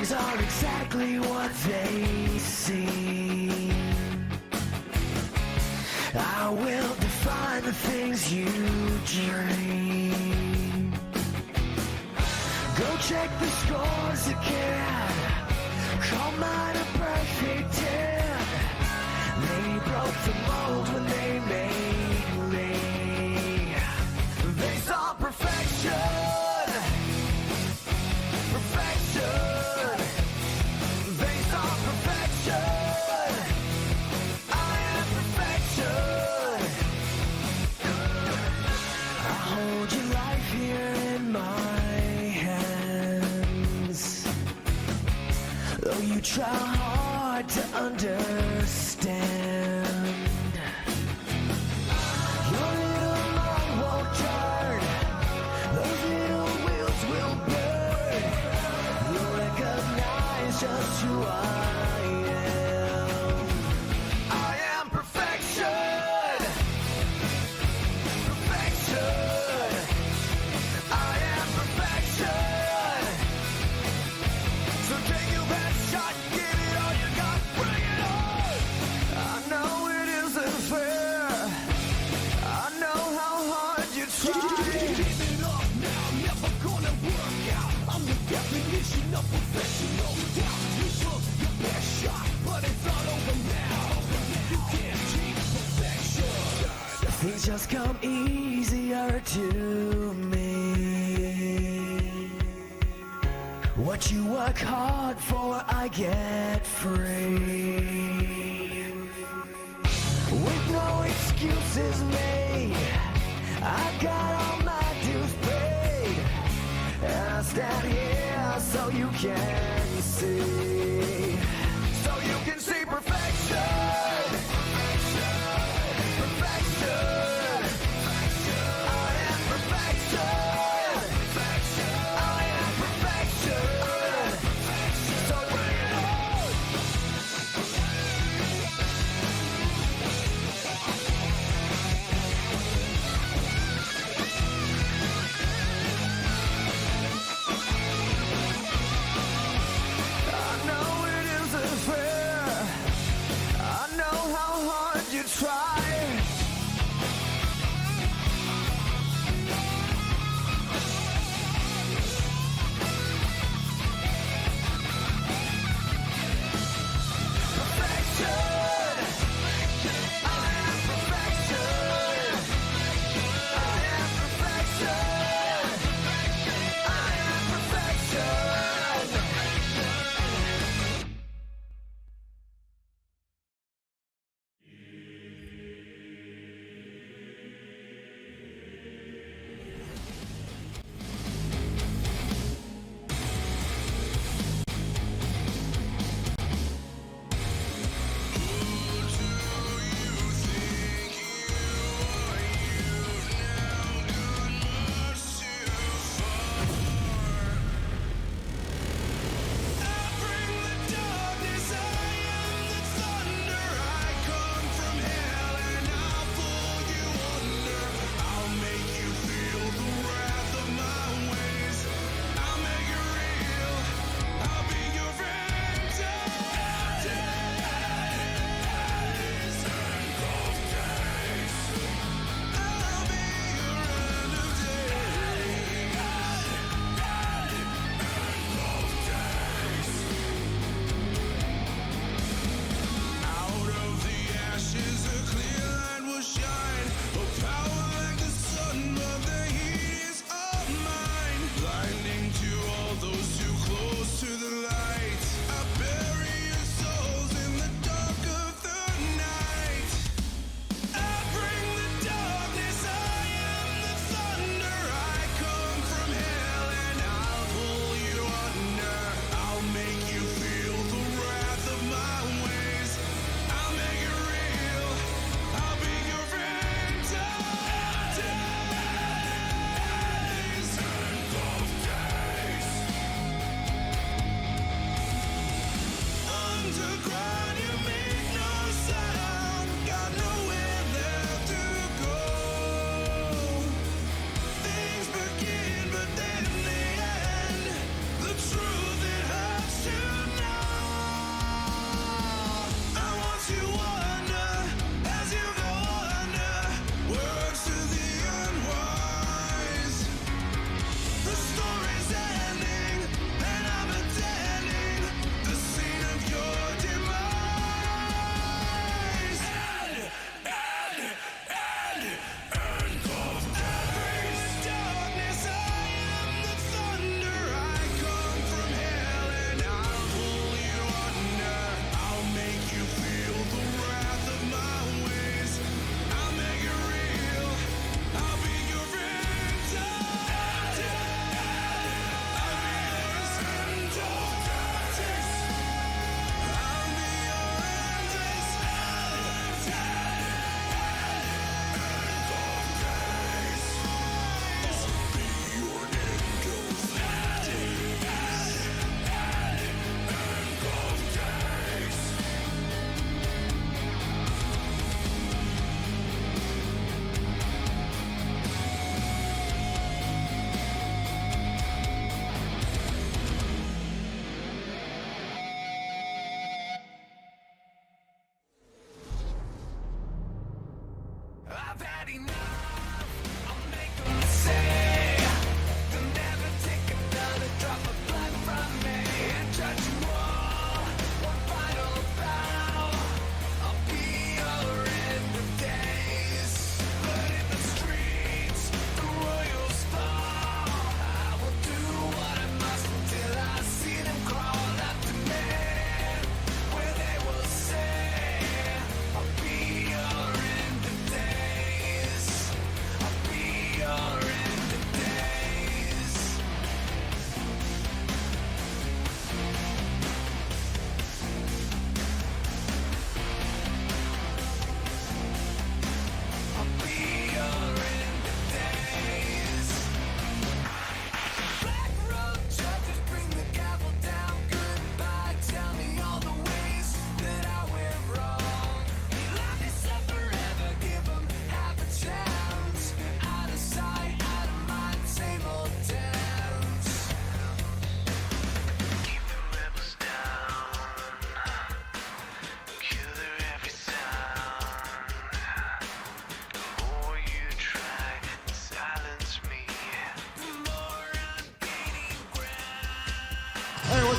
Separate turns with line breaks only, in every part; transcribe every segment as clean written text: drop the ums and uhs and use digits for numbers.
things aren't exactly what they seem. I will define the things you dream. Go check the scores again. Call mine a perfect 10. They broke the mold when they made me. They saw perfection. Perfection. They saw perfection. I am perfection. I hold your life here in my hands. Though you try hard to understand, your little mind won't turn. Those little wheels will burn. You'll recognize just who I am. I am perfection. Perfection. I am perfection. So take your best shot, give it all you got, bring it on. I know it isn't fair. I know how hard you try.
Give it up now, never gonna work out. I'm the definition of professional. Doubt you took your best shot, but it's all over now. You can't keep perfection.
Things just come easier to me. What you work hard for, I get free. With no excuses made, I got all my dues paid. And I stand here so you can see. So you can see perfection. Perfection. I am perfection. I am perfection. So bring it on. I know it isn't fair. I know how hard you try. Perfection. I am perfection. I am perfection. I am perfection. Truth, it hurts to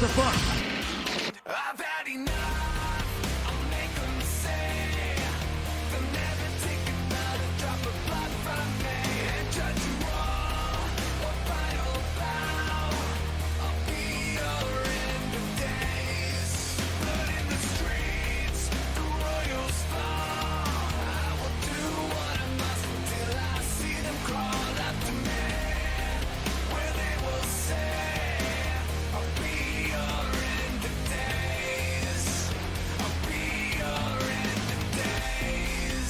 the fuck?
I've had enough. I'll make them say they'll never take another drop of blood from me and judge you all one final bow. I'll be your end of days. Blood in the streets, the royals fall. I will do what I must until I see them crawl up to me, where they will say, I'll be your end of days. I'll be your end of days.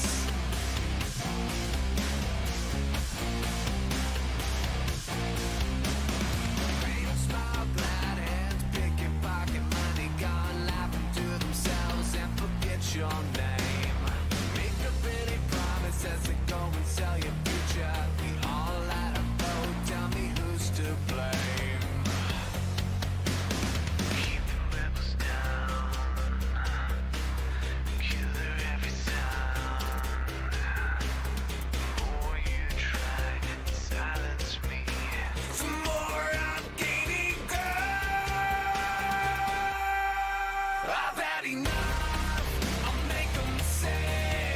Real smile, glad hands, pick your pocket money, gone laughing to themselves and forget your name. Make up any promise as they go and sell your future. We all had a vote, tell me who's to blame. Keep the rebels down, killer every sound. The more you try to silence me, the more I'm gaining ground. I've had enough. I'll make them say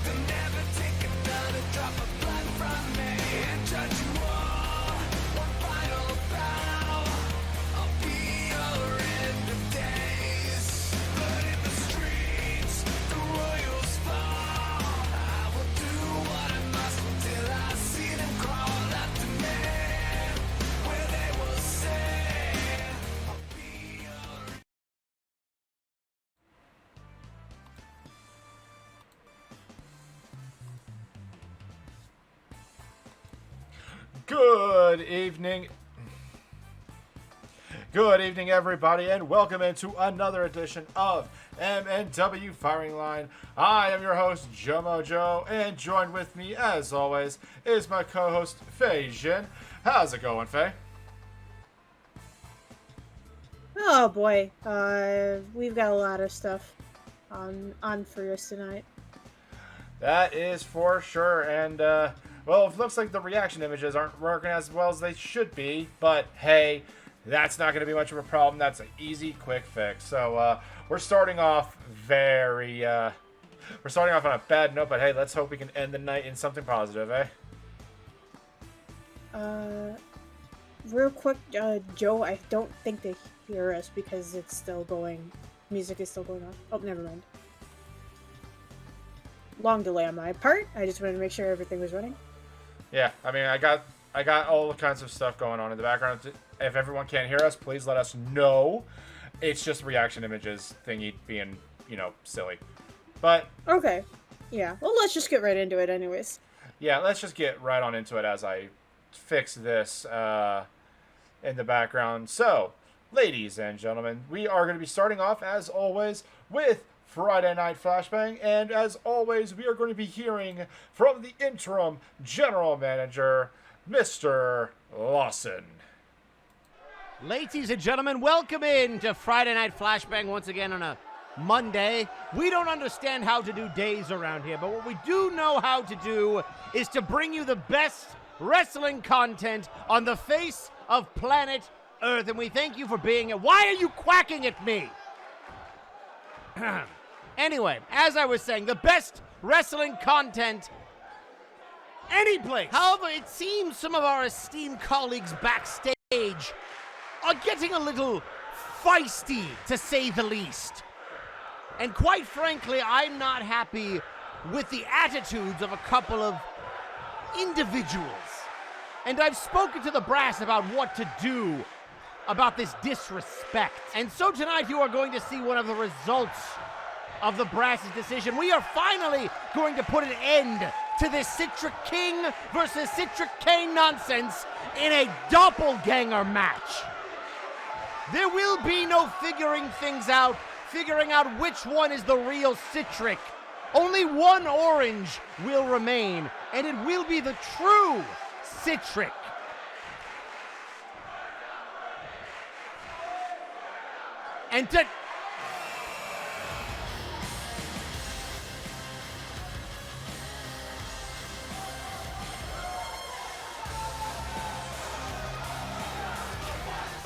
they'll never take another drop of blood from me and judge you all one final bow. I'll be your end of days. Blood in the streets, the royals fall. I will do what I must until I see them crawl up to me, where they will say, I'll be your.
Good evening. Good evening, everybody, and welcome into another edition of MNW Firing Line. I am your host, Joe, and joined with me, as always, is my co-host, Faye Jinn. How's it going, Faye?
Oh boy, we've got a lot of stuff on for us tonight.
That is for sure, and, well, it looks like the reaction images aren't working as well as they should be, but hey, that's not going to be much of a problem. That's an easy, quick fix. So, we're starting off we're starting off on a bad note, but hey, let's hope we can end the night in something positive, eh?
Real quick, Joe, I don't think they hear us because it's still going, music is still going on. Oh, never mind. Long delay on my part. I just wanted to make sure everything was running.
Yeah, I mean, I got all kinds of stuff going on in the background. If everyone can't hear us, please let us know. It's just reaction images thingy being, silly. But
Okay. Yeah, well, let's just get right into it anyways.
yeah, let's just get right on into it as I fix this in the background. So, ladies and gentlemen, we are going to be starting off, as always, with Friday Night Flashbang, and as always, we are going to be hearing from the interim general manager, Mr. Lawson.
Ladies and gentlemen, welcome in to Friday Night Flashbang once again on a Monday. We don't understand how to do days around here, but what we do know how to do is to bring you the best wrestling content on the face of planet Earth, and we thank you for being here. Why are you quacking at me? Anyway, as I was saying, the best wrestling content any place. However, it seems some of our esteemed colleagues backstage are getting a little feisty, to say the least. And quite frankly, I'm not happy with the attitudes of a couple of individuals. And I've spoken to the brass about what to do about this disrespect. And so tonight you are going to see one of the results of the brass's decision. We are finally going to put an end to this Citric King versus Citric Kane nonsense in a doppelganger match. There will be no figuring things out, figuring out which one is the real Citric. Only one orange will remain, and it will be the true Citric. And to...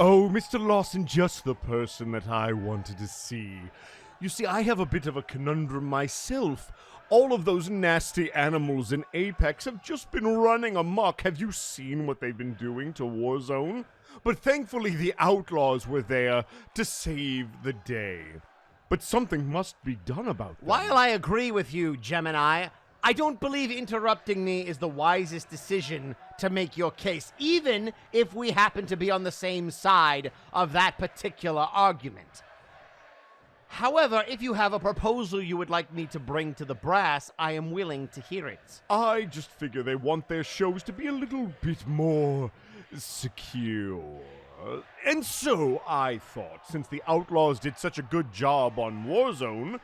Oh, Mr. Lawson, just the person that I wanted to see. You see, I have a bit of a conundrum myself. All of those nasty animals in Apex have just been running amok. Have you seen what they've been doing to Warzone? But thankfully the Outlaws were there to save the day. But something must be done about them.
While I agree with you, Gemini, I don't believe interrupting me is the wisest decision to make your case, even if we happen to be on the same side of that particular argument. However, if you have a proposal you would like me to bring to the brass, I am willing to hear it.
I just figure they want their shows to be a little bit more secure. And so I thought, since the Outlaws did such a good job on Warzone,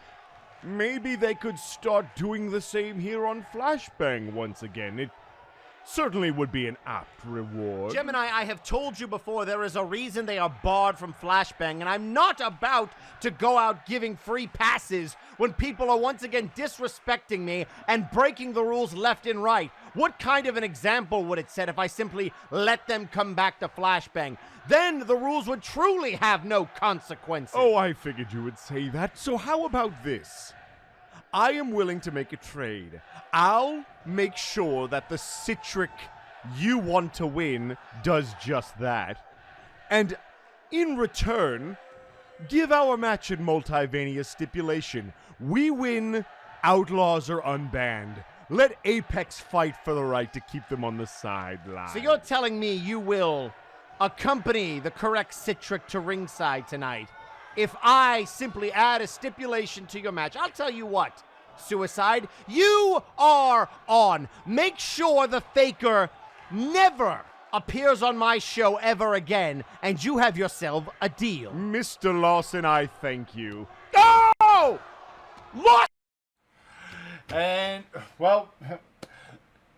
maybe they could start doing the same here on Flashbang once again. It certainly would be an apt reward.
Gemini, I have told you before there is a reason they are barred from Flashbang, and I'm not about to go out giving free passes when people are once again disrespecting me and breaking the rules left and right. What kind of an example would it set if I simply let them come back to Flashbang? Then the rules would truly have no consequences.
Oh, I figured you would say that. So how about this? I am willing to make a trade. I'll make sure that the Citric you want to win does just that. And in return, give our match in Multiverse stipulation. We win, Outlaws are unbanned. Let Apex fight for the right to keep them on the sideline.
So you're telling me you will accompany the correct Citric to ringside tonight if I simply add a stipulation to your match? I'll tell you what, Suicide, you are on. Make sure the Faker never appears on my show ever again, and you have yourself a deal.
Mr. Lawson, I thank you.
Go! Look!
And, well,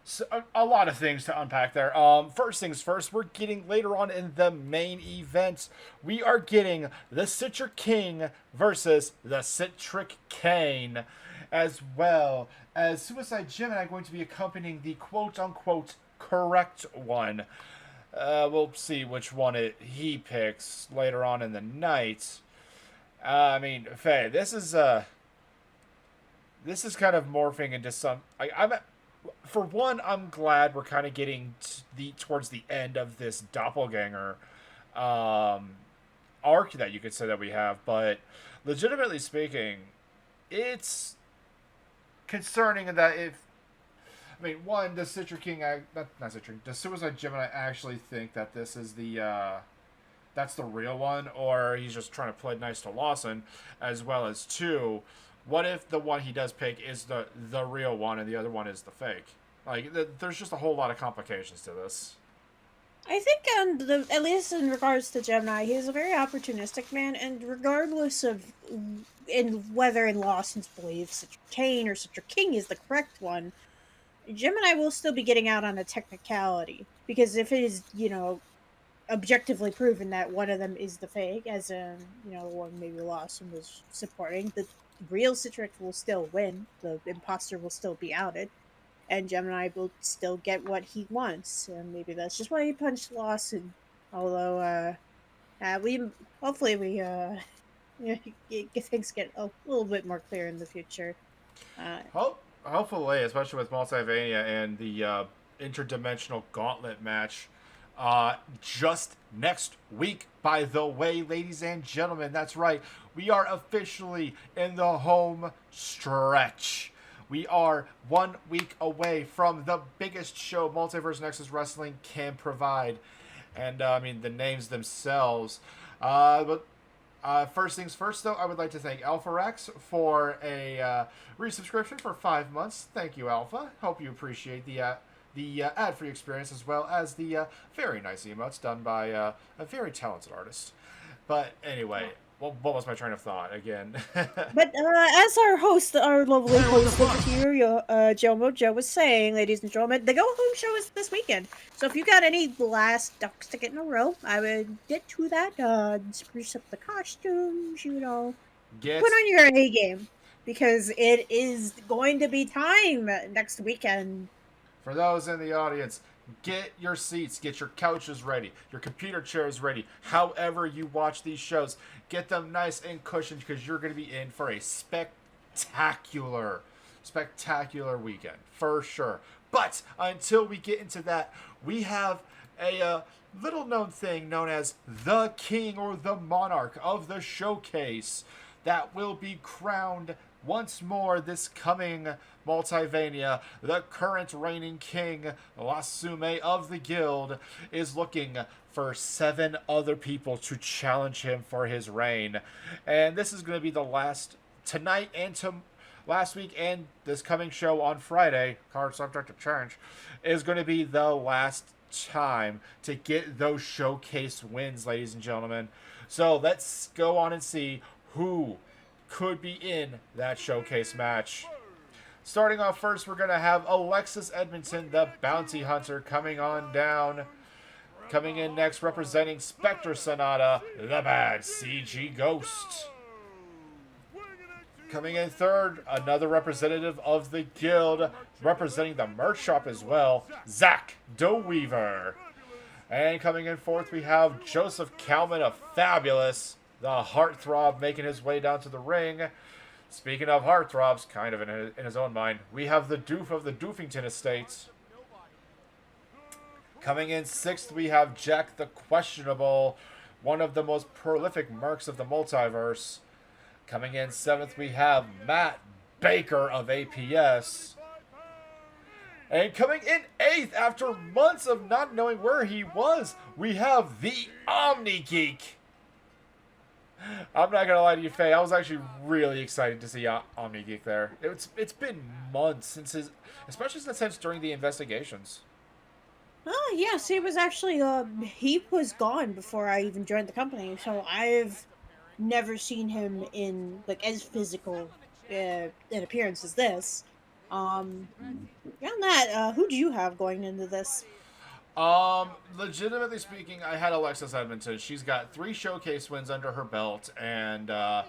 so a lot of things to unpack there. First things first, we're getting later on in the main event, we are getting the Citric King versus the Citric Kane, as well as Suicide Jim and I are going to be accompanying the quote-unquote correct one. We'll see which one he picks later on in the night. I mean, Faye, this is kind of morphing into some... For one, I'm glad we're kind of getting towards the end of this doppelganger arc that you could say that we have, but legitimately speaking, it's concerning that one, does Citric King, not Citric, does Suicide Gemini actually think that this is that's the real one, or he's just trying to play nice to Lawson, as well as two, what if the one he does pick is the real one and the other one is the fake? Like, there's just a whole lot of complications to this.
I think, at least in regards to Gemini, he's a very opportunistic man, and regardless of whether in Lawson's belief Citric Kane or Citric King is the correct one, Gemini will still be getting out on a technicality. Because if it is, objectively proven that one of them is the fake, as in, one maybe Lawson was supporting, the real Citric will still win, the imposter will still be outed, and Gemini will still get what he wants. And maybe that's just why he punched Lawson. Although, hopefully things get a little bit more clear in the future.
Hopefully, especially with Multiverse and the interdimensional gauntlet match. Just next week, by the way, ladies and gentlemen, that's right, we are officially in the home stretch. We are 1 week away from the biggest show Multiverse Nexus Wrestling can provide. And, the names themselves. But first things first, though, I would like to thank AlphaRax for a resubscription for 5 months. Thank you, Alpha. Hope you appreciate the ad-free experience, as well as the very nice emotes done by a very talented artist. But anyway, what was my train of thought again?
But as our lovely host over here, Joe was saying, ladies and gentlemen, the go-home show is this weekend. So if you got any last ducks to get in a row, I would get to that, spruce up the costumes, put on your A game, because it is going to be time next weekend.
For those in the audience, Get your seats, get your couches ready, your computer chairs ready. However you watch these shows, get them nice and cushioned because you're going to be in for a spectacular weekend for sure. But until we get into that, we have a little known thing known as the king or the monarch of the showcase that will be crowned once more this coming Multivania. The current reigning king, Lasume of the guild, is looking for 7 other people to challenge him for his reign. And this is going to be the last tonight and last week and this coming show on Friday, card subject to change, is going to be the last time to get those showcase wins, ladies and gentlemen. So let's go on and see who could be in that showcase match. Starting off first, we're going to have Alexis Edmonton, the bounty hunter, coming on down. Coming in next, representing Spectre Sonata, the bad CG Ghost. Coming in third, another representative of the guild, representing the merch shop as well, Zach DeWeaver. And coming in fourth, we have Joseph Kalman of Fabulous, the heartthrob, making his way down to the ring. Speaking of heartthrobs, kind of in his own mind, we have the Doof of the Doofington Estates. Coming in sixth, we have Jack the Questionable, one of the most prolific mercs of the multiverse. Coming in seventh, we have Matt Baker of APS. And coming in eighth, after months of not knowing where he was, we have the Omni Geek. I'm not gonna lie to you, Faye. I was actually really excited to see Omni Geek there. It's been months especially since during the investigations.
Oh yes, he was actually he was gone before I even joined the company, so I've never seen him in like as physical an appearance as this. Beyond that, who do you have going into this?
Legitimately speaking, I had Alexis Edmonton. She's got 3 showcase wins under her belt, and I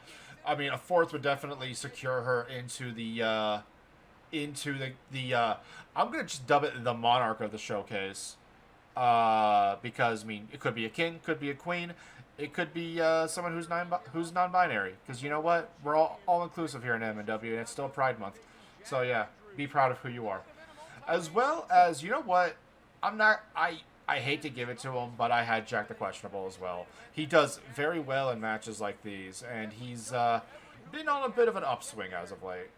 mean, a fourth would definitely secure her into the I'm gonna just dub it the monarch of the showcase, because I mean, it could be a king, could be a queen, it could be someone who's non-binary. Because you know what, we're all inclusive here in MNW, and it's still Pride Month, so yeah, be proud of who you are. As well as, you know what, I hate to give it to him, but I had Jack the Questionable as well. He does very well in matches like these, and he's been on a bit of an upswing as of late.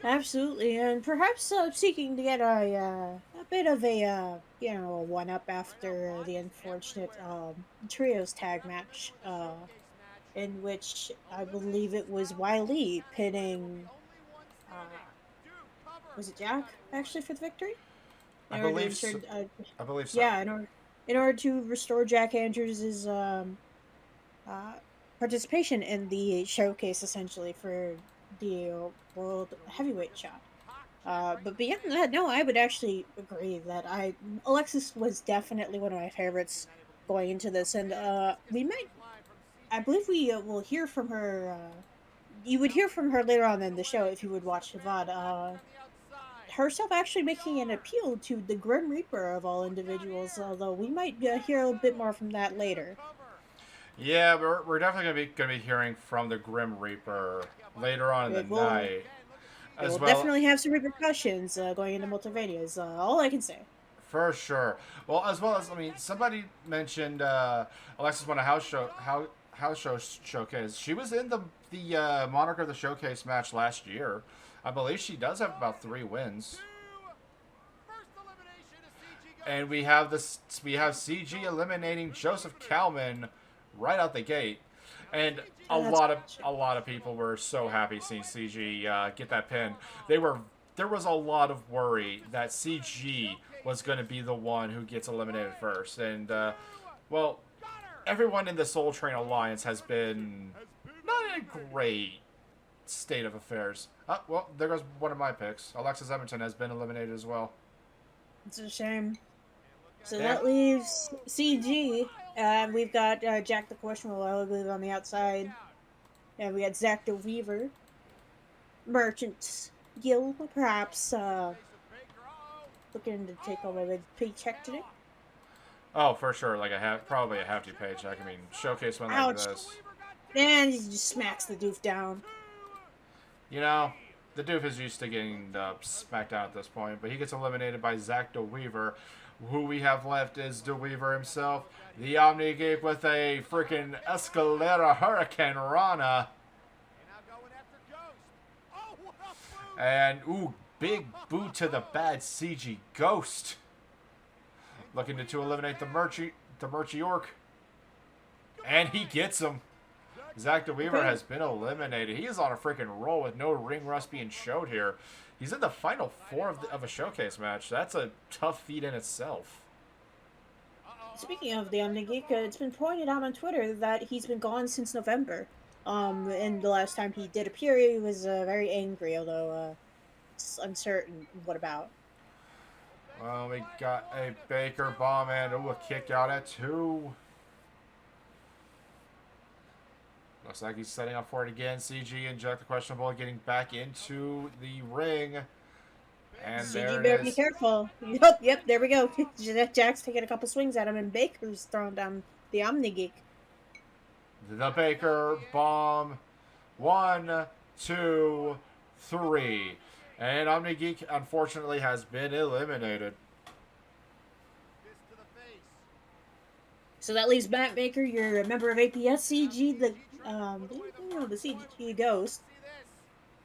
Absolutely, and perhaps seeking to get a bit of a one-up after the unfortunate trios tag match, in which I believe it was Wiley pinning, was it Jack actually for the victory?
I believe so.
Yeah, in order to restore Jack Andrews' participation in the showcase, essentially for the World Heavyweight shot. But beyond that, no, I would actually agree that Alexis was definitely one of my favorites going into this, and I believe we will hear from her. You would hear from her later on in the show if you would watch the VOD. Herself actually making an appeal to the Grim Reaper of all individuals, although we might hear a bit more from that later.
Yeah, we're definitely gonna be hearing from the Grim Reaper later on in the night.
It will definitely have some repercussions going into Multiverse, is all I can say.
For sure. Well, as well as, I mean, somebody mentioned Alexis won a house show showcase. She was in the Monarch of the Showcase match last year. I believe she does have about 3 wins. And we have CG eliminating Joseph Kalman right out the gate. And a lot of people were so happy seeing CG get that pin. There was a lot of worry that CG was going to be the one who gets eliminated first. And well, everyone in the Soul Train Alliance has been not in a great state of affairs. Well, there goes one of my picks. Alexis Edmonton has been eliminated as well.
It's a shame. So that leaves CG. We've got Jack the Questionable, I believe, on the outside. And we got Zach the Weaver. Merchant Guild, perhaps looking to take home a big paycheck today.
Oh, for sure. Like probably a hefty paycheck. I mean, showcase win like
Ouch.
this.
And he just smacks the doof down.
You know, the doof is used to getting smacked down at this point, but he gets eliminated by Zach DeWeaver. Who we have left is DeWeaver himself. The Omni Geek with a freaking Escalera Hurricane Rana. And, ooh, big boot to the bad CG Ghost. Looking to eliminate the Murchy Orc. And he gets him. Zach DeWeaver has been eliminated. He is on a freaking roll with no ring rust being showed here. He's in the final 4 of a showcase match. That's a tough feat in itself.
Speaking of the Omnigeek, it's been pointed out on Twitter that he's been gone since November. And the last time he did appear, he was very angry, although it's uncertain what about.
Well, we got a Baker bomb and a kick out at 2. Looks like he's setting up for it again. CG and Jack the Questionable getting back into the ring. And
CG
there
better
it
be
is.
careful. Yep, there we go. Jack's taking a couple swings at him, and Baker's throwing down the Omnigeek.
The Baker bomb. 1, 2, 3. And OmniGeek, unfortunately, has been eliminated.
So that leaves Matt Baker, you're a member of APS CG, the CG Ghost.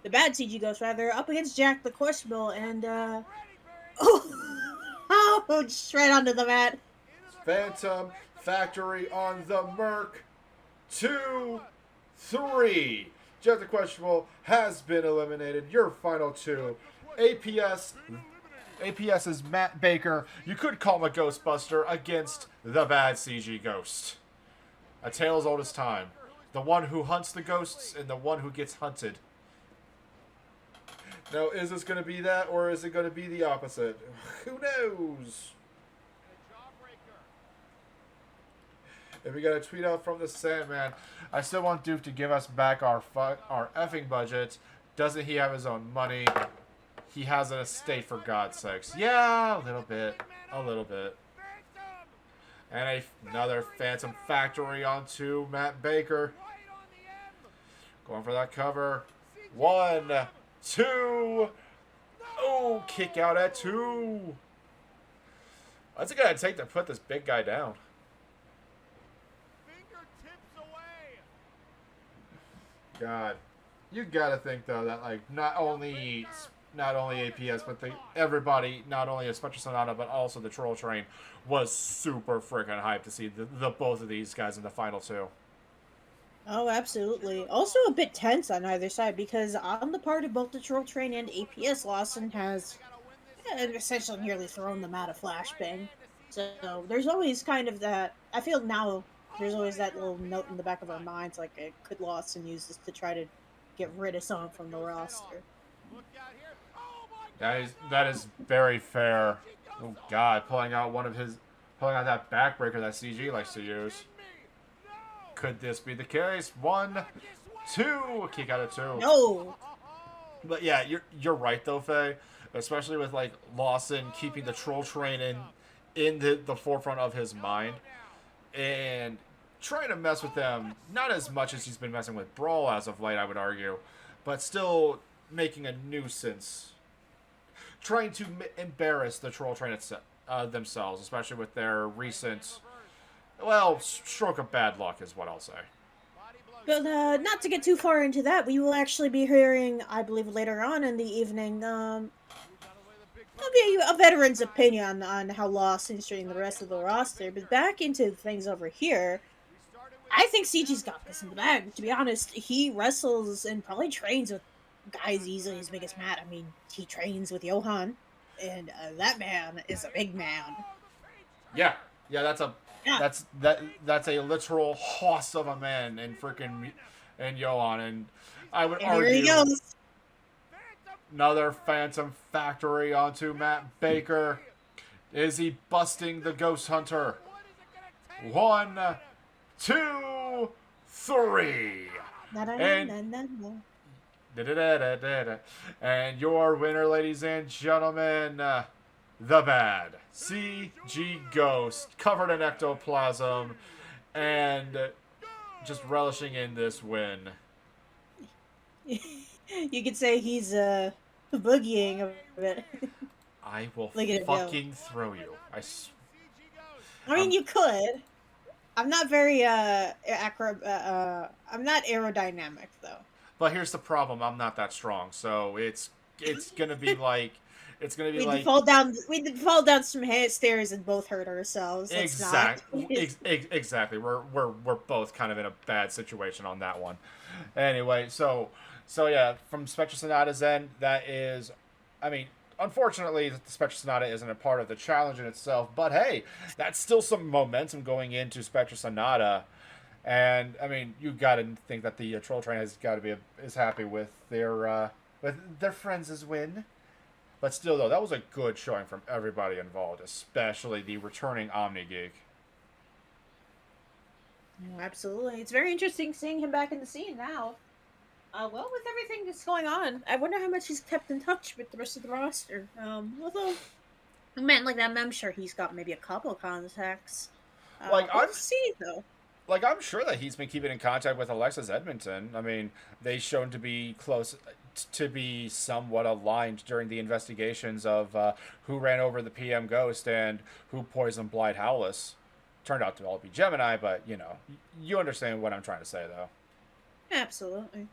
The bad CG Ghost, rather, up against Jack the Questionable, and, oh, just right onto the mat.
Phantom Factory on the Merc. 2, 3. Jack the Questionable has been eliminated. Your final 2. APS's Matt Baker. You could call him a Ghostbuster against the bad CG Ghost. A tale as old as time. The one who hunts the ghosts and the one who gets hunted. Now, is this going to be that, or is it going to be the opposite? Who knows? And we got a tweet out from the Sandman. I still want Doof to give us back our effing budget. Doesn't he have his own money? He has an estate, for God's sakes. Yeah, a little bit. A little bit. And another Phantom Factory onto Matt Baker. Going for that cover. 1, 2. Oh, kick out at 2. What's it going to take to put this big guy down? God, you gotta think though that like not only APS but everybody, not only especially Sonata but also the Troll Train was super freaking hyped to see the both of these guys in the final 2.
Oh, absolutely. Also a bit tense on either side because on the part of both the Troll Train and APS, Lawson has essentially nearly thrown them out of Flashbang. So there's always kind of that. I feel now there's always that little note in the back of our minds, like, could Lawson use this to try to get rid of someone from the roster?
That is very fair. Oh God, pulling out that backbreaker that CG likes to use. Could this be the case? 1, 2, kick out at 2.
No.
But yeah, you're right though, Faye. Especially with like Lawson keeping the Troll Train in the forefront of his mind. And trying to mess with them, not as much as he's been messing with Brawl as of late, I would argue, but still making a nuisance. Trying to embarrass the Troll Train themselves, especially with their recent, stroke of bad luck is what I'll say.
But not to get too far into that, we will actually be hearing, I believe later on in the evening, a veteran's opinion on how Lawson's treating the rest of the roster. But back into things over here, I think CG's got this in the bag. To be honest, he wrestles and probably trains with guys easily as big as Matt. I mean, he trains with Johan, and that man is a big man.
Yeah, that's a literal hoss of a man in Johan, and I would argue.
Here he goes.
Another Phantom Factory onto Matt Baker. Is he busting the Ghost Hunter? 1, 2, 3. And your winner, ladies and gentlemen, the bad CG Ghost, covered in ectoplasm, and just relishing in this win.
You could say he's boogieing a bit.
I will
Look at it go.
fucking throw you.
I mean, you could. I'm not very I'm not aerodynamic though.
But here's the problem: I'm not that strong, so it's gonna be like
We'd fall down some stairs and both hurt ourselves.
Exactly. We're both kind of in a bad situation on that one. Anyway, so yeah, from Spectre Sonata's end, that is, I mean, unfortunately, the Spectre Sonata isn't a part of the challenge in itself, but hey, that's still some momentum going into Spectre Sonata. And I mean, you got to think that the Troll Train has got to be is happy with their friends' win. But still, though, that was a good showing from everybody involved, especially the returning Omni Geek.
Oh, absolutely, it's very interesting seeing him back in the scene now. Well, with everything that's going on, I wonder how much he's kept in touch with the rest of the roster. Although, I'm sure he's got maybe a couple contacts. We'll see though.
Like, I'm sure that he's been keeping in contact with Alexis Edmonton. I mean, they shown to be close, to be somewhat aligned during the investigations of who ran over the PM Ghost and who poisoned Blight Howless. Turned out to all be Gemini, but, you know, you understand what I'm trying to say, though.
Absolutely.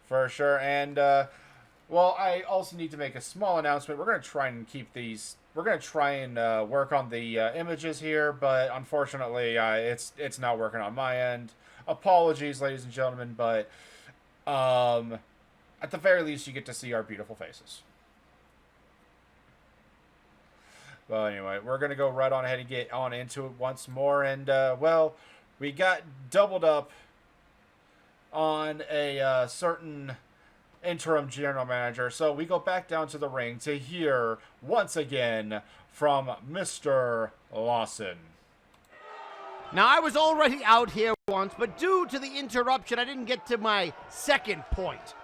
For sure. And, well, I also need to make a small announcement. We're going to try and keep these... We're going to try and work on the images here, but unfortunately, it's not working on my end. Apologies, ladies and gentlemen, but at the very least, you get to see our beautiful faces. Well, anyway, we're going to go right on ahead and get on into it once more. And, well, we got doubled up on a certain interim general manager. So we go back down to the ring to hear once again from Mr. Lawson.
Now, I was already out here once, but due to the interruption, I didn't get to my second point.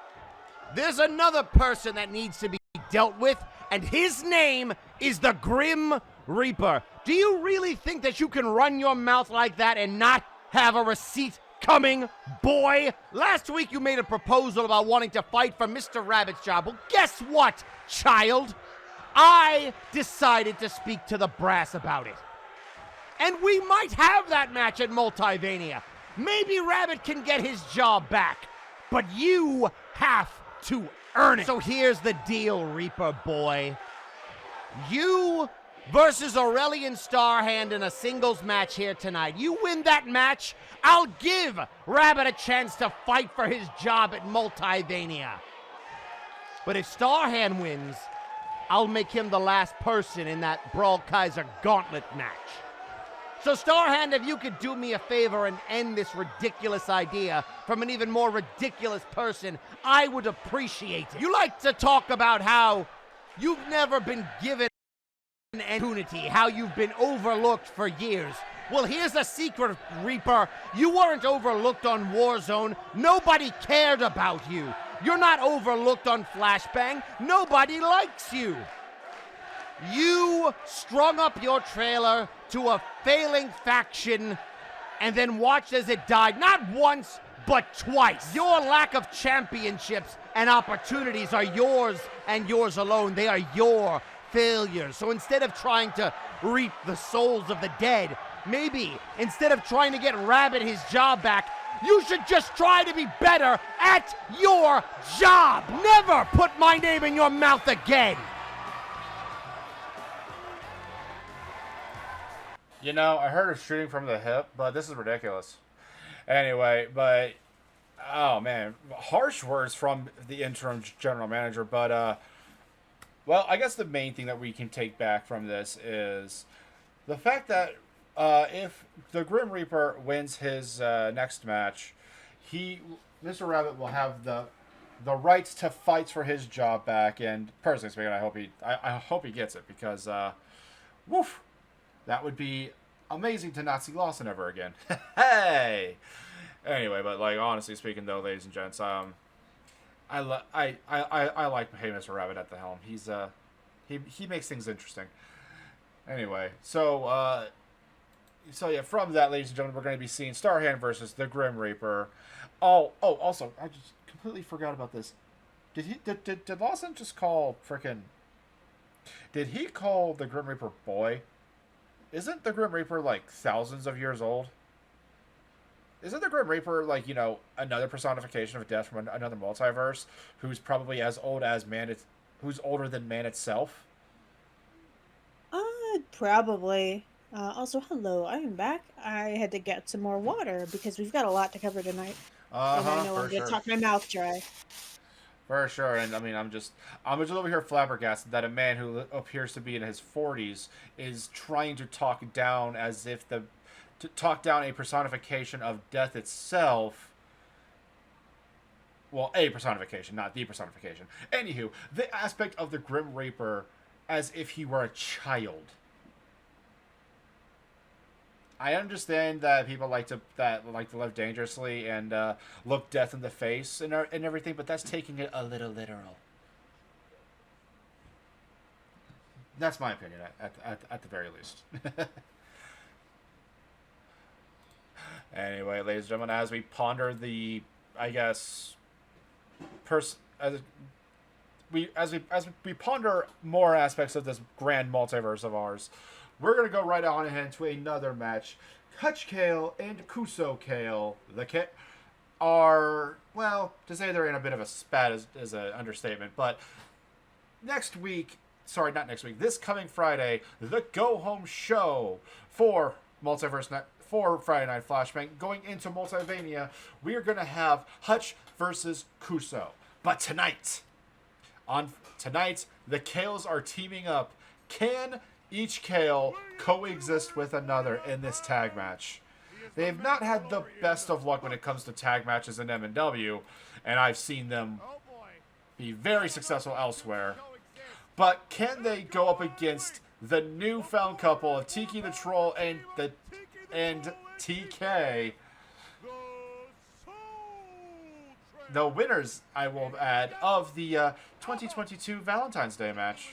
There's another person that needs to be dealt with, and his name is the Grim Reaper. Do you really think that you can run your mouth like that and not have a receipt coming, boy? Last week you made a proposal about wanting to fight for Mr. Rabbit's job. Well, guess what, child? I decided to speak to the brass about it. And we might have that match at Multivania. Maybe Rabbit can get his job back. But you have to earn it. So here's the deal, Reaper boy. You versus Aurelian Starhand in a singles match here tonight. You win that match, I'll give Rabbit a chance to fight for his job at Multivania. But if Starhand wins, I'll make him the last person in that Brawl Kaiser gauntlet match. So Starhand, if you could do me a favor and end this ridiculous idea from an even more ridiculous person, I would appreciate it. You like to talk about how you've never been given an opportunity, how you've been overlooked for years. Well, here's a secret, Reaper. You weren't overlooked on Warzone. Nobody cared about you. You're not overlooked on Flashbang. Nobody likes you. You strung up your trailer to a failing faction and then watched as it died, not once, but twice. Your lack of championships and opportunities are yours and yours alone. They are your failures. So instead of trying to reap the souls of the dead, maybe instead of trying to get Rabbit his job back, you should just try to be better at your job. Never put my name in your mouth again.
You know, I heard of shooting from the hip, but this is ridiculous. Anyway, but, oh man, harsh words from the interim general manager, but, well, I guess the main thing that we can take back from this is the fact that if the Grim Reaper wins his next match, Mr. Rabbit will have the rights to fight for his job back, and personally speaking, I hope he gets it, because, woof. That would be amazing to not see Lawson ever again. Hey! Anyway, but like honestly speaking though, ladies and gents, I like Hey Mr. Rabbit at the helm. He makes things interesting. Anyway, so yeah, from that, ladies and gentlemen, we're going to be seeing Starhand versus the Grim Reaper. Also, I just completely forgot about this. Did Lawson just call frickin'... Did he call the Grim Reaper boy? Isn't the Grim Reaper, like, thousands of years old? Isn't the Grim Reaper, like, you know, another personification of death from another multiverse who's probably as old as man... who's older than man itself?
Probably. Also, hello, I am back. I had to get some more water because we've got a lot to cover tonight. And I know I'm going to talk my mouth dry.
For sure, and I mean, I'm just over here flabbergasted that a man who appears to be in his 40s is trying to talk down as if to talk down a personification of death itself. Well, a personification, not the personification. Anywho, the aspect of the Grim Reaper as if he were a child. I understand that people like to live dangerously and look death in the face and everything, but that's taking it a little literal. That's my opinion, at the very least. Anyway, ladies and gentlemen, as we ponder the, I guess, as we ponder more aspects of this grand multiverse of ours, we're going to go right on ahead to another match. Hutch Kale and Kuso Kale, are, well, to say they're in a bit of a spat is an understatement, but this coming Friday, the go-home show for for Friday Night Flashbang, going into Multivania, we are going to have Hutch versus Kuso. But tonight, the Kales are teaming up. Can each Kale coexist with another in this tag match? They have not had the best of luck when it comes to tag matches in MNW, and I've seen them be very successful elsewhere. But can they go up against the newfound couple of Tiki the Troll and TK? The winners, I will add, of the 2022 Valentine's Day match.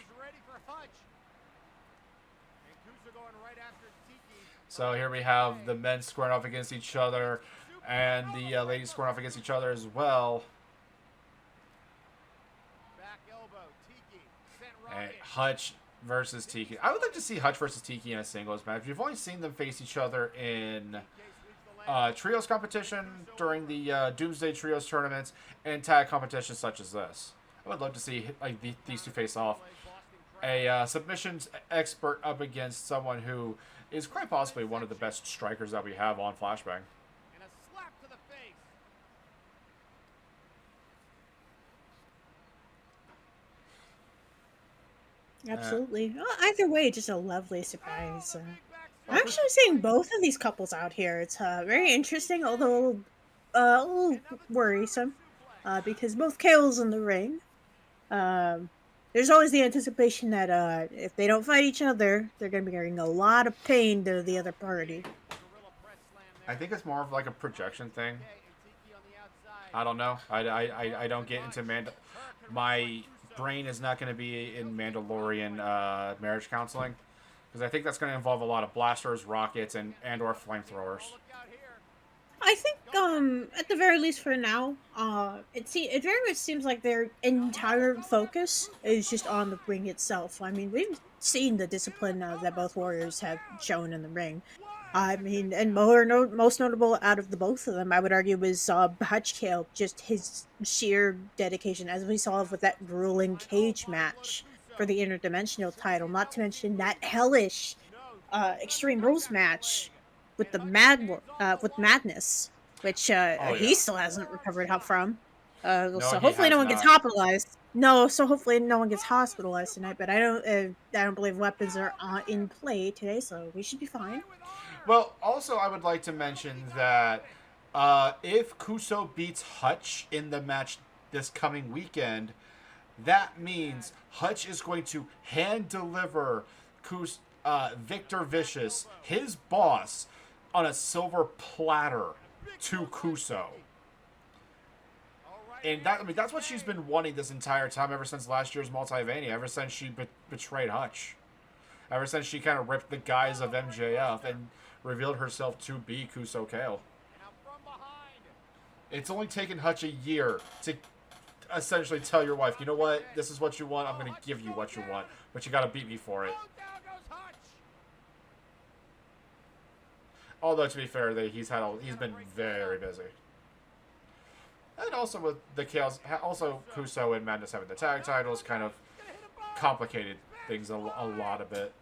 So here we have the men squaring off against each other, and the ladies squaring off against each other as well. And Hutch versus Tiki. I would like to see Hutch versus Tiki in a singles match. We've only seen them face each other in trios competition during the Doomsday Trios tournaments and tag competitions such as this. I would love to see these two face off. A submissions expert up against someone who is quite possibly one of the best strikers that we have on Flashbang.
And a slap to the face.
Absolutely. Well, either way, just a lovely surprise. I'm actually seeing both of these couples out here. It's very interesting, although a little worrisome, because both Kale's in the ring. There's always the anticipation that if they don't fight each other, they're going to be bringing a lot of pain to the other party.
I think it's more of like a projection thing. I don't know. I don't get into my brain is not going to be in Mandalorian marriage counseling, because I think that's going to involve a lot of blasters, rockets, and or flamethrowers.
I think, at the very least for now, it very much seems like their entire focus is just on the ring itself. I mean, we've seen the discipline that both warriors have shown in the ring. I mean, and most notable out of the both of them, I would argue, was Hutch Kale, just his sheer dedication, as we saw with that grueling cage match for the interdimensional title, not to mention that hellish Extreme Rules match with the Madness, which he still hasn't recovered from. So hopefully no one gets hospitalized. So hopefully no one gets hospitalized tonight. But I don't believe weapons are in play today, so we should be fine.
Well, also I would like to mention that if Kuso beats Hutch in the match this coming weekend, that means Hutch is going to hand deliver Victor Vicious, his boss, on a silver platter to Kuso. And that, I mean, that's what she's been wanting this entire time, ever since last year's Multivania, ever since she betrayed Hutch. Ever since she kind of ripped the guise of MJF and revealed herself to be Kuso Kale. It's only taken Hutch a year to essentially tell your wife, you know what, this is what you want, I'm going to give you what you want, but you got to beat me for it. Although, to be fair, he's been very busy. And also with the Kales, also Kuso and Madness having the tag titles kind of complicated things a lot a bit.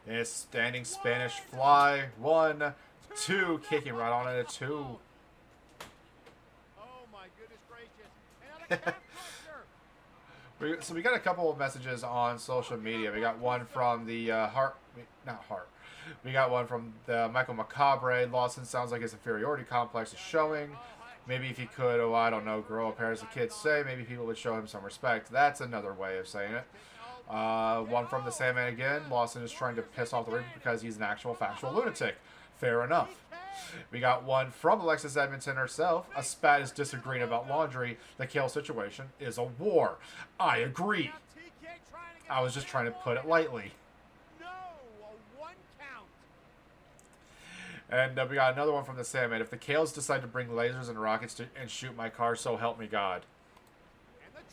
And standing Spanish fly. 1, 2. Kicking right on it. A 2.
Oh my goodness gracious.
So we got a couple of messages on social media. We got one from the We got one from the Michael Macabre. Lawson sounds like his inferiority complex is showing. Maybe if he could, I don't know, grow up as the kids say, maybe people would show him some respect. That's another way of saying it. One from the Sandman again. Lawson is trying to piss off the ring because he's an actual factual lunatic. Fair enough. We got one from Alexis Edmonton herself. A spat is disagreeing about laundry. The Kale situation is a war. I agree. I was just trying to put it lightly. And we got another one from the Sandman. If the Kales decide to bring lasers and rockets and shoot my car, so help me God.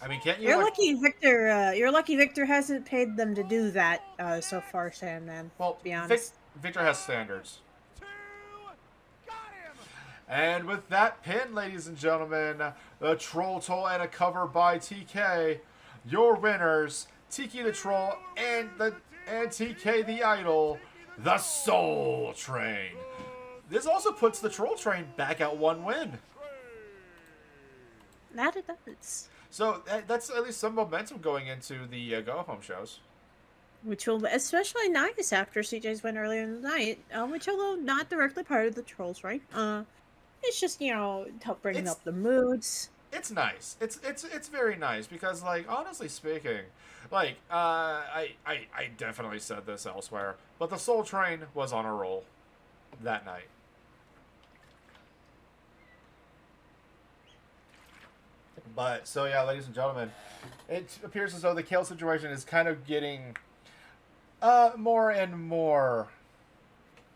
I mean, can't you?
You're lucky, Victor. You're lucky, Victor hasn't paid them to do that so far, Sandman.
Well,
to be honest.
Victor has standards. And with that pin, ladies and gentlemen, the Troll Toll and a cover by TK. Your winners, Tiki the Troll and TK the Idol, the Soul Train. This also puts the Troll Train back at 1 win.
That it does.
So that's at least some momentum going into the go-home shows.
Which will be especially nice after CJ's win earlier in the night, which although not directly part of the Trolls, right? It's just, you know, help bring up the moods.
It's nice. It's very nice because, like, honestly speaking, like, I definitely said this elsewhere, but the Soul Train was on a roll that night. But, so yeah, ladies and gentlemen, it appears as though the Kale situation is kind of getting more and more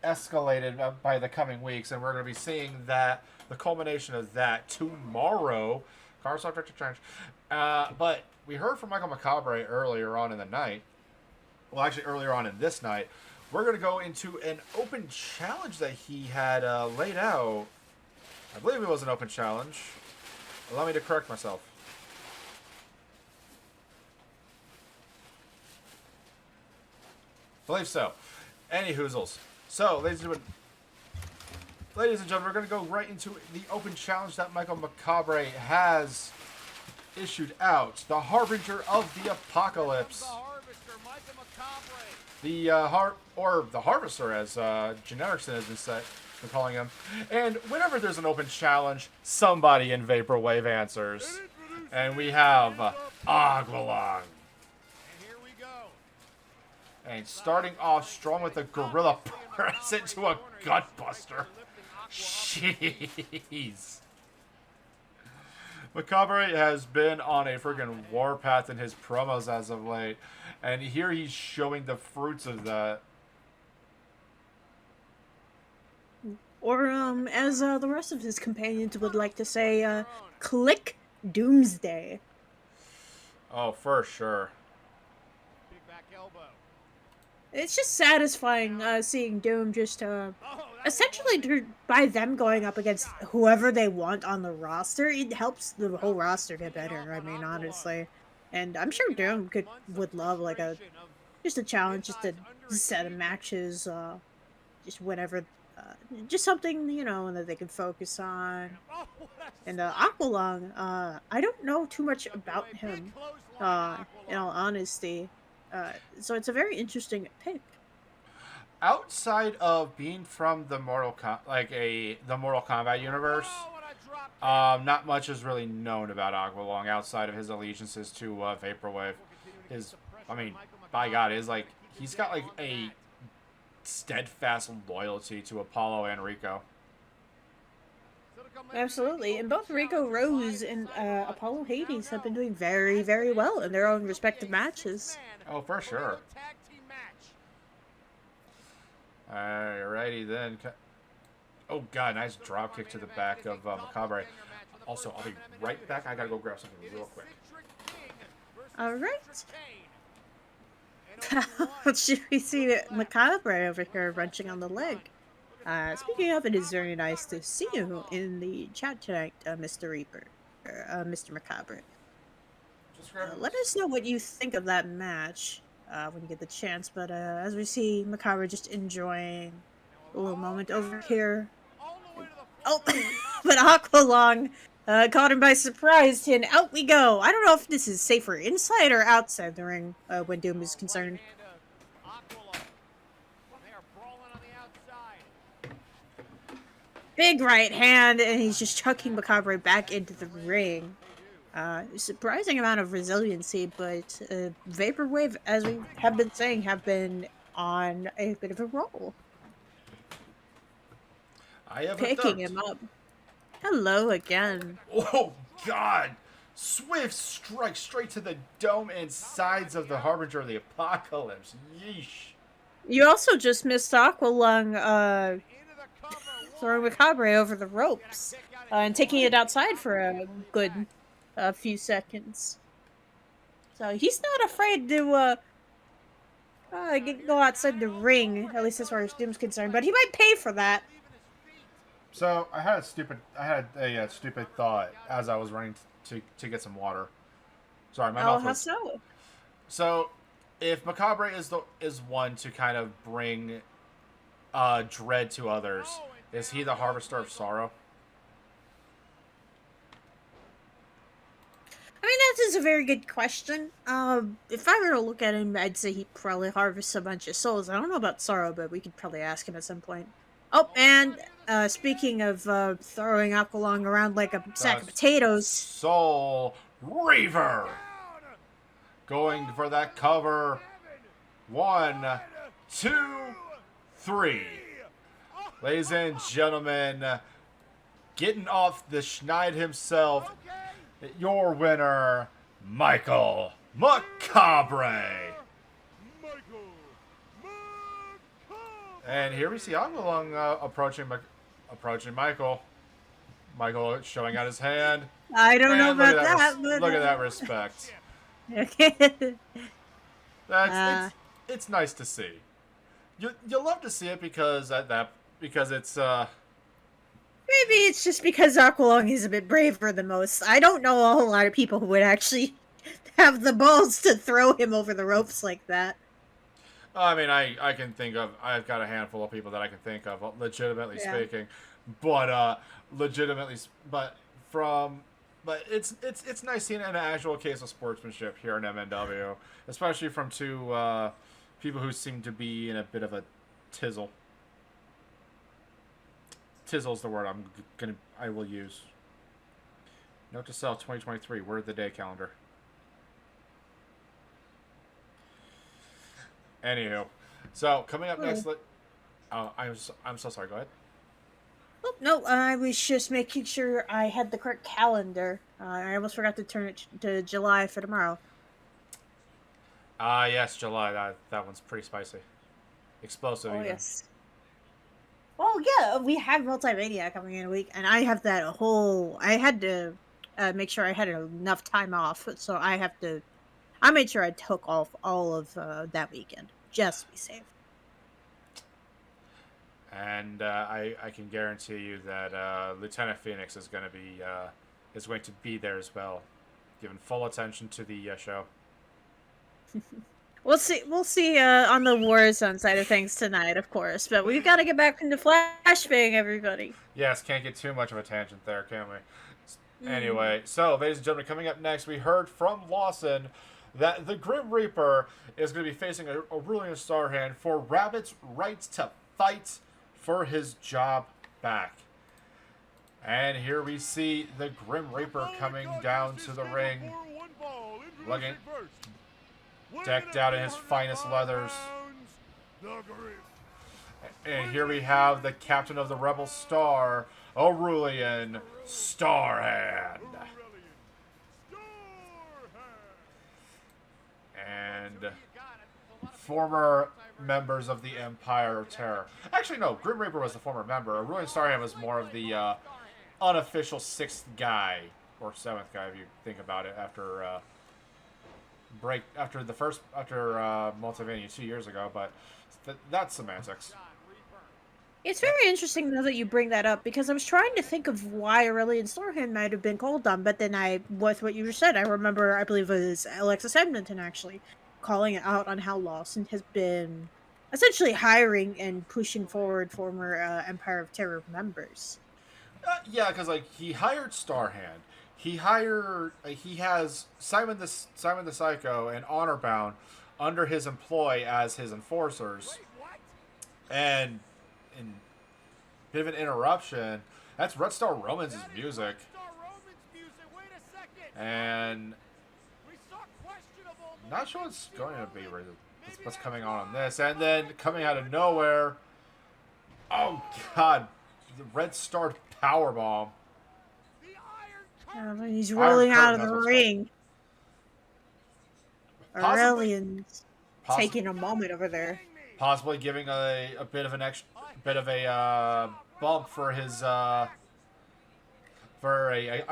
escalated by the coming weeks, and we're going to be seeing that, the culmination of that tomorrow. Car subject to change. But we heard from Michael Macabre earlier on in the night. Well, actually, earlier on in this night. We're going to go into an open challenge that he had laid out. I believe it was an open challenge. Allow me to correct myself. I believe so. Any hoozles. So, ladies and gentlemen, we're going to go right into the open challenge that Michael Macabre has issued out. The Harbinger of the Apocalypse. The Harvester, as Jinn has been calling him. And whenever there's an open challenge, somebody in Vaporwave answers. And we have Aguilang. And starting off strong with a gorilla press into a gutbuster. Jeez. Macabre has been on a friggin' warpath in his promos as of late. And here he's showing the fruits of that.
Or, as the rest of his companions would like to say, click Doomsday.
Oh, for sure.
It's just satisfying seeing Doom just essentially by them going up against whoever they want on the roster. It helps the whole roster get better. I mean, honestly, and I'm sure Doom would love like a challenge, just a set of matches, just whenever, just something that they can focus on. And Aguilang, I don't know too much about him, in all honesty. So it's a very interesting pick.
Outside of being from the Mortal Kombat universe, not much is really known about Aguilang outside of his allegiances to Vaporwave. By God, he's got like a steadfast loyalty to Apollo and Rico.
Absolutely. And both Rico Rose and Apollo Hades have been doing very, very well in their own respective matches.
Oh, for sure. Alrighty then. Oh god, nice drop kick to the back of Macabre. Also, I'll be right back. I gotta go grab something real quick.
Alright. Should we see Macabre over here wrenching on the leg? Speaking of, it is very nice to see you in the chat tonight, Mr. Reaper, or Mr. Macabre.
Just grab
Let us know what you think of that match when you get the chance. But as we see Macabre just enjoying a little moment over here. Oh, but Aqualung caught him by surprise, and out we go. I don't know if this is safer inside or outside the ring when Doom is concerned. Big right hand, and he's just chucking Macabre back into the ring. Surprising amount of resiliency, but Vaporwave, as we have been saying, have been on a bit of a roll.
I have
Picking him up. Hello again.
Oh god! Swift strike straight to the dome and sides of the Harbinger of the Apocalypse. Yeesh.
You also just missed Aqualung throwing Macabre over the ropes and taking it outside for a good few seconds. So he's not afraid to go outside the ring, at least as far as Doom's concerned, but he might pay for that.
So I had a stupid thought as I was running to get some water. Sorry, my mouth
How
was.
so?
So, if Macabre is one to kind of bring dread to others, is he the harvester of sorrow?
I mean, that is a very good question. If I were to look at him, I'd say he probably harvests a bunch of souls. I don't know about sorrow, but we could probably ask him at some point. Oh, and speaking of throwing Aqualung around like a sack of potatoes.
Soul Reaver! Going for that cover. 1, 2, 3. Ladies and gentlemen, getting off the schneid himself, your winner, Michael Macabre. And here we see Aqualung approaching Michael. Michael showing out his hand.
I don't know
Man,
about that, but
look at that respect. It's nice to see. You'll love to see it because it's
maybe it's just because Aqualung is a bit braver than most. I don't know a whole lot of people who would actually have the balls to throw him over the ropes like that.
I mean, I've got a handful of people that I can think of, legitimately speaking, but it's nice seeing an actual case of sportsmanship here in MNW, especially from two people who seem to be in a bit of a tizzle. Tizzle's the word I will use. Note to self: 2023. Word of the day calendar. Anywho, so coming up next. I'm so sorry. Go ahead.
Oh, no, I was just making sure I had the correct calendar. I almost forgot to turn it to July for tomorrow.
Yes, July. That one's pretty spicy. Explosive.
Oh,
even.
yes. Well, yeah, we have Multimedia coming in a week, and I have that I had to make sure I had enough time off, so I made sure I took off all of that weekend, just to be safe.
And I can guarantee you that Lieutenant Phoenix is going to be there as well, giving full attention to the show.
We'll see on the Warzone side of things tonight, of course. But we've got to get back into Flashbang, everybody.
Yes, can't get too much of a tangent there, can we? Anyway, so, ladies and gentlemen, coming up next, we heard from Lawson that the Grim Reaper is going to be facing a ruling of Starhand for Rabbit's rights to fight for his job back. And here we see the Grim Reaper coming down to the ring, looking decked out in his finest leathers. And here we have the captain of the Rebel Star, Aurelian Starhand. And former members of the Empire of Terror. Actually, no, Grim Reaper was the former member. Aurelian Starhand was more of the unofficial 6th guy, or 7th guy if you think about it, after Multiverse 2 years ago, but that's semantics.
It's very interesting though that you bring that up, because I was trying to think of why Aurelian Starhand might have been called on, but then with what you just said, I remember, I believe it was Alexis Edmonton actually calling out on how Lawson has been essentially hiring and pushing forward former Empire of Terror members.
Yeah, because like he hired Starhand, he has Simon the Psycho and Honorbound under his employ as his enforcers, and in bit of an interruption, that's Red Star Romans' music, and not sure what's going to be what's coming on this, and then coming out of nowhere, oh god, the Red Star powerbomb.
He's rolling out of the ring.
Possibly-
Aurelian's taking a moment over there.
Possibly giving a bit of an extra bit of a bump for his I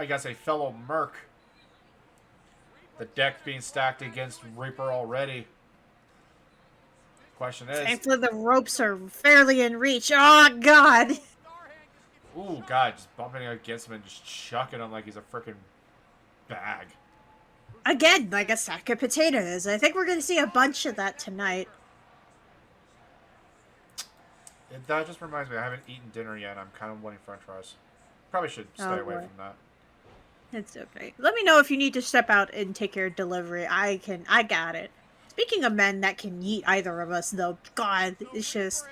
guess a fellow merc. The deck being stacked against Reaper already. Question is,
Thankfully the ropes are fairly in reach. Oh god.
ooh god, just bumping against him and just chucking him like he's a freaking bag.
Again, like a sack of potatoes. I think we're going to see a bunch of that tonight.
That just reminds me, I haven't eaten dinner yet. I'm kind of wanting French fries. Probably should stay away from that.
It's okay. Let me know if you need to step out and take your delivery. I got it. Speaking of men that can eat either of us, though, God, it's just...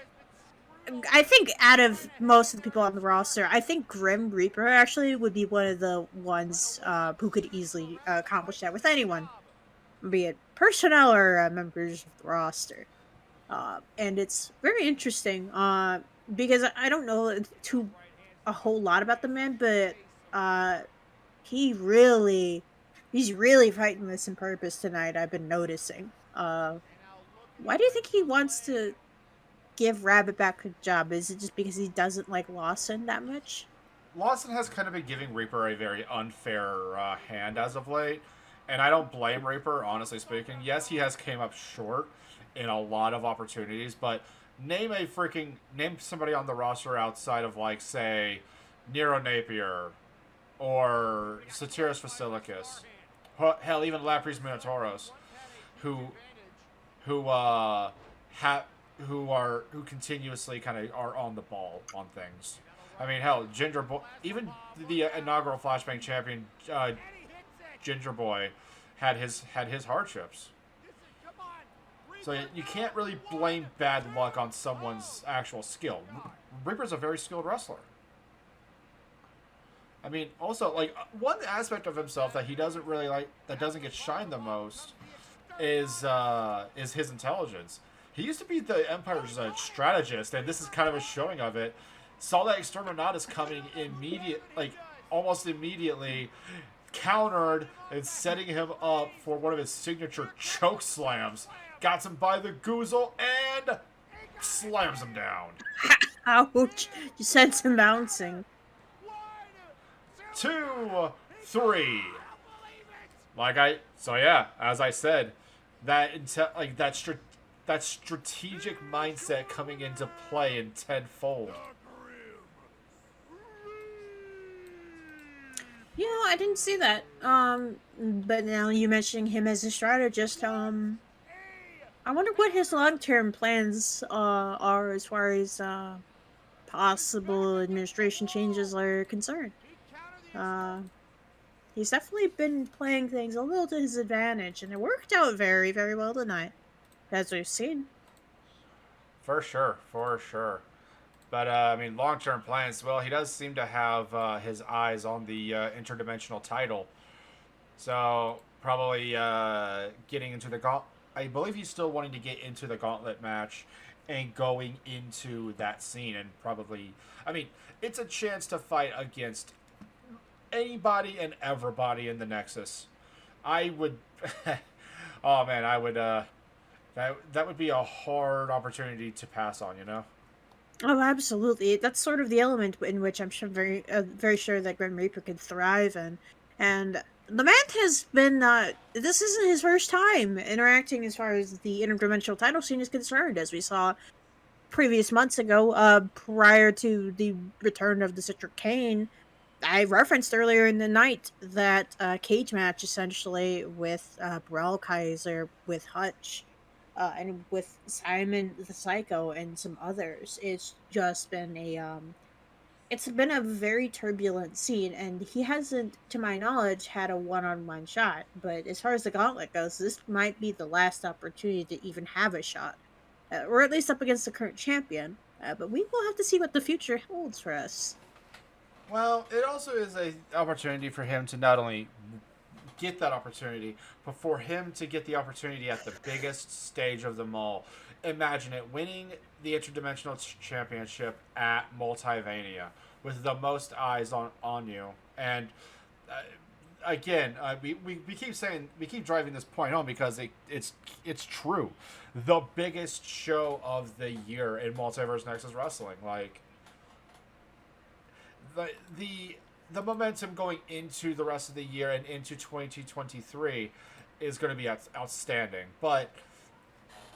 I think out of most of the people on the roster, I think Grim Reaper actually would be one of the ones who could easily accomplish that with anyone, be it personnel or members of the roster. And it's very interesting because I don't know a whole lot about the man, but he's really fighting with some purpose tonight. I've been noticing. Why do you think he wants to give Rabbit back a job? Is it just because he doesn't like Lawson that much?
Lawson has kind of been giving Reaper a very unfair hand as of late, and I don't blame Reaper, honestly speaking. Yes, he has came up short in a lot of opportunities, but name somebody on the roster outside of, like, say, Nero Napier or Satyrus Vasilicus, hell, even Lapris Minotauros, who continuously kind of are on the ball on things. I mean, hell, Ginger Boy, even the inaugural Flashbang champion, Ginger Boy, had his hardships. So you can't really blame bad luck on someone's actual skill. Reaper's a very skilled wrestler. I mean, also, like, one aspect of himself that he doesn't really like, that doesn't get shined the most, is his intelligence. He used to be the Empire's strategist, and this is kind of a showing of it. Saw that Exterminatus coming almost immediately, countered and setting him up for one of his signature choke slams. Got him by the goozle and slams him down.
Ouch! You sent him bouncing.
2, 3. As I said, that strategic mindset coming into play in tenfold.
You know, I didn't see that. But now you mentioning him as a strategist, I wonder what his long-term plans are as far as possible administration changes are concerned. He's definitely been playing things a little to his advantage, and it worked out very, very well tonight, as we've seen.
For sure. But, I mean, long-term plans, well, he does seem to have his eyes on the interdimensional title. So, probably getting into the gauntlet. I believe he's still wanting to get into the gauntlet match and going into that scene and probably, I mean, it's a chance to fight against anybody and everybody in the Nexus. I would, oh man, I would, that would be a hard opportunity to pass on, you know?
Oh, absolutely. That's sort of the element in which I'm sure very sure that Grim Reaper could thrive in. And the man has been, this isn't his first time interacting as far as the interdimensional title scene is concerned, as we saw previous months ago, prior to the return of the Citric Cane. I referenced earlier in the night that cage match essentially with Brawl Kaiser, with Hutch, and with Simon the Psycho and some others. It's just been it's been a very turbulent scene, and he hasn't, to my knowledge, had a one-on-one shot. But as far as the gauntlet goes, this might be the last opportunity to even have a shot, or at least up against the current champion. But we will have to see what the future holds for us.
Well, it also is a opportunity for him to not only get that opportunity, but for him to get the opportunity at the biggest stage of them all. Imagine it, winning the Interdimensional Championship at Multivania with the most eyes on you. And again, we keep saying, we keep driving this point home because it's true. The biggest show of the year in Multiverse Nexus Wrestling. Like, the momentum going into the rest of the year and into 2023 is going to be outstanding. But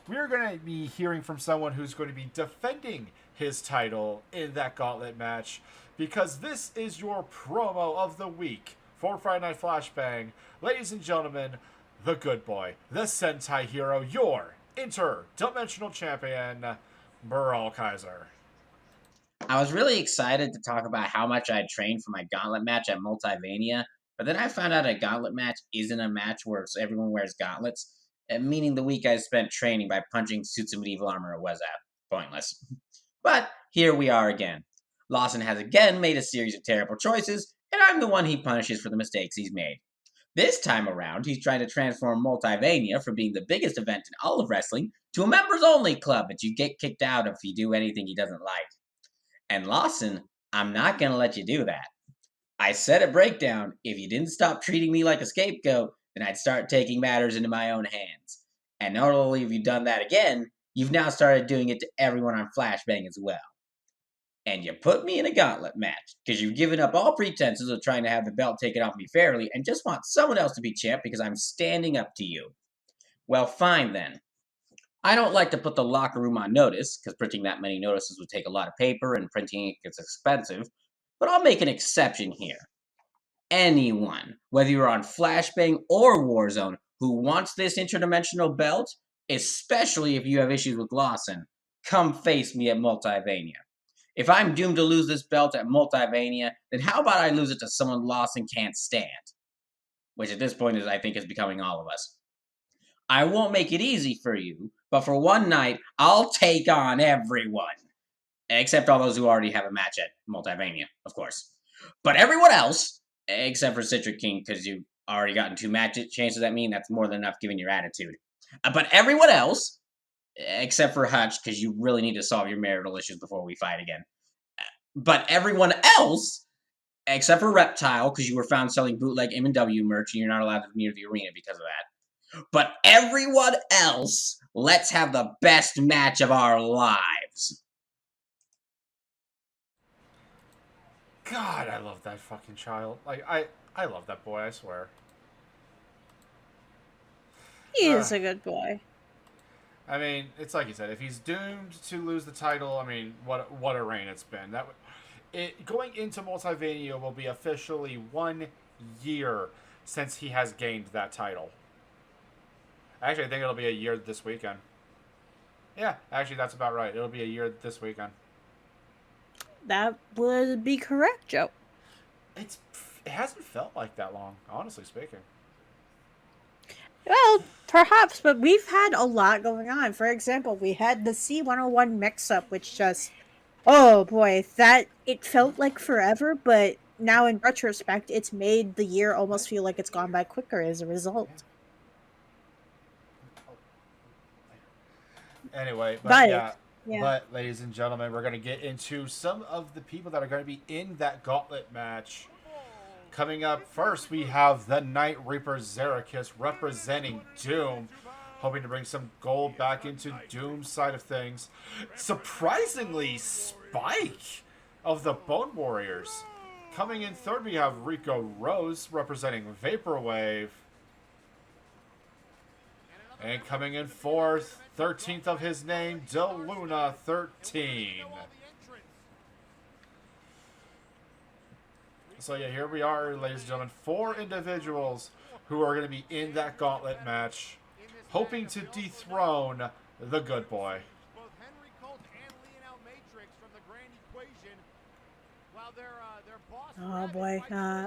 we're going to be hearing from someone who's going to be defending his title in that gauntlet match, because this is your promo of the week for Friday Night Flashbang. Ladies and gentlemen, the good boy, the Sentai hero, your interdimensional champion, Brawl Kaiser.
I was really excited to talk about how much I trained for my gauntlet match at Multivania, but then I found out a gauntlet match isn't a match where everyone wears gauntlets, meaning the week I spent training by punching suits of medieval armor was pointless. But here we are again. Lawson has again made a series of terrible choices, and I'm the one he punishes for the mistakes he's made. This time around, he's trying to transform Multivania from being the biggest event in all of wrestling to a members-only club that you get kicked out if you do anything he doesn't like. And Lawson, I'm not going to let you do that. I said at Breakdown, if you didn't stop treating me like a scapegoat, then I'd start taking matters into my own hands. And not only have you done that again, you've now started doing it to everyone on Flashbang as well. And you put me in a gauntlet match, because you've given up all pretenses of trying to have the belt taken off me fairly and just want someone else to be champ because I'm standing up to you. Well, fine then. I don't like to put the locker room on notice, because printing that many notices would take a lot of paper and printing it gets expensive, but I'll make an exception here. Anyone, whether you're on Flashbang or Warzone, who wants this interdimensional belt, especially if you have issues with Lawson, come face me at Multivania. If I'm doomed to lose this belt at Multivania, then how about I lose it to someone Lawson can't stand? Which at this point I think is becoming all of us. I won't make it easy for you, but for one night, I'll take on everyone. Except all those who already have a match at Multivania, of course. But everyone else, except for Citric King, because you've already gotten 2 match chances at me, and that's more than enough given your attitude. But everyone else, except for Hutch, because you really need to solve your marital issues before we fight again. But everyone else, except for Reptile, because you were found selling bootleg MNW merch, and you're not allowed to be near the arena because of that. But everyone else, let's have the best match of our lives.
God, I love that fucking child. Like, I love that boy, I swear.
He is a good boy.
I mean, it's like you said, if he's doomed to lose the title, I mean, what a reign it's been. Going into Multivania will be officially 1 year since he has gained that title. Actually, I think it'll be a year this weekend. Yeah, actually, that's about right. It'll be a year this weekend.
That would be correct, Joe.
It hasn't felt like that long, honestly speaking.
Well, perhaps, but we've had a lot going on. For example, we had the C101 mix-up, which just, oh boy, it felt like forever, but now in retrospect, it's made the year almost feel like it's gone by quicker as a result.
Anyway, but yeah,
Yeah.
But, ladies and gentlemen, we're going to get into some of the people that are going to be in that gauntlet match. Coming up first, we have the Night Reaper Xerxes representing Doom, hoping to bring some gold back into Doom's side of things. Surprisingly, Spike of the Bone Warriors. Coming in third, we have Rico Rose representing Vaporwave. And coming in fourth, 13th of his name, Deluna 13. So yeah, here we are, ladies and gentlemen. 4 individuals who are going to be in that gauntlet match, hoping to dethrone the good boy.
Both Henry Colt and Lionel Matrix from the Grand Equation, while their boss.
Oh boy.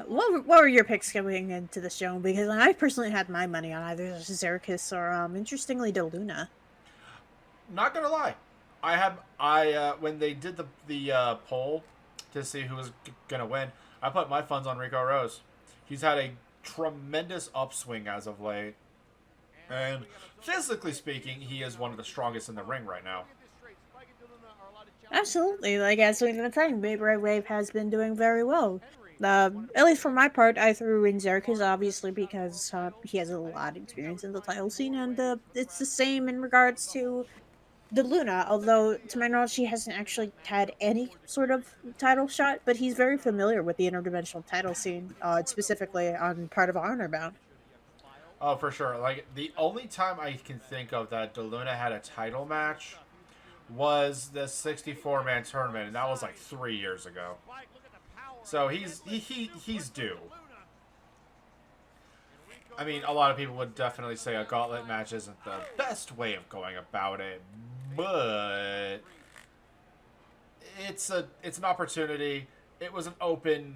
What were your picks going into the show? Because I personally had my money on either Xerxes or interestingly Deluna.
Not gonna lie, I when they did the poll to see who was gonna win, I put my funds on Rico Rose. He's had a tremendous upswing as of late, and physically speaking, he is one of the strongest in the ring right now.
Absolutely. Like as we've been saying, Vaporwave has been doing very well. At least for my part, I threw in Xerxes obviously because he has a lot of experience in the title scene, and it's the same in regards to the Luna, although to my knowledge he hasn't actually had any sort of title shot, but he's very familiar with the interdimensional title scene, specifically on part of Honor Bound.
Oh, for sure. Like, the only time I can think of that DeLuna had a title match was the 64-man tournament, and that was like 3 years ago. So he's due. I mean, a lot of people would definitely say a gauntlet match isn't the best way of going about it, but it's an opportunity. It was an open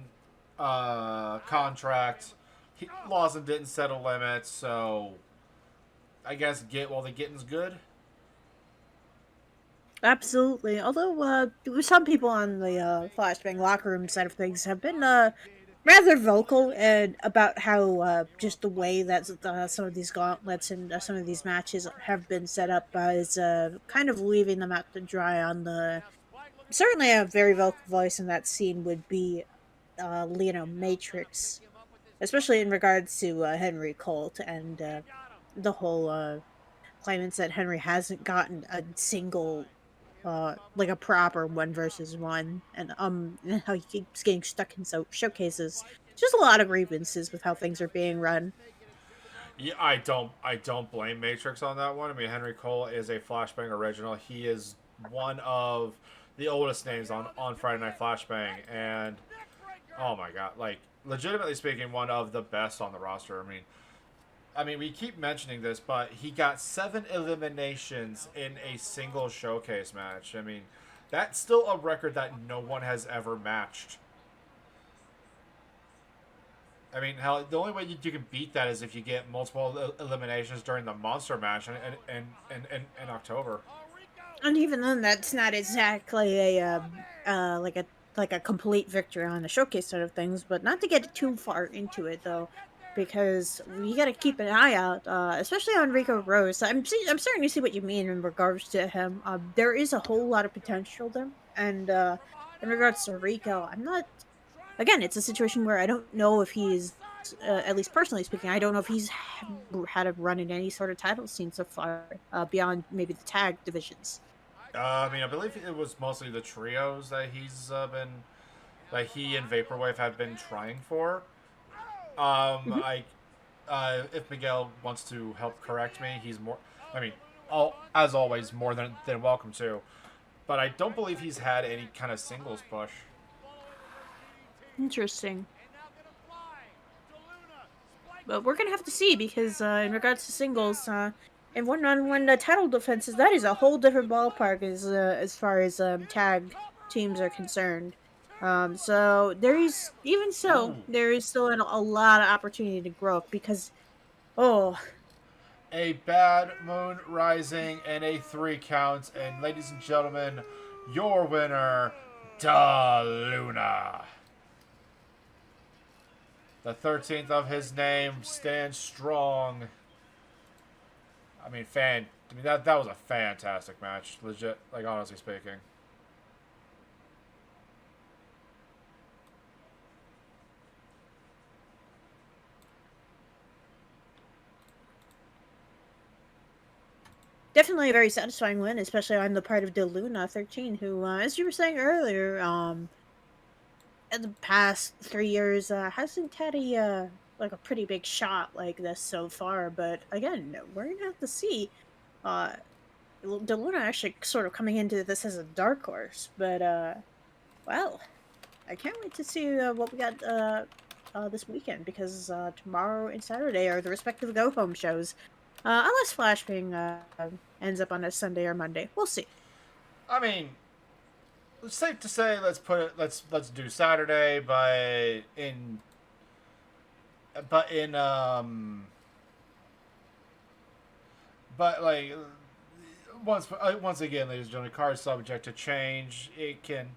contract. Lawson didn't settle limits, so I guess get while the getting's good.
Absolutely. Although some people on the Flashbang locker room side of things have been rather vocal and about how just the way that some of these gauntlets and some of these matches have been set up is kind of leaving them out to dry on the. Certainly, a very vocal voice in that scene would be Lionel Matrix, especially in regards to Henry Colt and the whole claimants that Henry hasn't gotten a single like a proper 1 versus 1, and how he keeps getting stuck in showcases. Just a lot of grievances with how things are being run.
Yeah, I don't blame Matrix on that one. I mean, Henry Cole is a Flashbang original. He is one of the oldest names on Friday Night Flashbang, and oh my god, like legitimately speaking, one of the best on the roster. I mean, we keep mentioning this, but he got 7 eliminations in a single showcase match. I mean, that's still a record that no one has ever matched. I mean, hell, the only way you can beat that is if you get multiple eliminations during the Monster match in October.
And even then, that's not exactly a like a complete victory on the showcase side of things. But not to get too far into it though, because we got to keep an eye out, especially on Rico Rose. I'm starting to see what you mean in regards to him. There is a whole lot of potential there, and in regards to Rico, I'm not. Again, it's a situation where I don't know if he's, at least personally speaking, I don't know if he's had a run in any sort of title scene so far, beyond maybe the tag divisions.
I mean, I believe it was mostly the trios that he and Vaporwave have been trying for. If Miguel wants to help correct me, he's more. I mean, as always, more than welcome to. But I don't believe he's had any kind of singles push.
Interesting. But we're gonna have to see because in regards to singles, and one-on-one title defenses, that is a whole different ballpark as far as tag teams are concerned. So there is there is still a lot of opportunity to grow because, oh,
A bad moon rising and a 3 count, and ladies and gentlemen, your winner, Da Luna. The 13th of his name stands strong. I mean, fantastic. I mean, that was a fantastic match, legit, like, honestly speaking.
Definitely a very satisfying win, especially on the part of Deluna 13, who, as you were saying earlier, in the past 3 years, hasn't had a like a pretty big shot like this so far. But again, we're gonna have to see. Uh, Deluna actually sort of coming into this as a dark horse, but well, I can't wait to see what we got this weekend, because tomorrow and Saturday are the respective go home shows. Unless Flashbang ends up on a Sunday or Monday, we'll see.
I mean, it's safe to say let's do Saturday, but like once again, ladies and gentlemen, card subject to change. It can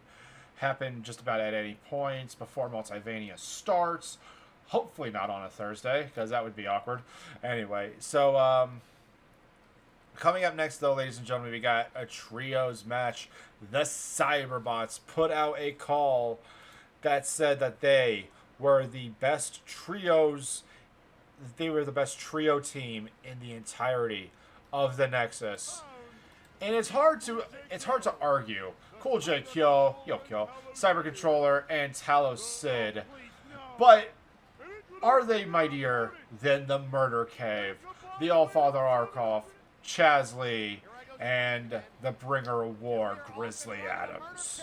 happen just about at any point before Multivania starts. Hopefully not on a Thursday, because that would be awkward. Anyway, so coming up next, though, ladies and gentlemen, we got a trios match. The Cyberbots put out a call that said that they were the best trios. They were the best trio team in the entirety of the Nexus, and it's hard to argue. Cool J Kyo, Yokyo, Cyber Controller, and Talos Sid, but are they mightier than the Murder Cave, the Allfather Arkoff, Chaz Lee, and the Bringer of War, Grizzly Adams?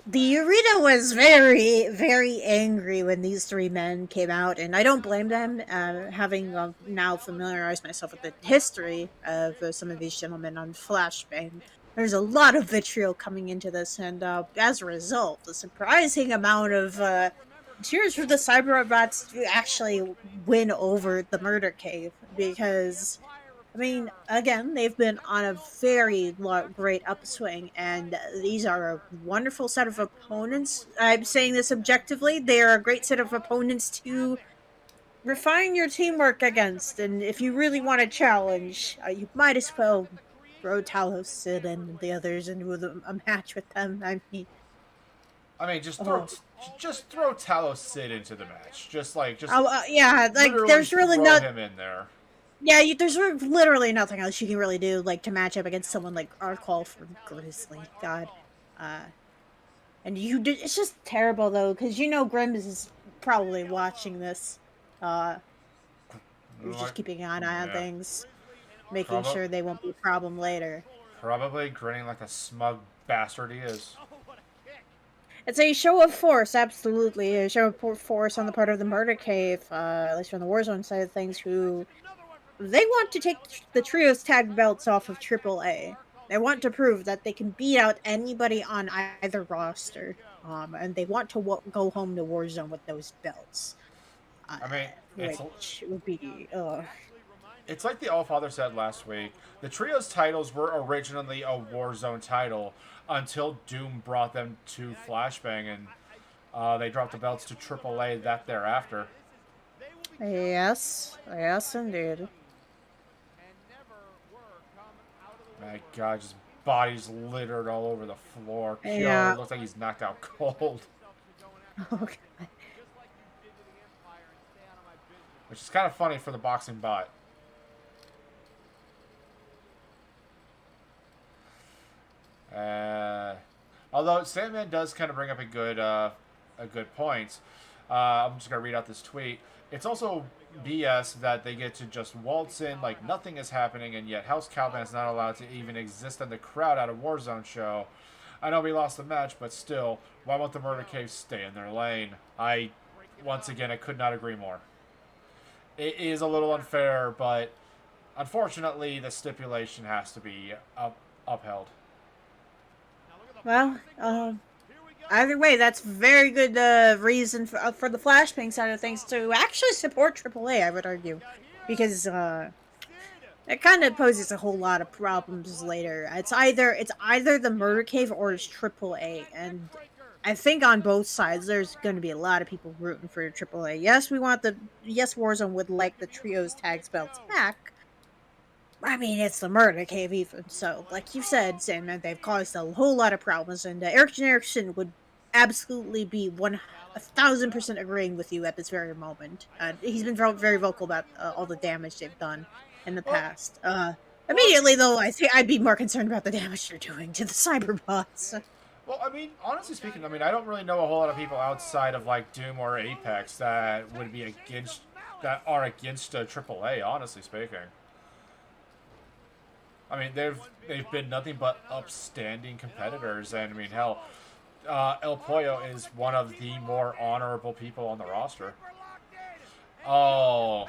The arena was very, very angry when these three men came out, and I don't blame them, having now familiarized myself with the history of some of these gentlemen on Flashbang. There's a lot of vitriol coming into this, and as a result, a surprising amount of cheers for the Cyberbots to actually win over the Murder Cave, because, I mean, again, they've been on a very great upswing, and these are a wonderful set of opponents. I'm saying this objectively. They are a great set of opponents to refine your teamwork against, and if you really want a challenge, you might as well throw Talos, Sid, and the others into a match with them.
I mean, just throw Talos Sid into the match.
Yeah, like, there's really
throw him in there.
Yeah, there's literally nothing else you can really do, like, to match up against someone like Arkoff or Grizzly. God. And it's just terrible, though, because Grimm is probably watching this. He's just keeping an eye on things, making sure they won't be a problem later.
Probably grinning like a smug bastard he is.
It's a show of force, absolutely. A show of force on the part of the Murder Cave, at least from the Warzone side of things, who they want to take the Trios tag belts off of AAA. They want to prove that they can beat out anybody on either roster, and they want to go home to Warzone with those belts.
I mean,
which would be...
It's like the Allfather said last week. The Trios titles were originally a Warzone title until Doom brought them to Flashbang, and they dropped the belts to AAA thereafter.
Yes, indeed.
My God, just bodies littered all over the floor.
Yeah.
Looks like he's knocked out cold.
Okay.
Which is kind of funny for the boxing bot. Although Sandman does kind of bring up a good point. I'm just gonna read out this tweet. It's also BS that they get to just waltz in like nothing is happening, and yet House Calvin is not allowed to even exist in the crowd at a Warzone show. I know we lost the match, but still, why won't the Murder Cave stay in their lane? Once again, I could not agree more. It is a little unfair, but unfortunately, the stipulation has to be upheld.
Well, either way, that's very good reason for the Flashbang side of things to actually support AAA, I would argue. Because it kind of poses a whole lot of problems later. It's either the Murder Cave or it's AAA, and I think on both sides there's going to be a lot of people rooting for AAA. Yes, Warzone would like the Trios tags belts back, I mean, it's the murder cave, even so. Like you said, Sandman, they've caused a whole lot of problems, and Erickson would absolutely be 1,000% agreeing with you at this very moment. He's been very vocal about all the damage they've done in the
Well,
past. Immediately, though, I think I'd be more concerned about the damage they're doing to the cyberbots.
Well, I mean, honestly speaking, I mean, I don't really know a whole lot of people outside of like Doom or Apex that would be against AAA. Honestly speaking, I mean, they've been nothing but upstanding competitors, and I mean, hell, El Pollo is one of the more honorable people on the roster. Oh,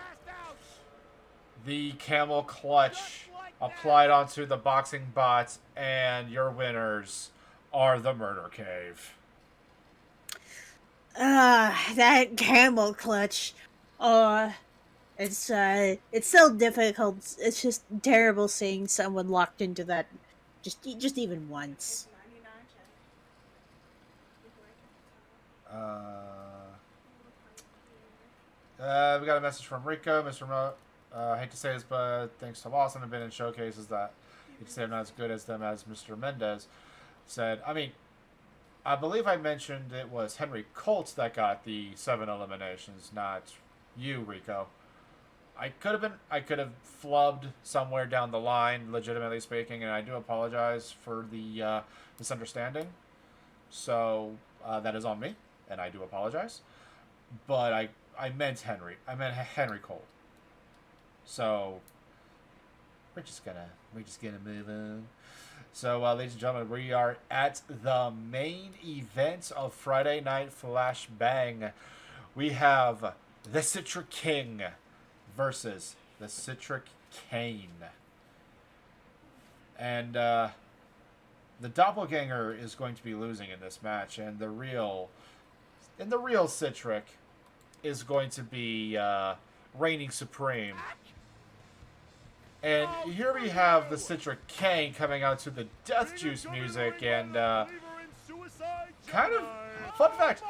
the camel clutch applied onto the boxing bots, and your winners are the Murder Cave.
That camel clutch. It's so difficult. It's just terrible seeing someone locked into that just even once.
We got a message from Rico. Mr. I hate to say this, but thanks to Lawson, I've been in showcases that you can say I'm not as good as them as Mr. Mendez said. I mean, I believe I mentioned it was Henry Colt that got the 7 eliminations, not you, Rico. I could have flubbed somewhere down the line, legitimately speaking, and I do apologize for the misunderstanding. So that is on me, and I do apologize. But I meant Henry. I meant Henry Colt. So we're just gonna move on. So, ladies and gentlemen, we are at the main event of Friday Night Flashbang. We have the Citric King versus the Citric Kane. And the Doppelganger is going to be losing in this match, and the real Citric is going to be reigning supreme. And here we have the Citric Kane coming out to the Death Juice music, and kind of fun fact.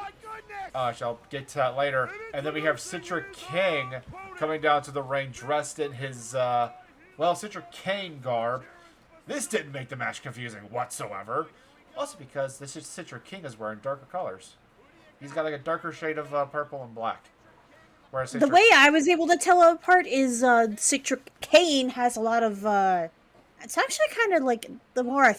I shall get to that later. And then we have Citric King coming down to the ring dressed in his Citric Kane garb. This didn't make the match confusing whatsoever. Also because this Citric King is wearing darker colors. He's got like a darker shade of purple and black.
The way I was able to tell it apart is Citric Kane has a lot of. It's actually kind of like the more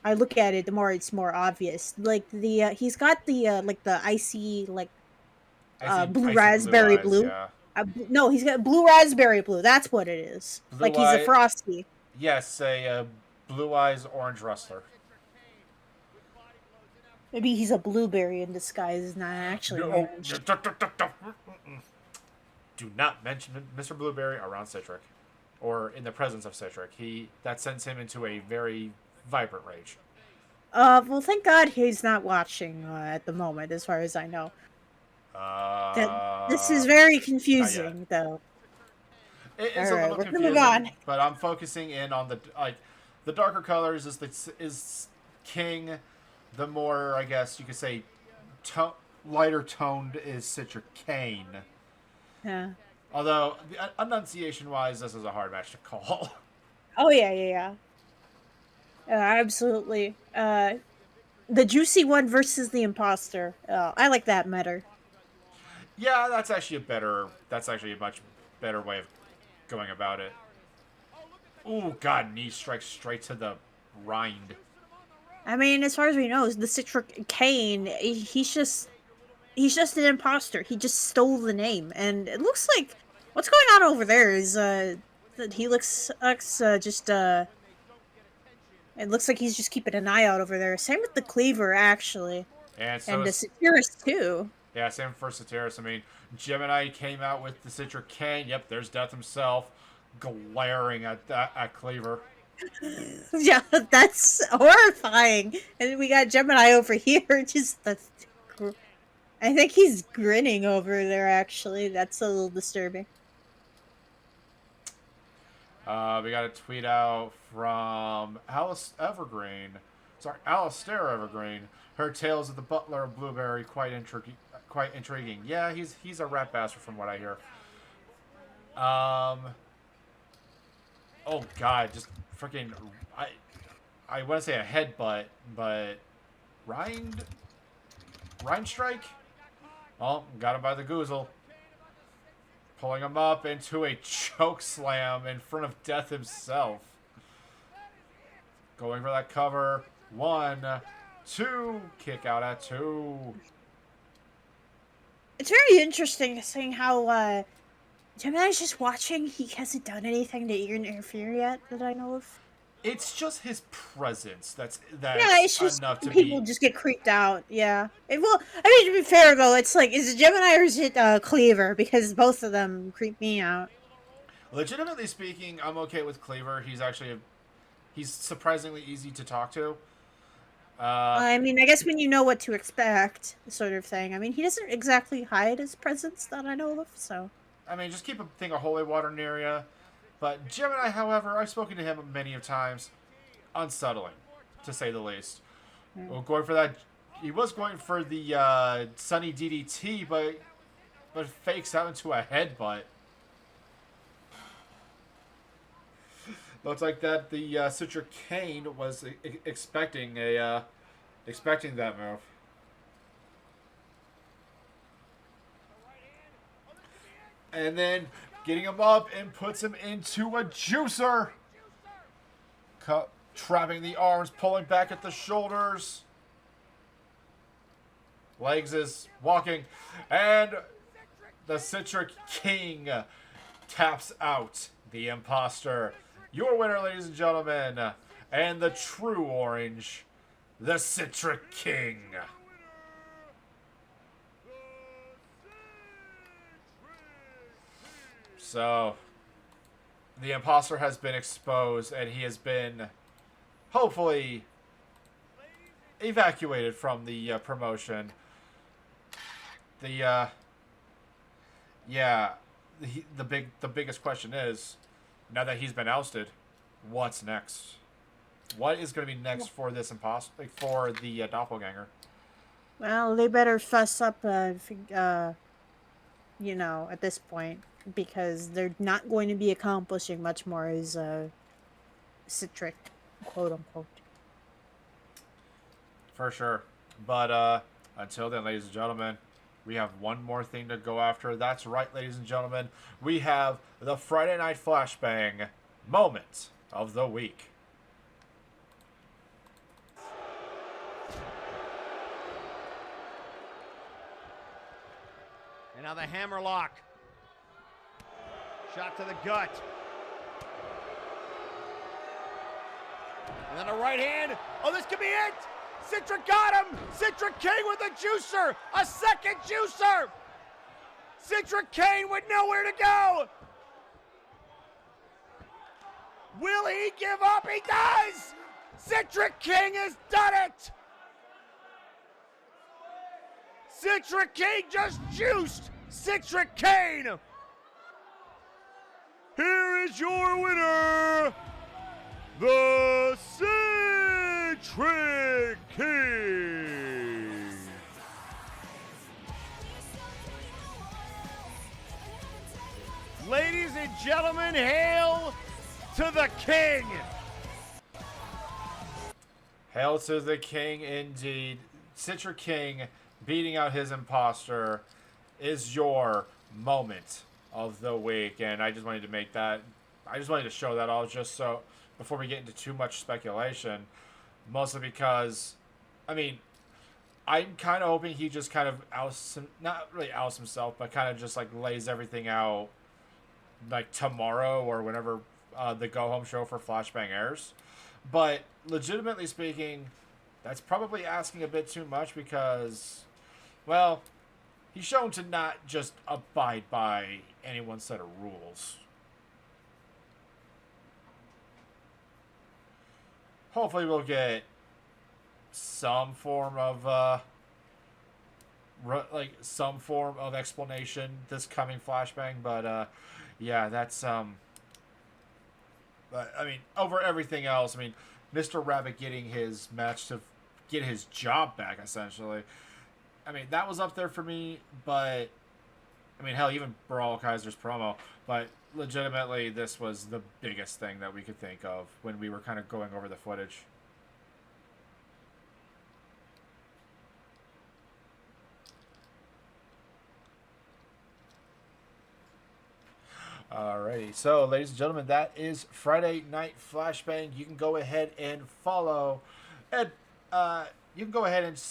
I look at it, the more it's more obvious. Like he's got the like the icy blue raspberry blue.
Yeah.
No, he's got blue raspberry blue. That's what it is. Like he's a frosty.
Yes, a blue eyes orange wrestler.
Maybe he's a blueberry in disguise, not actually orange.
Do not mention Mr. Blueberry around Citric, or in the presence of Citric. That sends him into a very vibrant rage.
Well, thank God he's not watching at the moment, as far as I know. This is very confusing, though.
It's
All
a
right,
little
we're gonna
confusing,
move on.
but I'm focusing in on the darker colors is King. The more, I guess you could say, lighter toned is Citric Kane.
Yeah.
Although, enunciation-wise, this is a hard match to call.
Oh, yeah. Absolutely. The juicy one versus the imposter. I like that better.
Yeah, that's actually a much better way of going about it. Ooh, God, knee strikes straight to the rind.
I mean, as far as we know, the Citric Kane, he's just an imposter. He just stole the name, and it looks like what's going on over there is that he looks just it looks like he's just keeping an eye out over there. Same with the Cleaver, actually,
and
the Satirus too.
Yeah, same for Satirus. I mean, Gemini came out with the Citric Kane. Yep, there's Death himself, glaring at Cleaver.
Yeah, that's horrifying. And we got Gemini over here, I think he's grinning over there, actually. That's a little disturbing.
We got a tweet out from Alistair Evergreen. Her tales of the butler of Blueberry quite intriguing. Yeah, he's a rat bastard from what I hear. Oh god, just freaking I want to say a headbutt, but rind strike. Oh, got him by the goozle. Pulling him up into a choke slam in front of Death himself. Going for that cover. 1, 2. Kick out at 2.
It's very interesting seeing how Gemini's just watching. He hasn't done anything to interfere yet that I know of.
It's just his presence that's
Yeah, it's just
enough to
people
be.
just get creeped out. Yeah. Well, I mean, to be fair though, it's like, is it Gemini or is it Cleaver? Because both of them creep me out.
Legitimately speaking, I'm okay with Cleaver. He's surprisingly easy to talk to.
I mean, I guess when you know what to expect, sort of thing. I mean, he doesn't exactly hide his presence that I know of, so.
I mean, just keep a thing of holy water near you. But Gemini, however, I've spoken to him many of times. Unsettling, to say the least. Well, going for that, he was going for the Sunny DDT, but fakes out into a headbutt. Looks like that the Citra Kane was expecting that move. And then getting him up and puts him into a juicer. Trapping the arms, pulling back at the shoulders. Legs is walking. And the Citric King taps out the imposter. Your winner, ladies and gentlemen. And the true orange, the Citric King. So, the imposter has been exposed, and he has been, hopefully, evacuated from the promotion. The biggest question is, now that he's been ousted, what's next? What is going to be next for this imposter, for the doppelganger?
Well, they better fuss up, you know, at this point, because they're not going to be accomplishing much more as Citric, quote unquote.
For sure. But until then, ladies and gentlemen, we have one more thing to go after. That's right, ladies and gentlemen. We have the Friday Night Flashbang moment of the week.
And now the hammerlock. Shot to the gut. And then a right hand. Oh, this could be it. Citra got him. Citra King with a juicer. A second juicer. Citra Kane with nowhere to go. Will he give up? He does. Citra King has done it. Citra King just juiced Citra Kane. Here is your winner, the Citric King. Ladies and gentlemen, hail to the King.
Hail to the King indeed. Citric King beating out his imposter is your moment of the week, and I just wanted to make that, I just wanted to show that all just so before we get into too much speculation, mostly because, I mean, I'm kind of hoping he just kind of not really outs himself, but kind of just like lays everything out like tomorrow or whenever the go home show for Flashbang airs. But legitimately speaking, that's probably asking a bit too much because, well, he's shown to not just abide by anyone's set of rules. Hopefully we'll get some form of some form of explanation this coming Flashbang, but yeah, that's but I mean, over everything else, I mean, Mr. Rabbit getting his match to get his job back, essentially. I mean, that was up there for me, but I mean, hell, even Brawl Kaiser's promo, but legitimately, this was the biggest thing that we could think of when we were kind of going over the footage. Alrighty, so ladies and gentlemen, that is Friday Night Flashbang. You can go ahead and follow, and you can go ahead and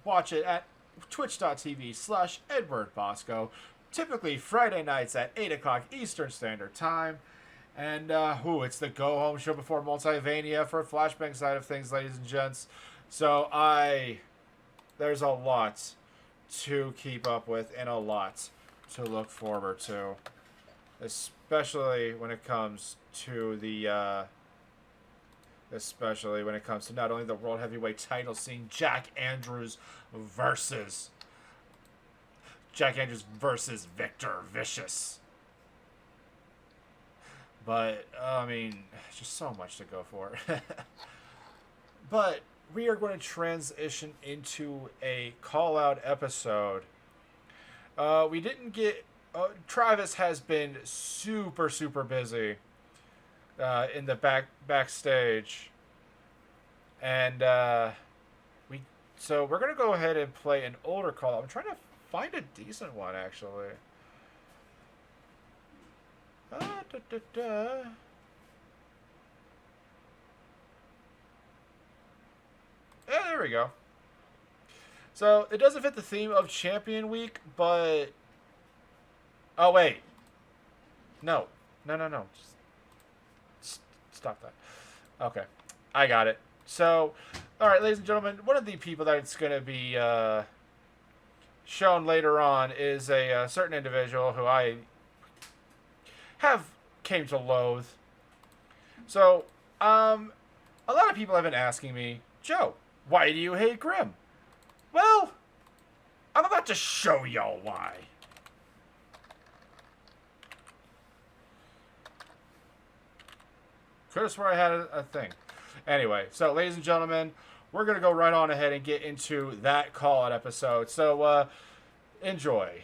watch it at twitch.tv/Edward Bosco. Typically Friday nights at 8 o'clock Eastern Standard Time. And it's the go home show before Multivania for Flashbang side of things, ladies and gents. So there's a lot to keep up with and a lot to look forward to. Especially when it comes to not only the World Heavyweight title scene, Jack Andrews versus Victor Vicious. But, I mean, just so much to go for. But we are going to transition into a call-out episode. We didn't get... Travis has been super, super busy in the backstage. And so we're going to go ahead and play an older call-out. I'm trying to find a decent one, actually. Yeah, there we go. So, it doesn't fit the theme of Champion Week, but... Oh, wait. No. Just stop that. Okay. I got it. So, alright, ladies and gentlemen, one of the people that it's going to be shown later on is a certain individual who I came to loathe. So, a lot of people have been asking me, Joe, why do you hate Grimm? Well, I'm about to show y'all why. Could have sworn I had a thing. Anyway, so ladies and gentlemen, we're going to go right on ahead and get into that call-out episode. So, enjoy.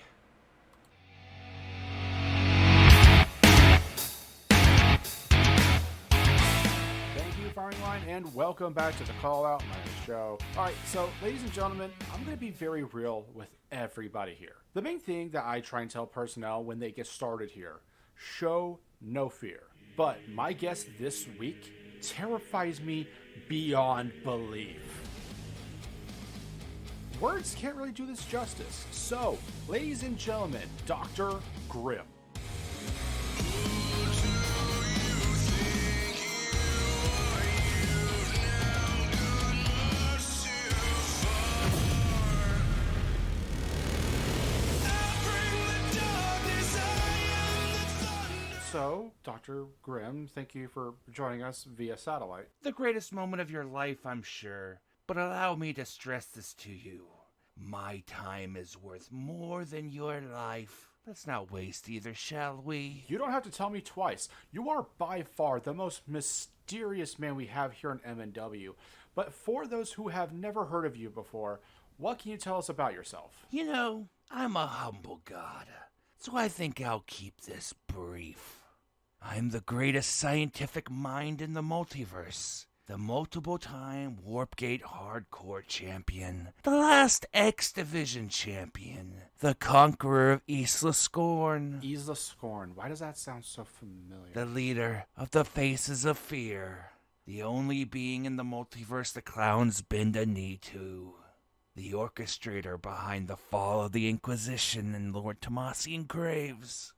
Firing Line, and welcome back to the Call Out. My name is Joe. Alright, so ladies and gentlemen, I'm going to be very real with everybody here. The main thing that I try and tell personnel when they get started here, show no fear. But my guest this week terrifies me beyond belief. Words can't really do this justice. So, ladies and gentlemen, Dr. Grimm. So, Dr. Grimm, thank you for joining us via satellite.
The greatest moment of your life, I'm sure. But allow me to stress this to you. My time is worth more than your life. Let's not waste either, shall we?
You don't have to tell me twice. You are by far the most mysterious man we have here in MNW. But for those who have never heard of you before, what can you tell us about yourself?
You know, I'm a humble god, so I think I'll keep this brief. I'm the greatest scientific mind in the multiverse. The multiple-time Warpgate Hardcore Champion. The last X Division Champion. The conqueror of Isla Scorn.
Isla Scorn. Why does that sound so familiar?
The leader of the Faces of Fear. The only being in the multiverse the clowns bend a knee to. The orchestrator behind the fall of the Inquisition and Lord Tomasian Graves.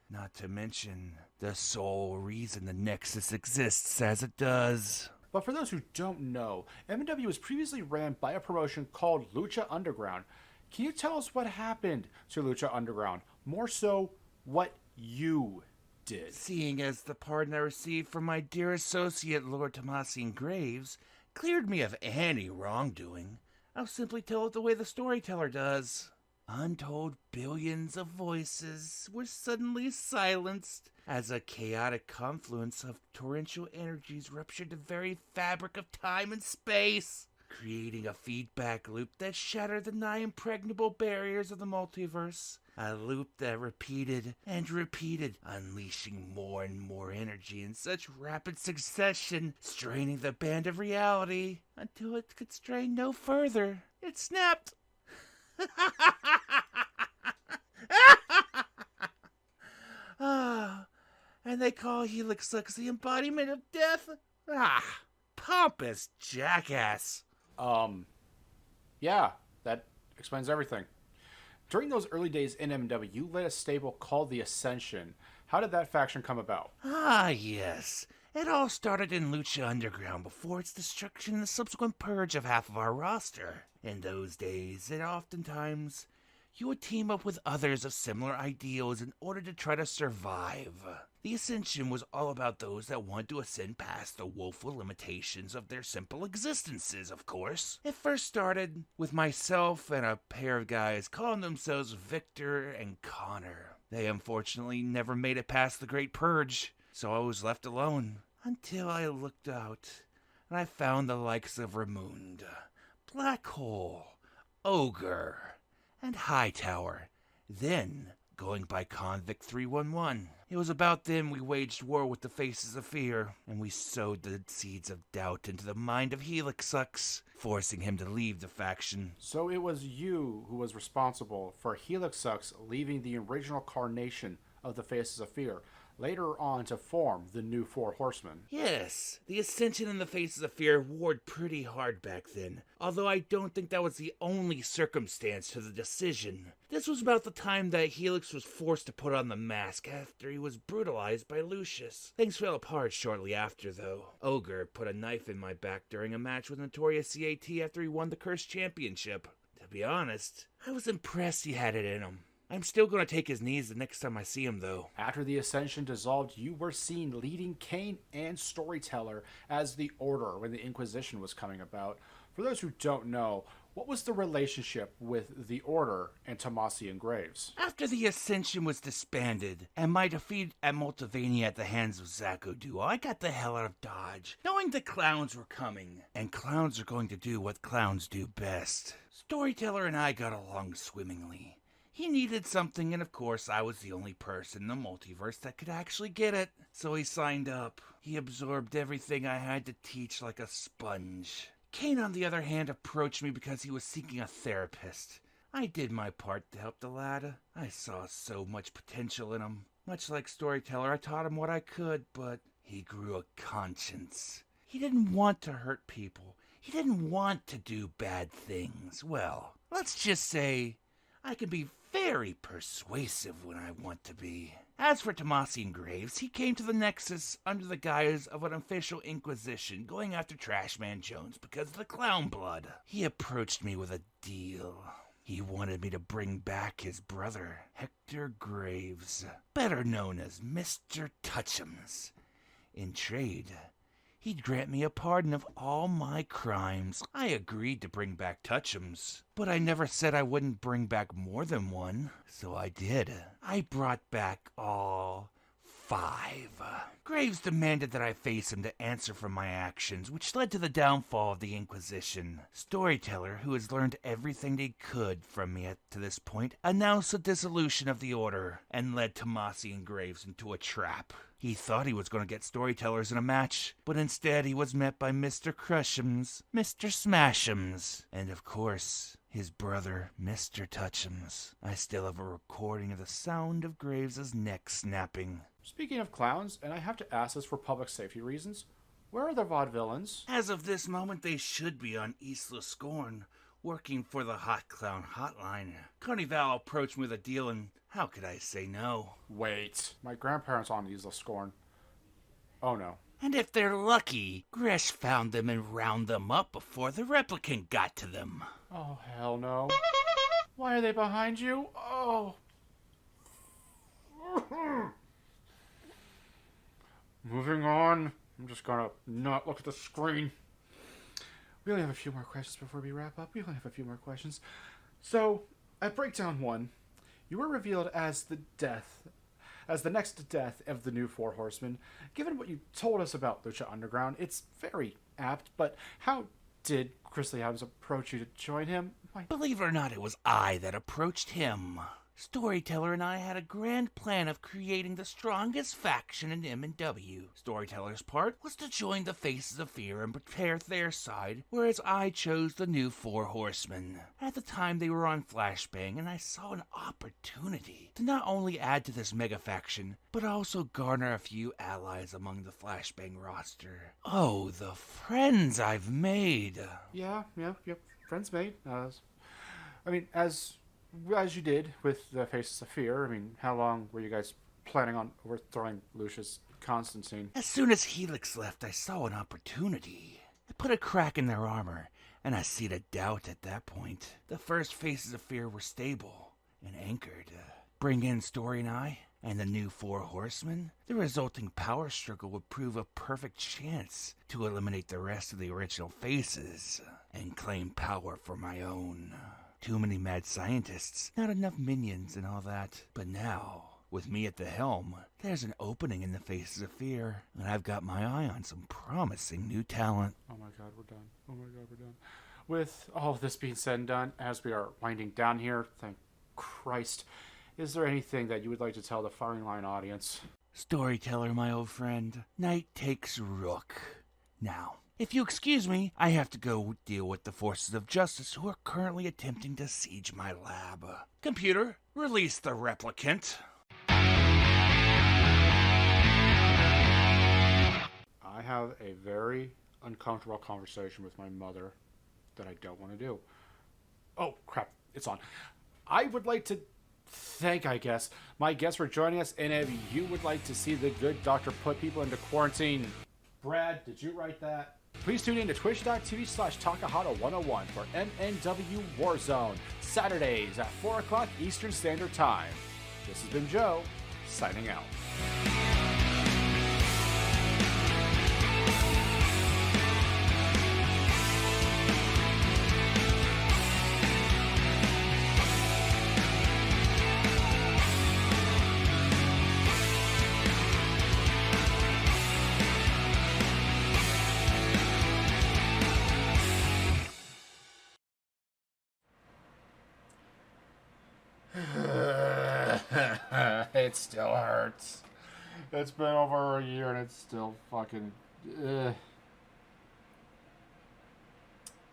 Not to mention the sole reason the Nexus exists as it does.
But for those who don't know, MNW was previously ran by a promotion called Lucha Underground. Can you tell us what happened to Lucha Underground? More so, what you did.
Seeing as the pardon I received from my dear associate Lord Tomasian Graves cleared me of any wrongdoing, I'll simply tell it the way the storyteller does. Untold billions of voices were suddenly silenced as a chaotic confluence of torrential energies ruptured the very fabric of time and space. creating a feedback loop that shattered the nigh impregnable barriers of the multiverse. A loop that repeated and repeated, unleashing more and more energy in such rapid succession, straining the band of reality until it could strain no further. It snapped. And they call Helix Lux the embodiment of death? Pompous jackass.
Yeah, that explains everything. During those early days in MNW, you led a stable called the Ascension. How did that faction come about?
Yes. It all started in Lucha Underground before its destruction and the subsequent purge of half of our roster. In those days, oftentimes, you would team up with others of similar ideals in order to try to survive. The Ascension was all about those that want to ascend past the woeful limitations of their simple existences, of course. It first started with myself and a pair of guys calling themselves Victor and Connor. They unfortunately never made it past the Great Purge, so I was left alone. Until I looked out, and I found the likes of Ramund, Black Hole, Ogre, and Hightower. Then, going by Convict 311. It was about then we waged war with the Faces of Fear, and we sowed the seeds of doubt into the mind of Helix Lux, forcing him to leave the faction.
So it was you who was responsible for Helix Lux leaving the original carnation of the Faces of Fear, later on to form the new Four Horsemen.
Yes, the Ascension and the Faces of Fear warred pretty hard back then, although I don't think that was the only circumstance to the decision. This was about the time that Helix was forced to put on the mask after he was brutalized by Lucius. Things fell apart shortly after, though. Ogre put a knife in my back during a match with Notorious CAT after he won the Cursed Championship. To be honest, I was impressed he had it in him. I'm still going to take his knees the next time I see him, though.
After the Ascension dissolved, you were seen leading Kane and Storyteller as the Order when the Inquisition was coming about. For those who don't know, what was the relationship with the Order and Tomasi and Graves?
After the Ascension was disbanded, and my defeat at Multiverse at the hands of Zacco Duo, I got the hell out of Dodge, knowing the clowns were coming. And clowns are going to do what clowns do best. Storyteller and I got along swimmingly. He needed something, and of course, I was the only person in the multiverse that could actually get it. So he signed up. He absorbed everything I had to teach like a sponge. Kane, on the other hand, approached me because he was seeking a therapist. I did my part to help the lad. I saw so much potential in him. Much like Storyteller, I taught him what I could, but he grew a conscience. He didn't want to hurt people. He didn't want to do bad things. Well, let's just say I can be very persuasive when I want to be. As for Tomasi and Graves, he came to the Nexus under the guise of an official inquisition going after Trashman Jones because of the clown blood. He approached me with a deal. He wanted me to bring back his brother, Hector Graves, better known as Mr. Touchums. In trade, he'd grant me a pardon of all my crimes. I agreed to bring back Touchums, but I never said I wouldn't bring back more than one, so I did. I brought back all 5. Graves demanded that I face him to answer for my actions, which led to the downfall of the Inquisition. Storyteller, who has learned everything they could from me up to this point, announced the dissolution of the Order and led Tomasi and Graves into a trap. He thought he was going to get Storytellers in a match, but instead he was met by Mr. Crushums, Mr. Smashums, and of course, his brother, Mr. Touchums. I still have a recording of the sound of Graves' neck snapping.
Speaking of clowns, and I have to ask this for public safety reasons, where are the vaudevillains?
As of this moment, they should be on Isla Scorn, working for the Hot Clown Hotline. Carnival approached me with a deal, and how could I say no?
Wait, my grandparents on Isla Scorn. Oh no.
And if they're lucky, Gresh found them and round them up before the replicant got to them.
Oh hell no. Why are they behind you? Oh. Moving on. I'm just gonna not look at the screen. We only have a few more questions before we wrap up. We only have a few more questions. So, at Breakdown 1, you were revealed as the next death of the new Four Horsemen. Given what you told us about Lucha Underground, it's very apt, but how did Grizzly Adams approach you to join him?
Believe it or not, it was I that approached him. Storyteller and I had a grand plan of creating the strongest faction in MNW. Storyteller's part was to join the Faces of Fear and prepare their side, whereas I chose the new Four Horsemen. At the time they were on Flashbang, and I saw an opportunity to not only add to this mega faction, but also garner a few allies among the Flashbang roster. Oh, the friends I've made.
Yeah, friends made. As you did with the Faces of Fear, I mean, how long were you guys planning on overthrowing Lucius Constantine?
As soon as Helix left, I saw an opportunity. I put a crack in their armor, and I see the doubt at that point. The first Faces of Fear were stable and anchored. Bring in Story and I, and the new Four Horsemen, the resulting power struggle would prove a perfect chance to eliminate the rest of the original Faces and claim power for my own. Too many mad scientists, not enough minions and all that. But now, with me at the helm, there's an opening in the Faces of Fear, and I've got my eye on some promising new talent.
Oh my god, we're done. Oh my god, we're done. With all of this being said and done, as we are winding down here, thank Christ, is there anything that you would like to tell the Firing Line audience?
Storyteller, my old friend, night takes rook. Now, if you excuse me, I have to go deal with the forces of justice who are currently attempting to siege my lab. Computer, release the replicant.
I have a very uncomfortable conversation with my mother that I don't want to do. Oh, crap, it's on. I would like to thank, my guests for joining us, and if you would like to see the good doctor put people into quarantine... Brad, did you write that? Please tune in to twitch.tv/Takahata101 for MNW Warzone, Saturdays at 4 o'clock Eastern Standard Time. This has been Joe, signing out. It still hurts. It's been over a year and it's still fucking...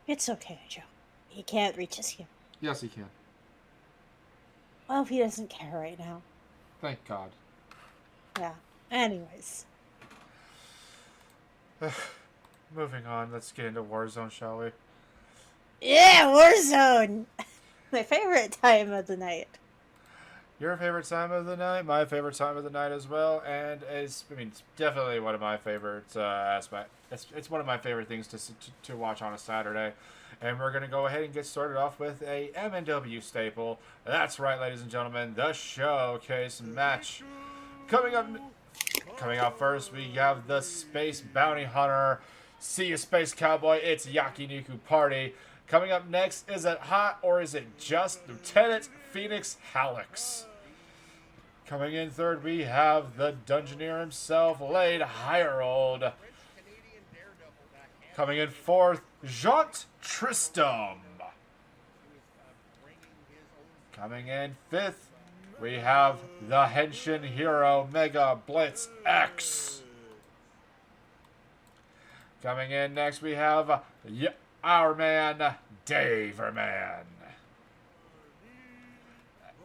It's okay, Joe. He can't reach us here.
Yes, he can.
Well, he doesn't care right now.
Thank God.
Yeah. Anyways.
Moving on, let's get into Warzone, shall we?
Yeah, Warzone! My favorite time of the night.
Your favorite time of the night, my favorite time of the night as well, and it's definitely one of my favorite aspects. It's one of my favorite things to watch on a Saturday, and we're gonna go ahead and get started off with a MNW staple. That's right, ladies and gentlemen, the showcase match. Coming up first, we have the Space Bounty Hunter. See you, Space Cowboy. It's Yakiniku Party. Coming up next, is it hot or is it just Lieutenant Phoenix Hallex? Coming in third, we have the Dungeoneer himself, Lade Hireold. Coming in fourth, Jaunt Tristram. Coming in fifth, we have the Henshin hero, Mega Blitz X. Coming in next, we have our man, Daverman.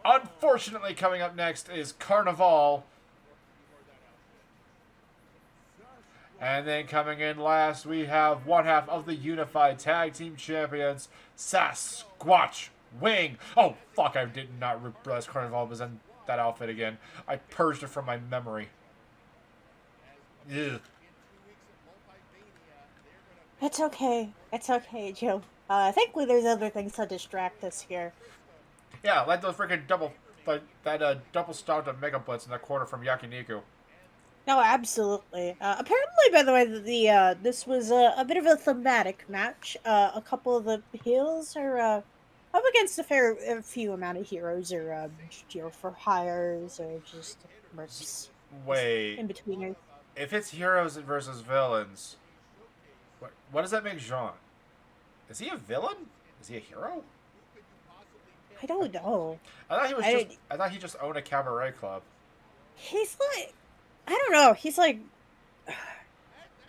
Unfortunately, coming up next is Carnival. And then coming in last, we have one half of the Unified Tag Team Champions, Sasquatch Wing. Oh, fuck, I did not realize Carnival was in that outfit again. I purged it from my memory. Ugh.
It's okay. It's okay, Joe. Thankfully there's other things to distract us here.
Yeah, like those freaking double stocked Mega Blitz in the corner from Yakiniku.
No, absolutely. Apparently, by the way, this was a bit of a thematic match. A couple of the heels are up against a few amount of heroes, or for hires, or just mercs.
Wait.
In between.
If it's heroes versus villains, what does that make Jean? Is he a villain? Is he a hero?
I don't know.
I thought he was
I-
just. I thought he just owned a cabaret club.
He's like, I don't know. He's like,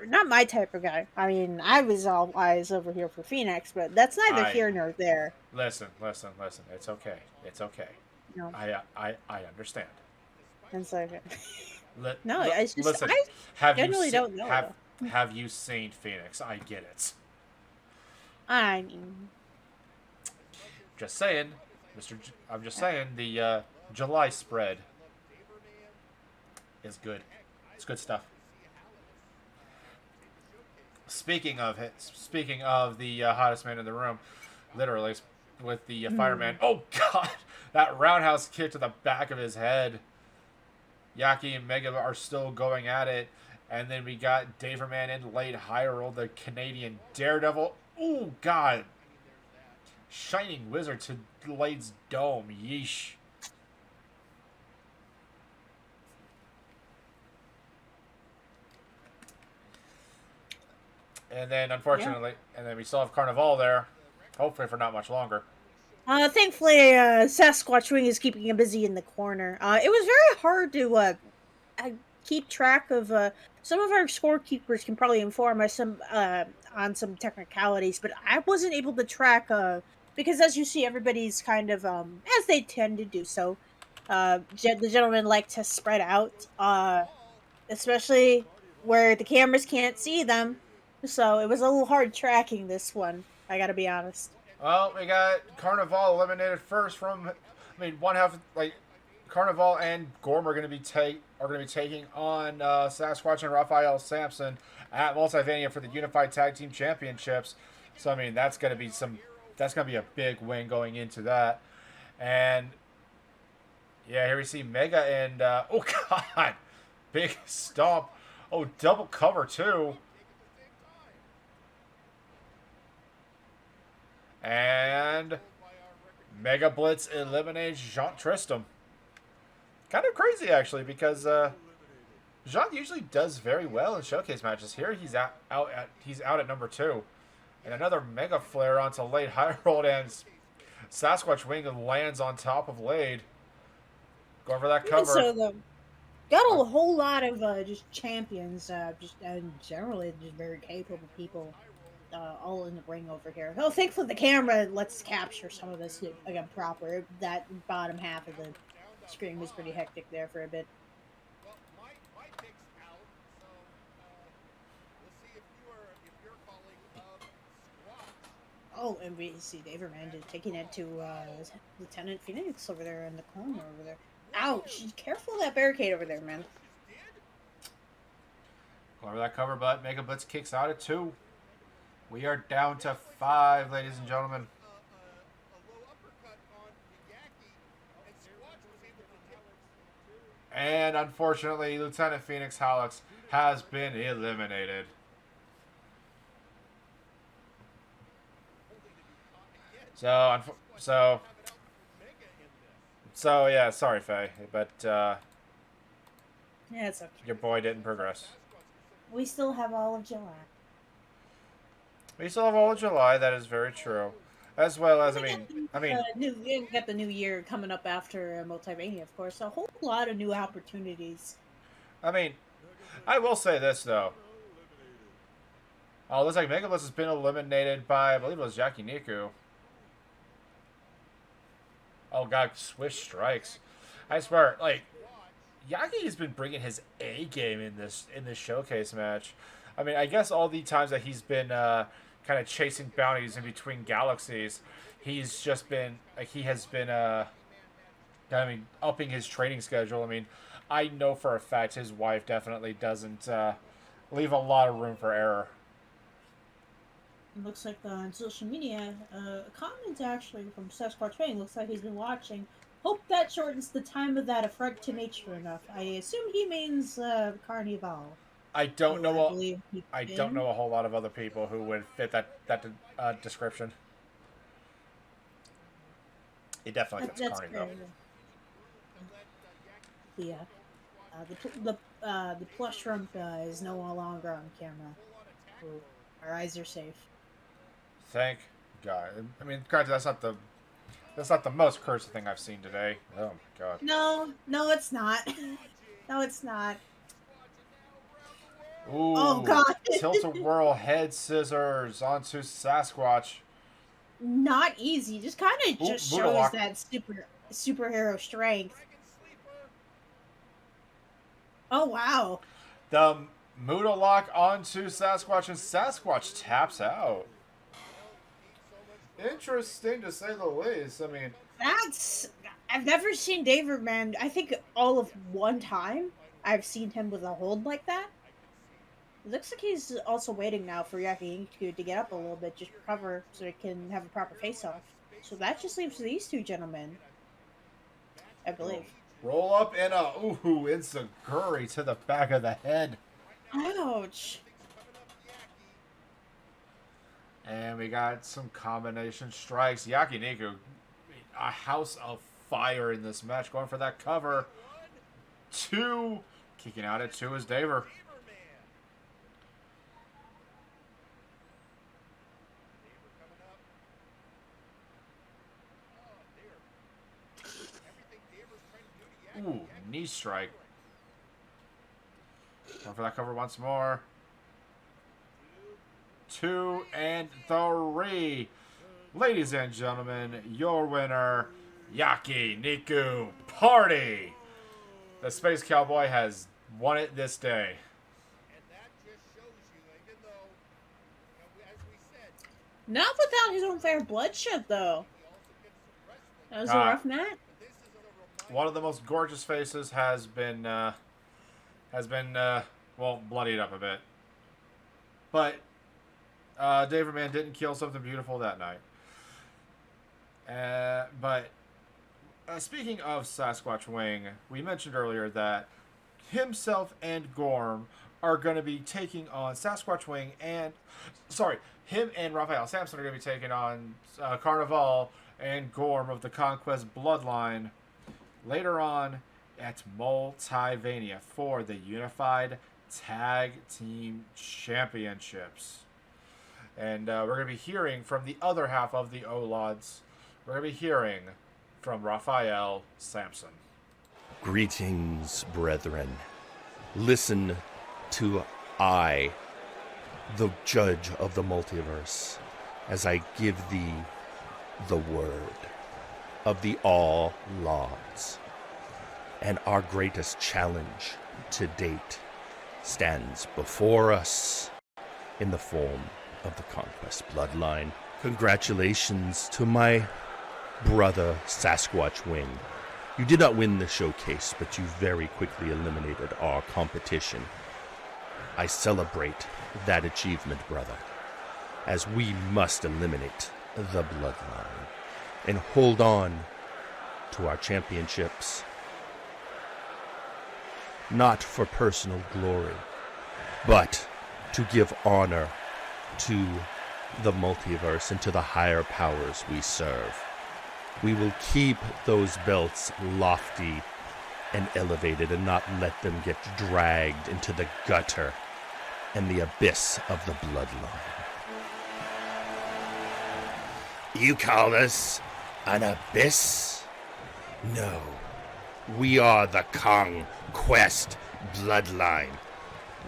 not my type of guy. I mean, I was all eyes over here for Phoenix, but that's neither here nor there.
Listen. It's okay. It's okay.
No,
I understand.
it's like,
Li-
no,
li-
it's just
listen.
I
Have you
generally don't know.
have you seen Phoenix? I get it.
I mean,
Just saying, I'm just saying the July spread is good. It's good stuff. Speaking of the hottest man in the room, literally with the fireman. Oh God, that roundhouse kick to the back of his head. Yaki and Mega are still going at it, and then we got Daverman and Late Hyrule, the Canadian Daredevil. Oh God, Shining Wizard to Lade's dome. Yeesh. And then, unfortunately, and then we still have Carnival there, hopefully for not much longer.
thankfully, Sasquatch Wing is keeping him busy in the corner. It was very hard to keep track of. Some of our scorekeepers can probably inform us on some technicalities, but I wasn't able to track because, as you see, everybody's kind of as they tend to do so. The gentlemen like to spread out, especially where the cameras can't see them. So it was a little hard tracking this one. I gotta be honest.
Well, we got Carnival eliminated first from. I mean, one half like Carnival and Gorm are going to be taking on Sasquatch and Raphael Sampson at Multiverse for the Unified Tag Team Championships. So I mean, that's going to be a big win going into that. And yeah, here we see Mega and oh God, big stomp. Oh, double cover too. And Mega Blitz eliminates Jean Tristram. Kind of crazy, actually, because Jean usually does very well in showcase matches. Here, he's out at number 2, and another Mega Flare onto Lade High Roll, and Sasquatch Wing lands on top of Lade. Going for that cover.
So got a whole lot of just champions, generally just very capable people, all in the ring over here. Oh, thankfully the camera lets capture some of this again proper. That bottom half of the screen was pretty hectic there for a bit.
My pick's out, so we'll see if you're calling squats.
Oh, and we see Daverman just taking it to Lieutenant Phoenix over there in the corner over there. Ouch! Careful of that barricade over there, man.
Going for that cover, but Mega Blitz kicks out at 2. We are down to 5, ladies and gentlemen. And unfortunately, Lieutenant Phoenix Hallex has been eliminated. So yeah, sorry, Faye, but
Yeah, it's okay.
your boy didn't progress.
We still have all of July.
We still have all of July. That is very true. As well as,
We got the new year coming up after Multiverse, of course. A whole lot of new opportunities.
I mean, I will say this though. Oh, looks like Mega Blitz has been eliminated by, I believe it was Jackie Niku. Oh God, Swish strikes. I swear, like, Yagi has been bringing his A game in this showcase match. I mean, I guess all the times that he's been kind of chasing bounties in between galaxies, he's just been upping his training schedule. I mean, I know for a fact his wife definitely doesn't leave a lot of room for error.
It looks like on social media, a comment actually from Sasquatch Fang looks like he's been watching. Hope that shortens the time of that affront to nature enough. I assume he means Carnival.
I don't know. I
been.
don't know a whole lot of other people who would fit that description. It definitely fits
That's
Carney though.
fair. The plush rump is no longer on camera. Ooh, our eyes are safe.
Thank God. I mean, granted, that's not the most cursed thing I've seen today. Oh my God.
No, it's not. No, it's not.
Ooh.
Oh God.
Tilt-a-whirl head scissors onto Sasquatch.
Not easy. Just kind of
Ooh,
just
Buddha
shows
lock.
that superhero strength. Oh wow.
The Muda lock onto Sasquatch, and Sasquatch taps out. Interesting to say the least. I mean,
I've never seen David Man. I think all of one time I've seen him with a hold like that. It looks like he's also waiting now for Yakiniku to get up a little bit, just recover, so he can have a proper face-off. So that just leaves these two gentlemen, I believe.
roll up and a Enziguri to the back of the head.
Ouch.
And we got some combination strikes. Yakiniku, a house of fire in this match, going for that cover. 2, kicking out at 2 is Daver. Ooh, knee strike. Going for that cover once more. 2 and 3. Ladies and gentlemen, your winner, Yakiniku Party. The Space Cowboy has won it this day.
Not without his own fair bloodshed, though. That was a rough match.
One of the most gorgeous faces has been well, bloodied up a bit. But David Man didn't kill something beautiful that night. But speaking of Sasquatch Wing, we mentioned earlier that himself and Gorm are going to be taking on Sasquatch Wing and... Sorry, him and Raphael Sampson are going to be taking on Carnival and Gorm of the Conquest Bloodline later on at Multivania for the Unified Tag Team Championships. And we're going to be hearing from the other half of the O-Lods. We're going to be hearing from Raphael Sampson.
Greetings, brethren. Listen to I, the judge of the multiverse, as I give thee the word of the all Lods. And our greatest challenge to date stands before us in the form of the Conquest Bloodline. Congratulations to my brother Sasquatch Wing. You did not win the showcase, but you very quickly eliminated our competition. I celebrate that achievement, brother, as we must eliminate the Bloodline and hold on to our championships, not for personal glory, but to give honor to the multiverse and to the higher powers we serve. We will keep those belts lofty and elevated and not let them get dragged into the gutter and the abyss of the Bloodline. You call us an abyss? No. We are the Conquest Bloodline.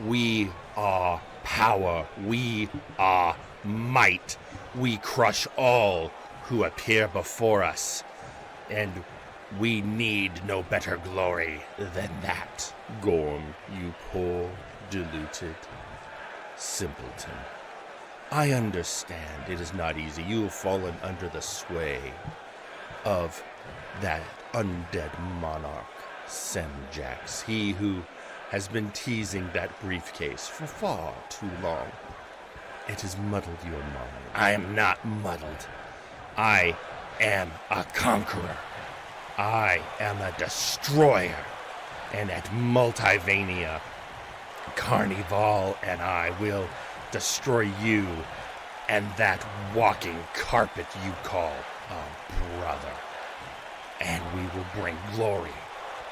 We are power. We are might. We crush all who appear before us. And we need no better glory than that. Gorm, you poor, deluded simpleton. I understand it is not easy. You have fallen under the sway of that undead monarch, Semjax. He who has been teasing that briefcase for far too long. It has muddled your mind. I am not muddled. I am a conqueror. I am a destroyer. And at Multivania, Carnival and I will destroy you and that walking carpet you call a brother. And we will bring glory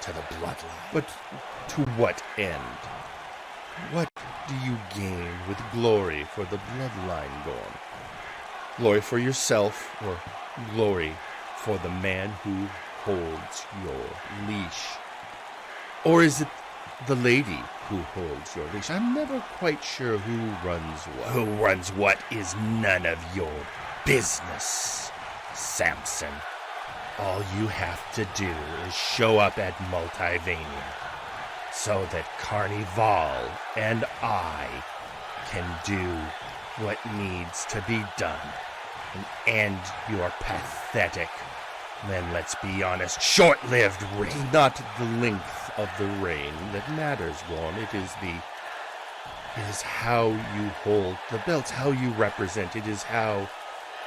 to the Bloodline. But to what end? What do you gain with glory for the Bloodline, Gorm? Glory for yourself, or glory for the man who holds your leash? Or is it the lady who holds your leash? I'm never quite sure who runs what. Who runs what is none of your business, Samson. All you have to do is show up at Multiverse so that Carnival and I can do what needs to be done and end your pathetic, then let's be honest, short-lived reign. It's not the length of the reign that matters, Gorm. It is how you hold the belts, how you represent. It is how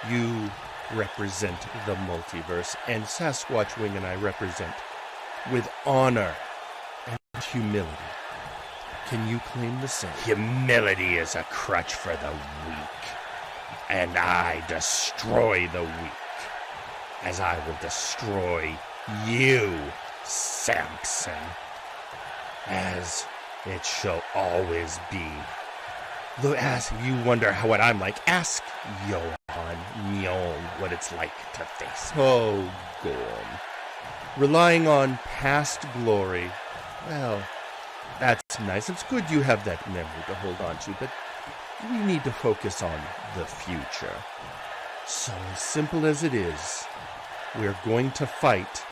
you represent the multiverse, and Sasquatch Wing and I represent with honor and humility. Can you claim the same? Humility is a crutch for the weak, and I destroy the weak, as I will destroy you, Samson, as it shall always be. Though, as you wonder what I'm like, ask Johan Mjoln what it's like to face me. Oh, Gorm. Relying on past glory, well, that's nice. It's good you have that memory to hold on to, but we need to focus on the future. So, as simple as it is, we're going to fight,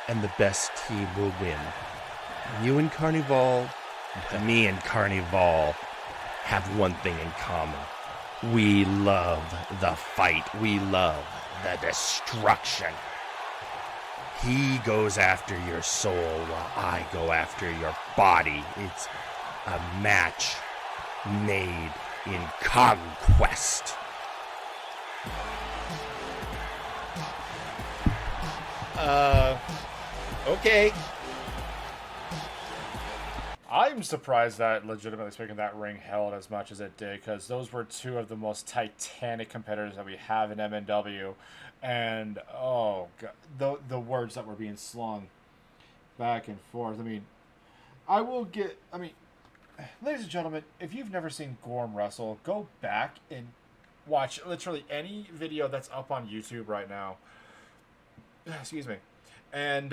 and the best team will win. You and Carnival, me and Carnival, have one thing in common. We love the fight. We love the destruction. He goes after your soul while I go after your body. It's a match made in conquest.
Okay. I'm surprised that, legitimately speaking, that ring held as much as it did, because those were two of the most titanic competitors that we have in MNW. And, oh, God, the words that were being slung back and forth. I mean, ladies and gentlemen, if you've never seen Gorm wrestle, go back and watch literally any video that's up on YouTube right now. Excuse me. And,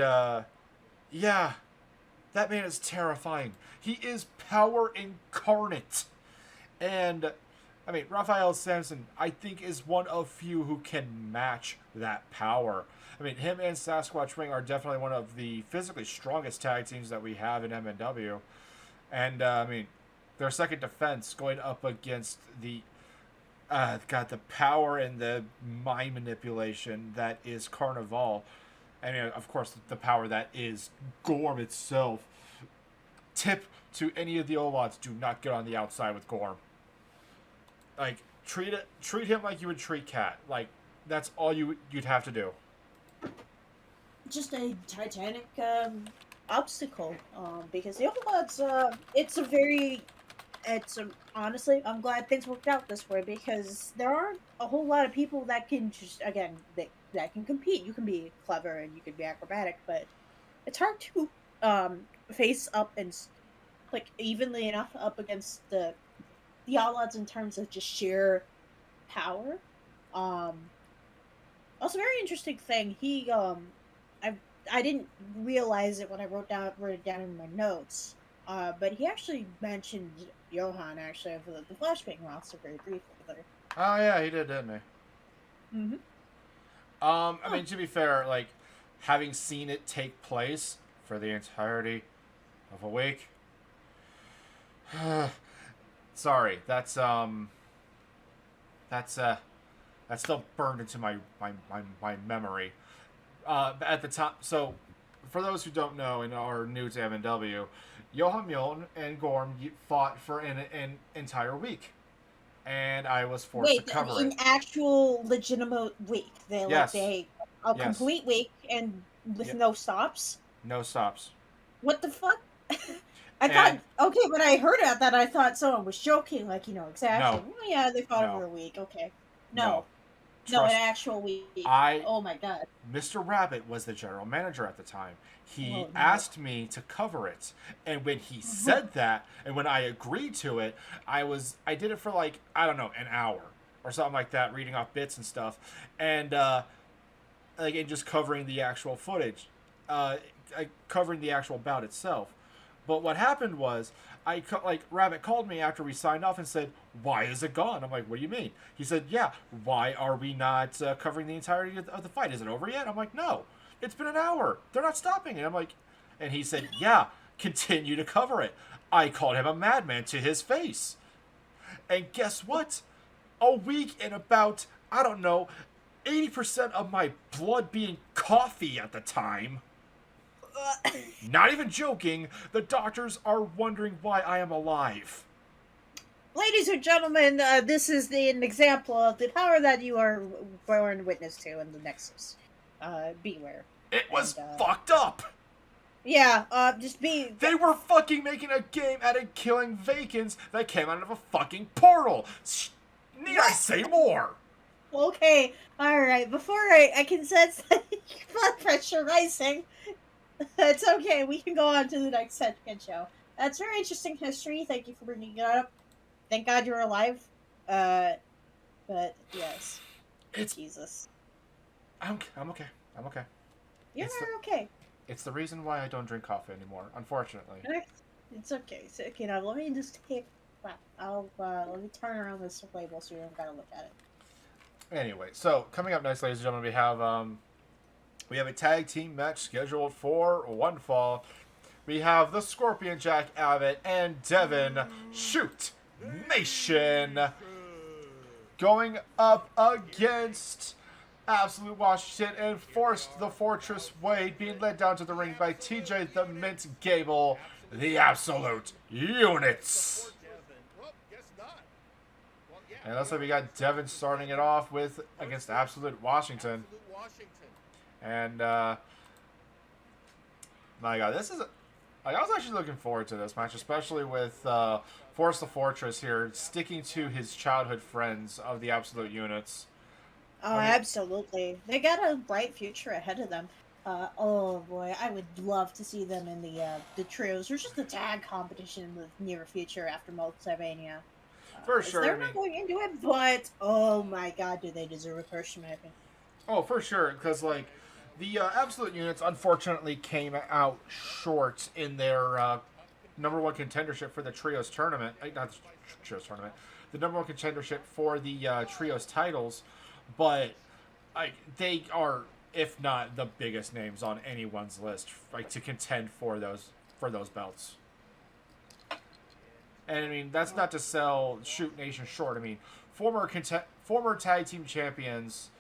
yeah, that man is terrifying. He is power incarnate. And, I mean, Raphael Samson, I think, is one of few who can match that power. I mean, him and Sasquatch Ring are definitely one of the physically strongest tag teams that we have in MNW. And, I mean, their second defense going up against the power and the mind manipulation that is Carnival. And, of course, the power that is Gorm itself. Tip to any of the Olots: do not get on the outside with Gorm. Like, treat him like you would treat Cat. Like, that's all you'd have to do.
Just a titanic obstacle, because the Olots, honestly, I'm glad things worked out this way, because there aren't a whole lot of people that can just, again, that can compete. You can be clever and you can be acrobatic, but it's hard to face up and, like, evenly enough up against the Olots in terms of just sheer power. Also, very interesting thing. He I didn't realize it when I wrote it down in my notes. But he actually mentioned Johan actually of the Flashbang roster very briefly there.
Oh yeah, he did, didn't he?
Mm-hmm.
I mean, to be fair, like, having seen it take place for the entirety of a week. Sorry, that's still burned into my memory. At the time, so for those who don't know and are new to MNW, Johan Mjoln and Gorm fought for an entire week, and I was forced to cover
an
it.
actual legitimate week.
Yes.
Complete week and with no stops.
No stops.
What the fuck? I thought, okay, when I heard about that, I thought someone was joking, like, exactly.
No.
Oh, yeah, they fought over a week. Okay. No, an actual week. Oh my god.
Mr. Rabbit was the general manager at the time. He asked me to cover it. And when he said that, and when I agreed to it, I did it for, like, I don't know, an hour. or something like that, reading off bits and stuff, and like and just covering the actual footage, covering the actual bout itself. But what happened was, Rabbit called me after we signed off and said, "Why is it gone?" I'm like, "What do you mean?" He said, "Yeah, why are we not covering the entirety of the fight? Is it over yet?" I'm like, "No, it's been an hour. They're not stopping it." I'm like, and he said, "Yeah, continue to cover it." I called him a madman to his face. And guess what? A week and about, I don't know, 80% of my blood being coffee at the time. Not even joking, the doctors are wondering why I am alive.
Ladies and gentlemen, this is an example of the power that you are born witness to in the Nexus. Beware.
It was
And,
fucked up.
Yeah, just be...
They were fucking making a game out of killing Vacants that came out of a fucking portal. Need I say more?
Okay, alright, before I can sense blood pressure rising, it's okay, we can go on to the next second show. That's very interesting history, thank you for bringing it up. Thank God you're alive. But, yes.
It's
Jesus.
I'm okay. I'm okay.
You're
It's
okay.
It's the reason why I don't drink coffee anymore, unfortunately.
It's okay. It's okay. Now let me just take. Let me turn around this label so you don't gotta look at it.
Anyway, so coming up next, ladies and gentlemen, we have a tag team match scheduled for one fall. We have the Scorpion Jack Abbott and Devin Shoot Nation going up against Absolute Washington and Forced the Fortress Wade, being led down to the ring by TJ the Mint Gable, the Absolute Units. And looks like we got Devin starting it off with against Absolute Washington. And my God, this is I was actually looking forward to this match, especially with Force the Fortress here sticking to his childhood friends of the Absolute Units.
Oh, absolutely. They got a bright future ahead of them. Oh boy, I would love to see them in the trios or just the tag competition in the near future after Multiverse.
For sure.
They're not going into it, but oh my God, do they deserve a push, in my opinion.
Oh, for sure, because like the Absolute Units unfortunately came out short in their number one contendership for the trios tournament. Not the trios tournament, the number one contendership for the trios titles. But like they are, if not the biggest names on anyone's list, like to contend for those belts. And I mean that's not to sell Shoot Nation short. I mean former tag team champions,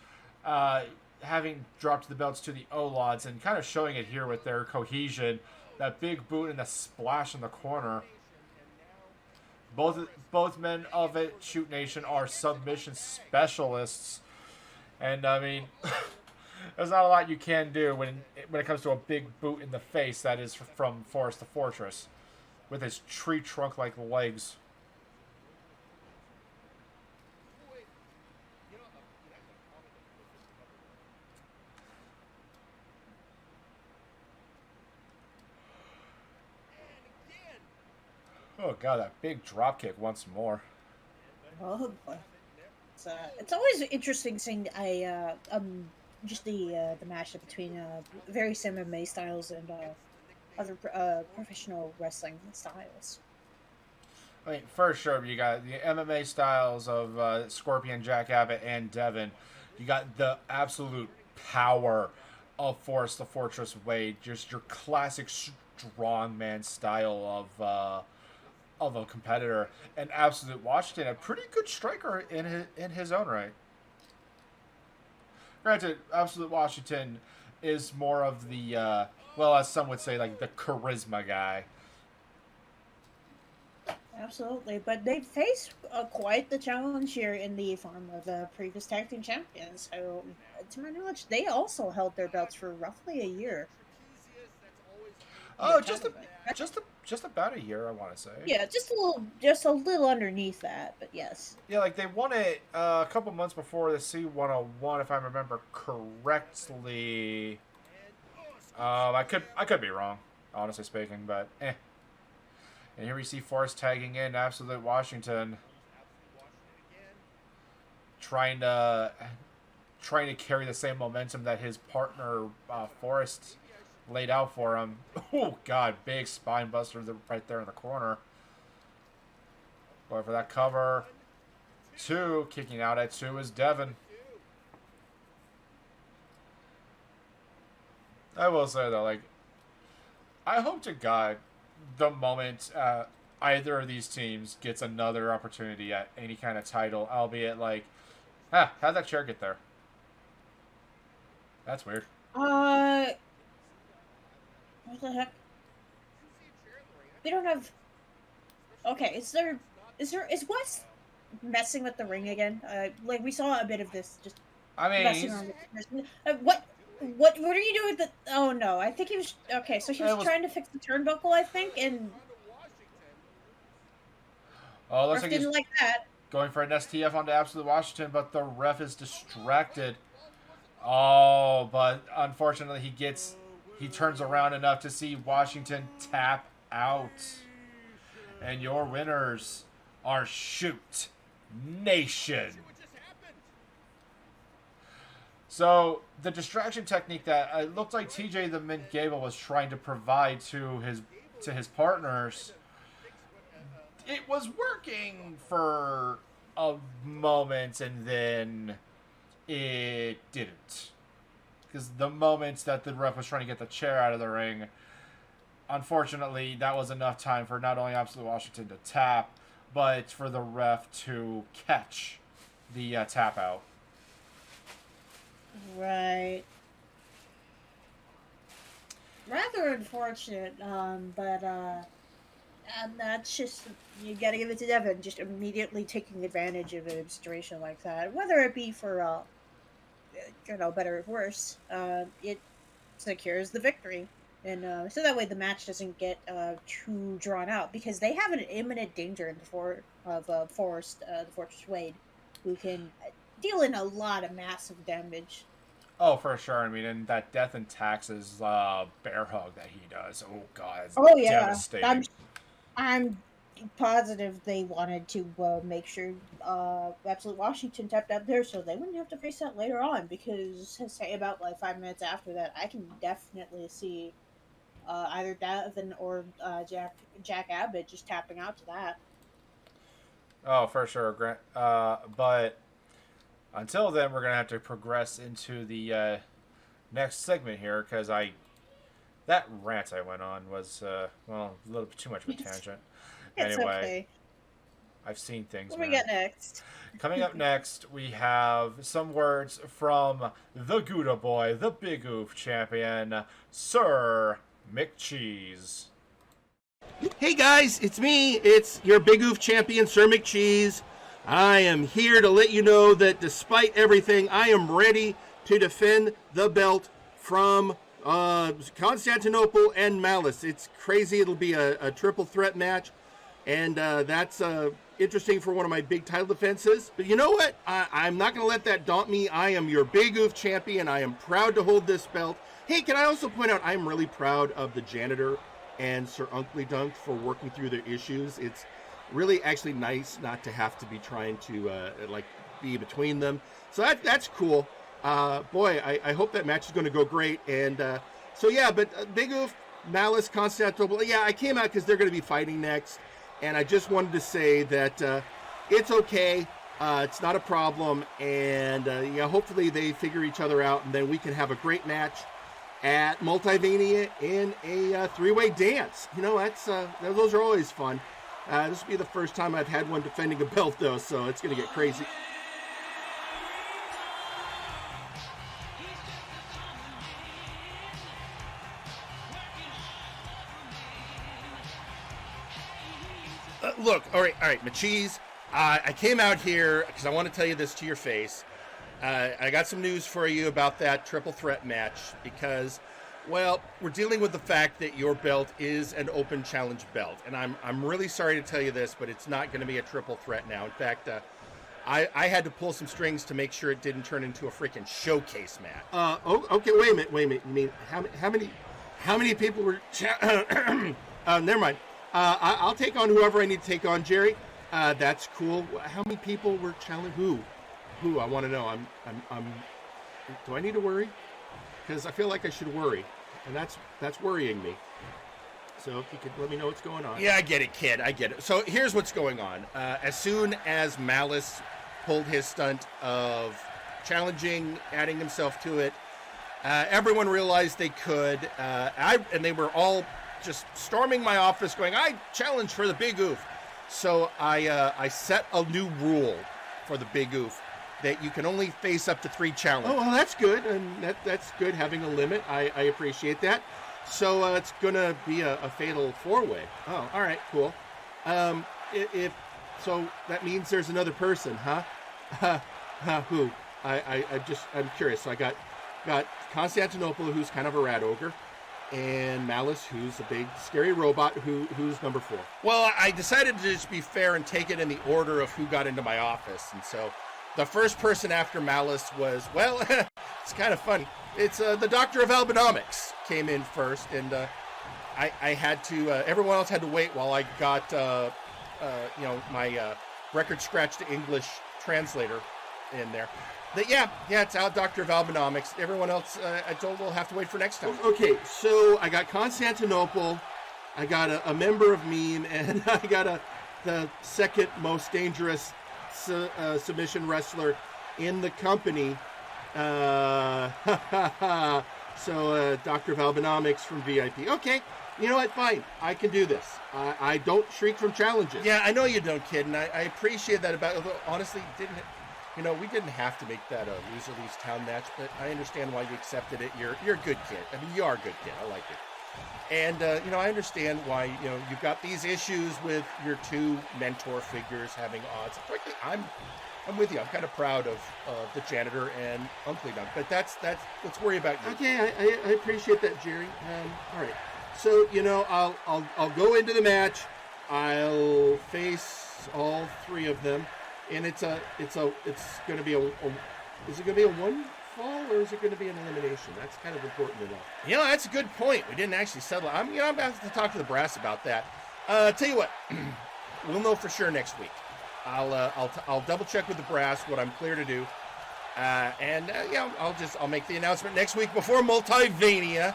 having dropped the belts to the O-Lods and kind of showing it here with their cohesion, that big boot and the splash in the corner. Both men of it, Shoot Nation, are submission specialists. And I mean, there's not a lot you can do when it comes to a big boot in the face that is from Forest the Fortress, with his tree trunk like legs. Oh God, that big drop kick once more.
Oh boy. It's always interesting seeing just the mashup between various MMA styles and other professional wrestling styles.
I mean, for sure, you got the MMA styles of Scorpion, Jack Abbott, and Devin. You got the absolute power of Force the Fortress Wade, just your classic strongman style of a competitor, and Absolute Washington, a pretty good striker in his own right. Granted, Absolute Washington is more of the well, as some would say, like the charisma guy.
Absolutely, but they face quite the challenge here in the form of the previous tag team champions. So, to my knowledge, they also held their belts for roughly a year.
Oh, just about a year, I want to say.
Yeah, just a little underneath that, but yes.
Yeah, like they won it a couple months before the C101, if I remember correctly. I could be wrong, honestly speaking, but eh. And here we see Forrest tagging in Absolute Washington. trying to carry the same momentum that his partner Forrest laid out for him. Oh God, big spine buster right there in the corner. Going for that cover. 2, kicking out at 2 is Devin. I will say though, like, I hope to God the moment either of these teams gets another opportunity at any kind of title, albeit like, how'd that chair get there? That's weird.
What the heck? We don't have. Okay, is Wes messing with the ring again? Like we saw a bit of this, just
I mean,
messing around with what are you doing with the? Oh no, I think he was okay. So he was trying to fix the turnbuckle, I think, and
looks
ref
like
didn't
he's
like that.
going for an STF onto Absolute Washington, but the ref is distracted. Oh, but unfortunately he turns around enough to see Washington tap out. And your winners are Shoot Nation. So the distraction technique that it looked like TJ the Mint Gable was trying to provide to his partners, it was working for a moment, and then it didn't. Because the moments that the ref was trying to get the chair out of the ring, unfortunately, that was enough time for not only Absolute Washington to tap, but for the ref to catch the tap out.
Right. Rather unfortunate, but and that's just, you gotta give it to Devin, just immediately taking advantage of a situation like that, whether it be for better or worse. It secures the victory, and so that way the match doesn't get too drawn out, because they have an imminent danger in the Forrest, the Fortress Wade, who can deal in a lot of massive damage.
Oh, for sure. I mean, and that Death and Taxes bear hug that he does. Oh God, it's
Oh yeah,
devastating.
I'm positive they wanted to make sure Absolute Washington tapped out there, so they wouldn't have to face that later on. Because say about like 5 minutes after that, I can definitely see either Devin or Jack Abbott just tapping out to that.
Oh, for sure, Grant. But until then, we're gonna have to progress into the next segment here, because that rant I went on was a little bit too much of a tangent.
It's
Anyway,
okay.
I've seen things.
What
man.
do we got next?
Coming up next, we have some words from the Gouda Boy, the Big Oof champion, Sir McCheese.
Hey guys, it's me. It's your Big Oof champion, Sir McCheese. I am here to let you know that despite everything, I am ready to defend the belt from Constantinople and Malice. It's crazy. It'll be a triple threat match, and that's interesting for one of my big title defenses. But you know what? I'm not going to let that daunt me. I am your Big Oof champion. I am proud to hold this belt. Hey, can I also point out I'm really proud of the janitor and Sir Unkley Dunk for working through their issues. It's really actually nice not to have to be trying to be between them. So that's cool. Boy, I hope that match is going to go great. And but Big Oof, Malice, Constantinople, I came out because they're going to be fighting next. And I just wanted to say that it's okay. It's not a problem. And hopefully they figure each other out, and then we can have a great match at Multivania in a three-way dance. Those are always fun. This will be the first time I've had one defending a belt, though, so it's going to get crazy. Look, all right, McCheese. I came out here because I want to tell you this to your face. I got some news for you about that triple threat match because, well, we're dealing with the fact that your belt is an open challenge belt. And I'm really sorry to tell you this, but it's not going to be a triple threat now. In fact, I had to pull some strings to make sure it didn't turn into a freaking showcase match. Okay, wait a minute. I mean, how many people were... never mind. I'll take on whoever I need to take on, Jerry. That's cool. How many people were challenged?
Who? I want to know. I'm. Do I need to worry? Because I feel like I should worry, and that's worrying me. So if you could let me know what's going on.
Yeah, I get it, kid. I get it. So here's what's going on. As soon as Malice pulled his stunt of challenging, adding himself to it, everyone realized they could. And they were all just storming my office going, I challenge for the Big Oof. So I set a new rule for the Big Oof, that you can only face up to 3 challenges.
Oh, well, that's good, and that's good, having a limit. I appreciate that. So it's going to be a fatal 4-way. Oh, all right, cool. So that means there's another person, huh? Who? I'm curious. So I got Constantinople, who's kind of a rat ogre, and Malice, who's a big scary robot, who's number 4.
Well, I decided to just be fair and take it in the order of who got into my office. And so the first person after Malice was, well, it's kind of funny. It's the Doctor of Albenomics came in first, and I had to, everyone else had to wait while I got, my record scratch to English translator in there. But yeah, it's out, Doctor of Albenomics. Everyone else, I told will have to wait for next time.
Okay, so I got Constantinople, I got a member of Meme, and I got the second most dangerous submission wrestler in the company. So Doctor of Albenomics from VIP. Okay, you know what? Fine, I can do this. I don't shriek from challenges.
Yeah, I know you don't, kid, and I appreciate that about. Although honestly, we didn't have to make that a loser leaves town match, but I understand why you accepted it. You're a good kid. I mean, you are a good kid. I like it. And I understand why you've got these issues with your 2 mentor figures having odds. Frankly, I'm with you. I'm kind of proud of the janitor and Uncle Dunk, but let's worry about you.
Okay, I appreciate that, Jerry. All right. So I'll go into the match. I'll face all 3 of them, and it's going to be is it going to be a 1 fall, or is it going to be an elimination? That's kind of important to know.
That's a good point. We didn't actually settle. I'm going to have to talk to the brass about that. Tell you what, we'll know for sure next week. I'll double check with the brass what I'm clear to do, I'll make the announcement next week before Multivania,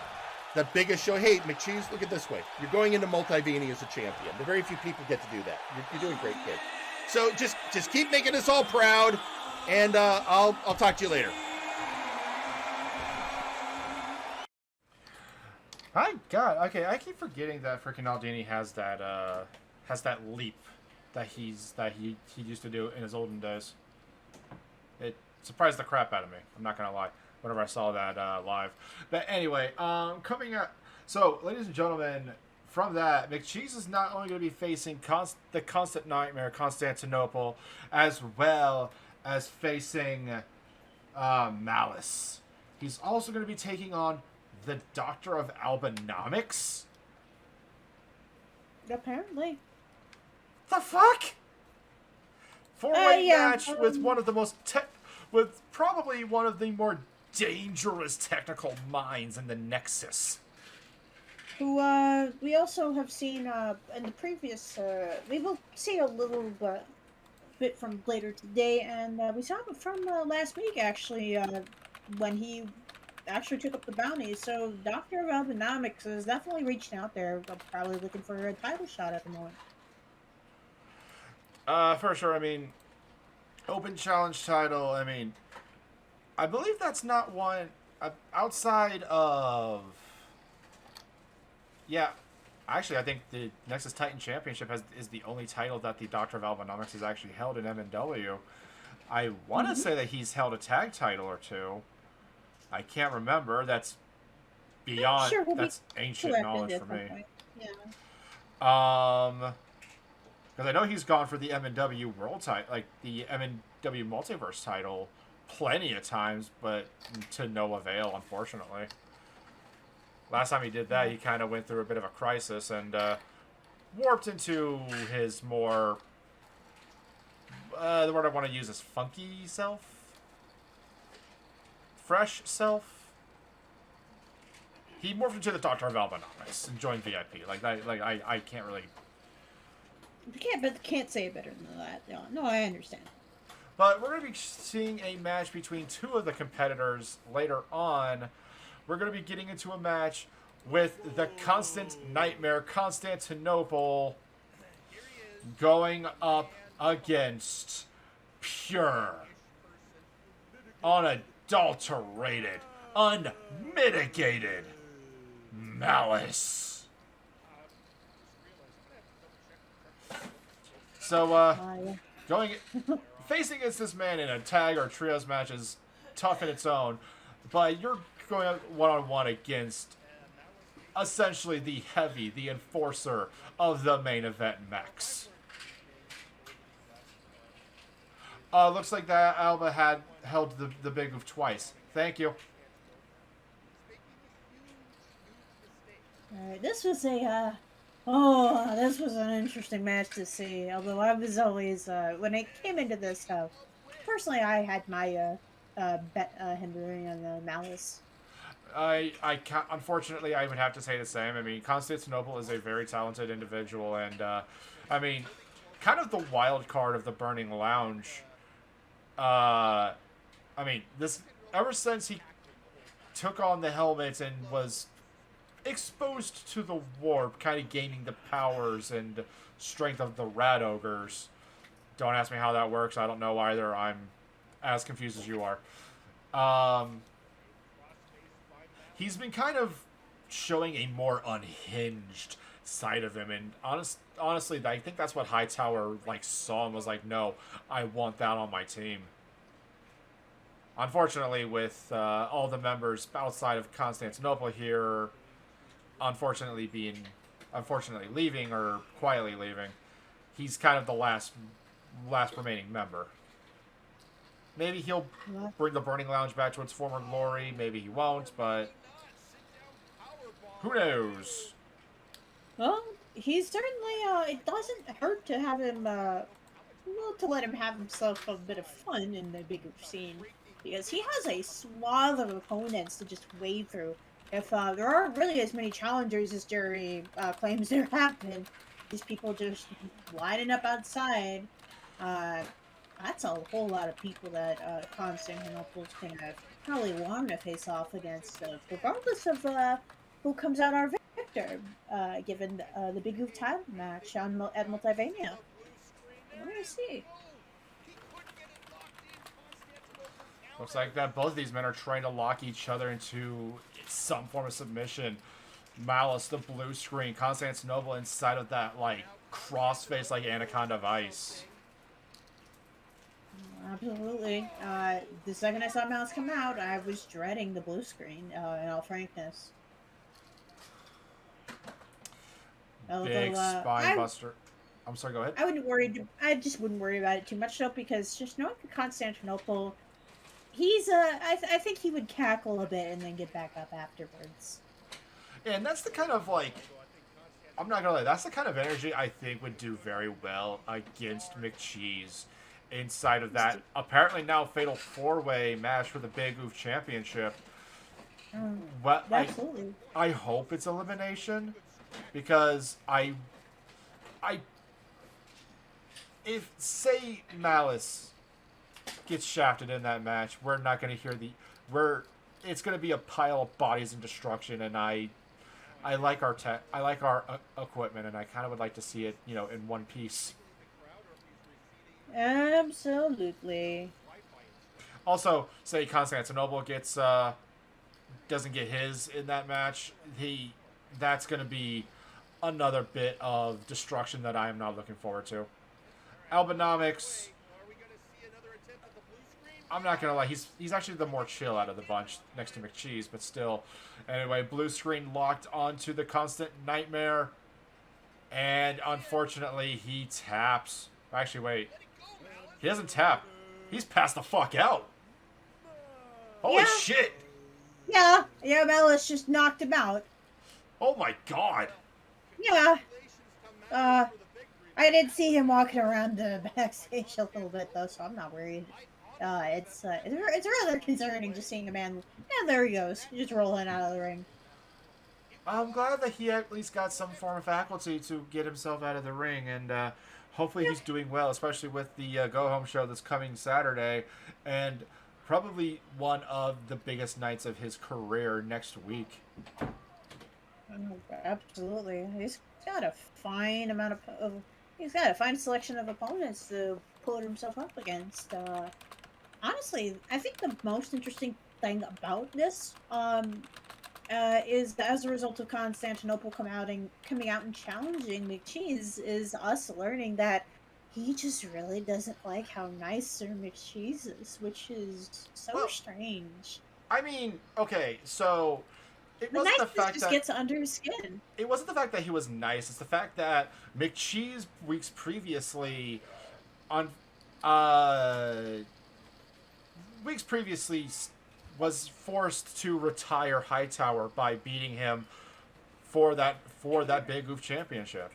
the biggest show. Hey, McCheese, look at it this way. You're going into Multivania as a champion. The very few people get to do that. You're doing great, kid. So just keep making us all proud, and I'll talk to you later.
Okay, I keep forgetting that freaking Aldini has that leap that he used to do in his olden days. It surprised the crap out of me. I'm not gonna lie. Whenever I saw that live, but anyway, coming up. So, ladies and gentlemen, from that, McCheese is not only going to be facing the constant nightmare Constantinople, as well as facing Malice. He's also going to be taking on the Doctor of Albenomics.
Apparently.
The fuck? 4-way
Yeah,
match with one of the with probably one of the more dangerous technical minds in the Nexus.
Who we also have seen in the previous. We will see a little bit from later today, and we saw him from last week actually when he actually took up the bounty. So Doctor of Albenomics is definitely reaching out there, probably looking for a title shot at the moment.
For sure. I mean, open challenge title. I mean, I believe that's not one outside of. Yeah, actually, I think the Nexus Titan Championship is the only title that the Doctor of Albenomics has actually held in MNW. I want to say that he's held a tag title or 2. I can't remember. That's beyond.
Sure,
that's ancient knowledge for me.
Point. Yeah.
Because I know he's gone for the MNW World title, like the MNW Multiverse title, plenty of times, but to no avail, unfortunately. Last time he did that, he kind of went through a bit of a crisis and warped into his more, the word I want to use is funky self? Fresh self? He morphed into the Doctor of Albenomics and joined VIP. I can't really...
Can't say it better than that. No, I understand.
But we're going to be seeing a match between two of the competitors later on. We're going to be getting into a match with the Constant Nightmare Constantinople going up against pure, unadulterated, unmitigated Malice. So, going facing against this man in a tag or trios match is tough in its own, but you're going one-on-one against essentially the enforcer of the main event mechs. Looks like that Alba had held the big move twice. Thank you.
Alright, this was a, this was an interesting match to see. Although I was always, when it came into this, personally I had my, bet, hindering on the Malice.
Unfortunately, I would have to say the same. I mean, Constantinople is a very talented individual, and, I mean, kind of the wild card of the Burning Lounge. I mean, ever since he took on the helmet and was exposed to the warp, kind of gaining the powers and strength of the Rat Ogres. Don't ask me how that works. I don't know either. I'm as confused as you are. He's been kind of showing a more unhinged side of him, and honestly, I think that's what Hightower saw and was like, no, I want that on my team. Unfortunately, with all the members outside of Constantinople here, unfortunately leaving or quietly leaving, he's kind of the last remaining member. Maybe he'll bring the Burning Lounge back to its former glory. Maybe he won't, but who knows?
Well, he's certainly, it doesn't hurt to have him, to let him have himself a bit of fun in the bigger scene. Because he has a swath of opponents to just wade through. If there aren't really as many challengers as Jerry claims there have been, these people just lining up outside, that's a whole lot of people that Constantinople's gonna probably want to face off against, regardless of who comes out our victor, given the Big Goof title match at Multiverse. We're gonna see.
Looks like that both of these men are trying to lock each other into some form of submission. Malice, the blue screen, Constantinople inside of that, crossface, Anaconda of Ice.
Absolutely. The second I saw Malice come out, I was dreading the blue screen, in all frankness.
Big spine buster. I'm sorry, go ahead.
I just wouldn't worry about it too much, though, because just knowing Constantinople, he's, I think he would cackle a bit and then get back up afterwards.
Yeah, and that's the kind of, I'm not gonna lie, that's the kind of energy I think would do very well against McCheese inside of that apparently now fatal 4-way match for the Big Oof Championship.
Absolutely.
I hope it's elimination, because if, say, Malice gets shafted in that match, we're not going to hear it's going to be a pile of bodies and destruction, and I like our equipment, and I kind of would like to see it, in one piece.
Absolutely.
Also, say Constantinople doesn't get his in that match, that's going to be another bit of destruction that I am not looking forward to. Albanomics, I'm not gonna lie, he's actually the more chill out of the bunch next to McCheese, but still. Anyway, blue screen locked onto the Constant Nightmare, and unfortunately he taps. Actually, wait, he doesn't tap. He's passed the fuck out. Holy shit!
Yeah, Malice just knocked him out.
Oh my god.
Yeah. I did see him walking around the backstage a little bit, though, so I'm not worried. It's rather concerning just seeing a man. Yeah, there he goes, just rolling out of the ring.
I'm glad that he at least got some form of faculty to get himself out of the ring, and hopefully he's doing well, especially with the Go Home show that's coming Saturday, and probably one of the biggest nights of his career next week.
Oh, absolutely. He's got a fine amount of he's got a fine selection of opponents to put himself up against. Honestly, I think the most interesting thing about this is that as a result of Constantinople coming out and challenging McCheese, is us learning that he just really doesn't like how nice Sir McCheese is, which is so strange.
I mean, okay, so it
The
wasn't the
niceness
fact
just
that
gets under his skin.
it wasn't the fact that he was nice. It's the fact that McCheese weeks previously was forced to retire Hightower by beating him for that Big Oof championship,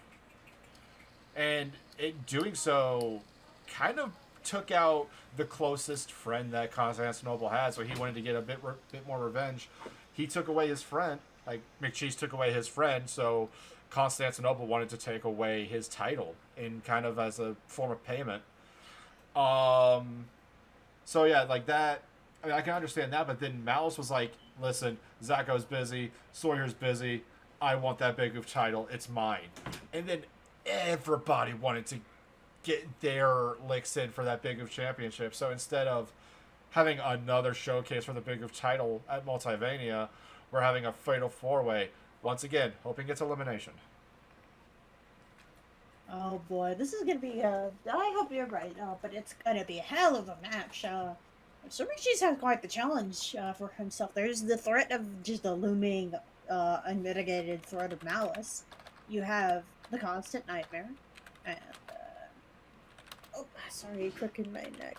and it doing so kind of took out the closest friend that Constantinople had. So he wanted to get a bit more revenge. He took away his friend, like McCheese took away his friend, so Constantinople wanted to take away his title in kind of as a form of payment. So yeah, like that. I mean, I can understand that, but then Malice was like, "Listen, Zacho's busy, Sawyer's busy. I want that Big Oof title. It's mine." And then everybody wanted to get their licks in for that Big Oof championship. So instead of having another showcase for the Big Oof title at Multivania, we're having a fatal four-way. Once again, hoping it's elimination.
Oh boy, this is gonna be I hope you're right, but it's gonna be a hell of a match. So Richie's had quite the challenge for himself. There's the threat of just a looming, unmitigated threat of Malice. You have the constant nightmare, and oh, sorry, crooking my neck.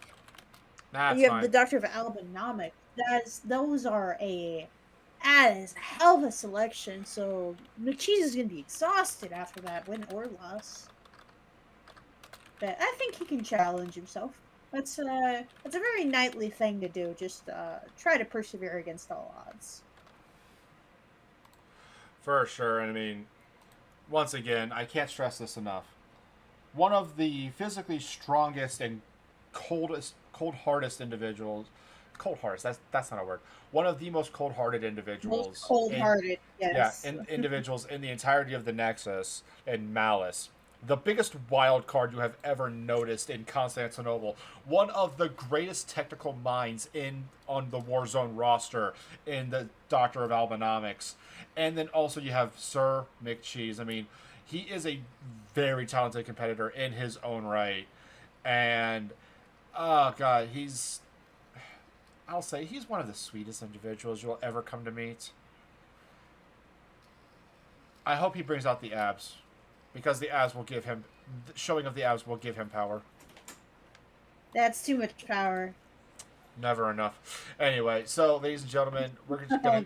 Nah,
You have the Doctor of Albinomic. That is a hell of a selection. So McCheese is gonna be exhausted after that, win or loss. But I think he can challenge himself. That's a very knightly thing to do. Just try to persevere against all odds.
For sure. And I mean, once again, I can't stress this enough. One of the physically strongest and cold-hearted individuals. That's not a word. One of the most cold-hearted individuals.
Most cold-hearted, yes.
Yeah, individuals in the entirety of the Nexus and Malice. The biggest wild card you have ever noticed in Constantinople. One of the greatest technical minds on the Warzone roster in the Doctor of Albinomics. And then also you have Sir McCheese. I mean, he is a very talented competitor in his own right. And, oh God, I'll say he's one of the sweetest individuals you'll ever come to meet. I hope he brings out the abs. Because the showing of the abs will give him power.
That's too much power.
Never enough. Anyway, so ladies and gentlemen, we're just gonna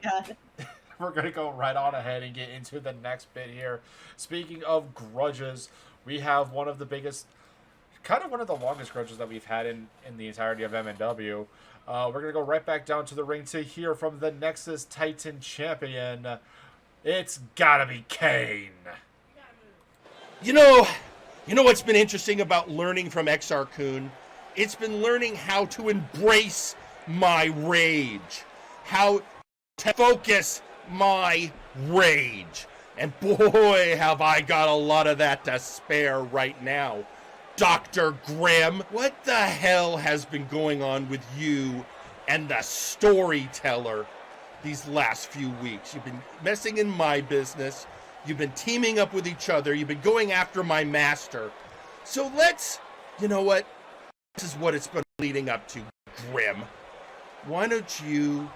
we're gonna go right on ahead and get into the next bit here. Speaking of grudges, we have one of the longest grudges that we've had in the entirety of MNW. We're gonna go right back down to the ring to hear from the Nexus Titan champion. It's gotta be Kane.
You know what's been interesting about learning from XR Kun? It's been learning how to embrace my rage, how to focus my rage. And boy, have I got a lot of that to spare right now. Dr. Grimm, what the hell has been going on with you and the storyteller these last few weeks? You've been messing in my business. You've been teaming up with each other. You've been going after my master. So you know what? This is what it's been leading up to, Grimm. Why don't you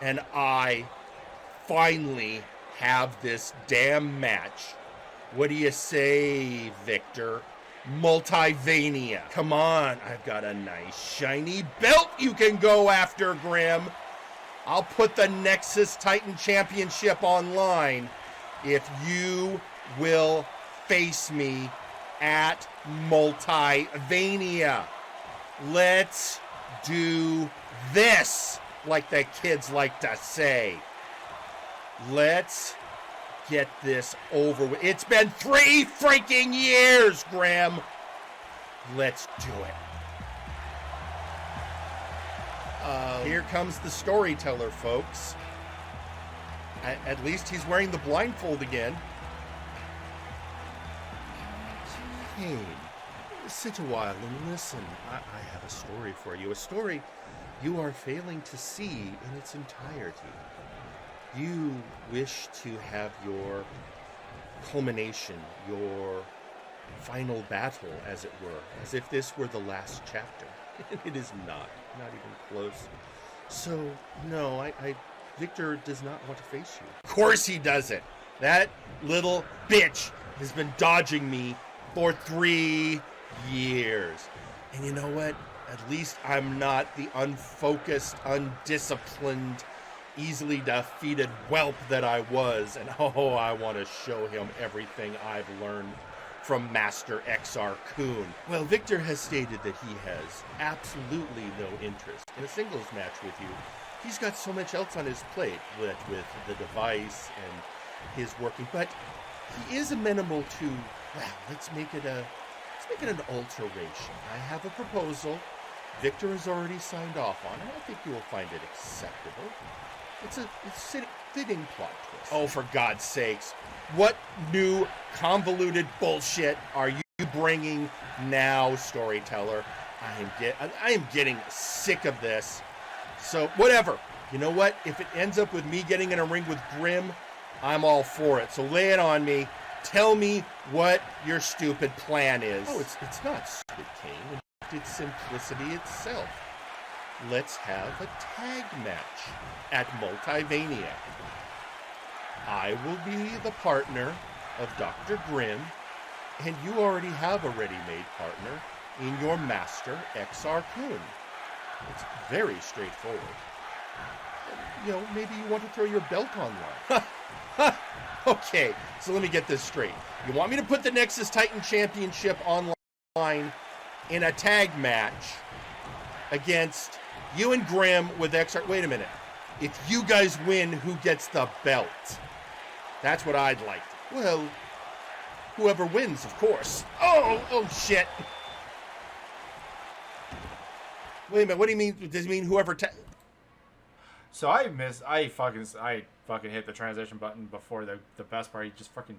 and I finally have this damn match? What do you say, Victor? Multivania. Come on, I've got a nice shiny belt you can go after, Grimm. I'll put the Nexus Titan Championship online if you will face me at Multivania. Let's do this, like the kids like to say. Let's get this over with. It's been 3 freaking years, Graham. Let's do it. Here comes the storyteller, folks. At least he's wearing the blindfold again. Hey, sit a while and listen. I have a story for you. A story you are failing to see in its entirety. You wish to have your culmination, your final battle, as it were, as if this were the last chapter. It is not even close. So, no, Victor does not want to face you. Of course he doesn't. That little bitch has been dodging me for 3 years. And you know what? At least I'm not the unfocused, undisciplined, easily defeated whelp that I was. And oh, I want to show him everything I've learned from Master XR Kun. Well, Victor has stated that he has absolutely no interest in a singles match with you. He's got so much else on his plate with the device and his working, but he is amenable to, well, let's make it an alteration. I have a proposal Victor has already signed off on, and I think you will find it acceptable. It's a fitting plot twist. Oh, for God's sakes. What new convoluted bullshit are you bringing now, storyteller? I am getting sick of this. So, whatever. You know what? If it ends up with me getting in a ring with Grimm, I'm all for it. So lay it on me. Tell me what your stupid plan is. Oh, it's not stupid, Kane. It's simplicity itself. Let's have a tag match at Multivania. I will be the partner of Dr. Grimm, and you already have a ready-made partner in your master, XR Kun. It's very straightforward. You know, maybe you want to throw your belt online. Okay, so let me get this straight. You want me to put the Nexus Titan Championship online in a tag match against you and Grimm with XR? Wait a minute. If you guys win, who gets the belt? That's what I'd like. Well, whoever wins, of course. Oh shit. Wait a minute, what do you mean? Does it mean whoever
So I fucking hit the transition button before the best part. He just fucking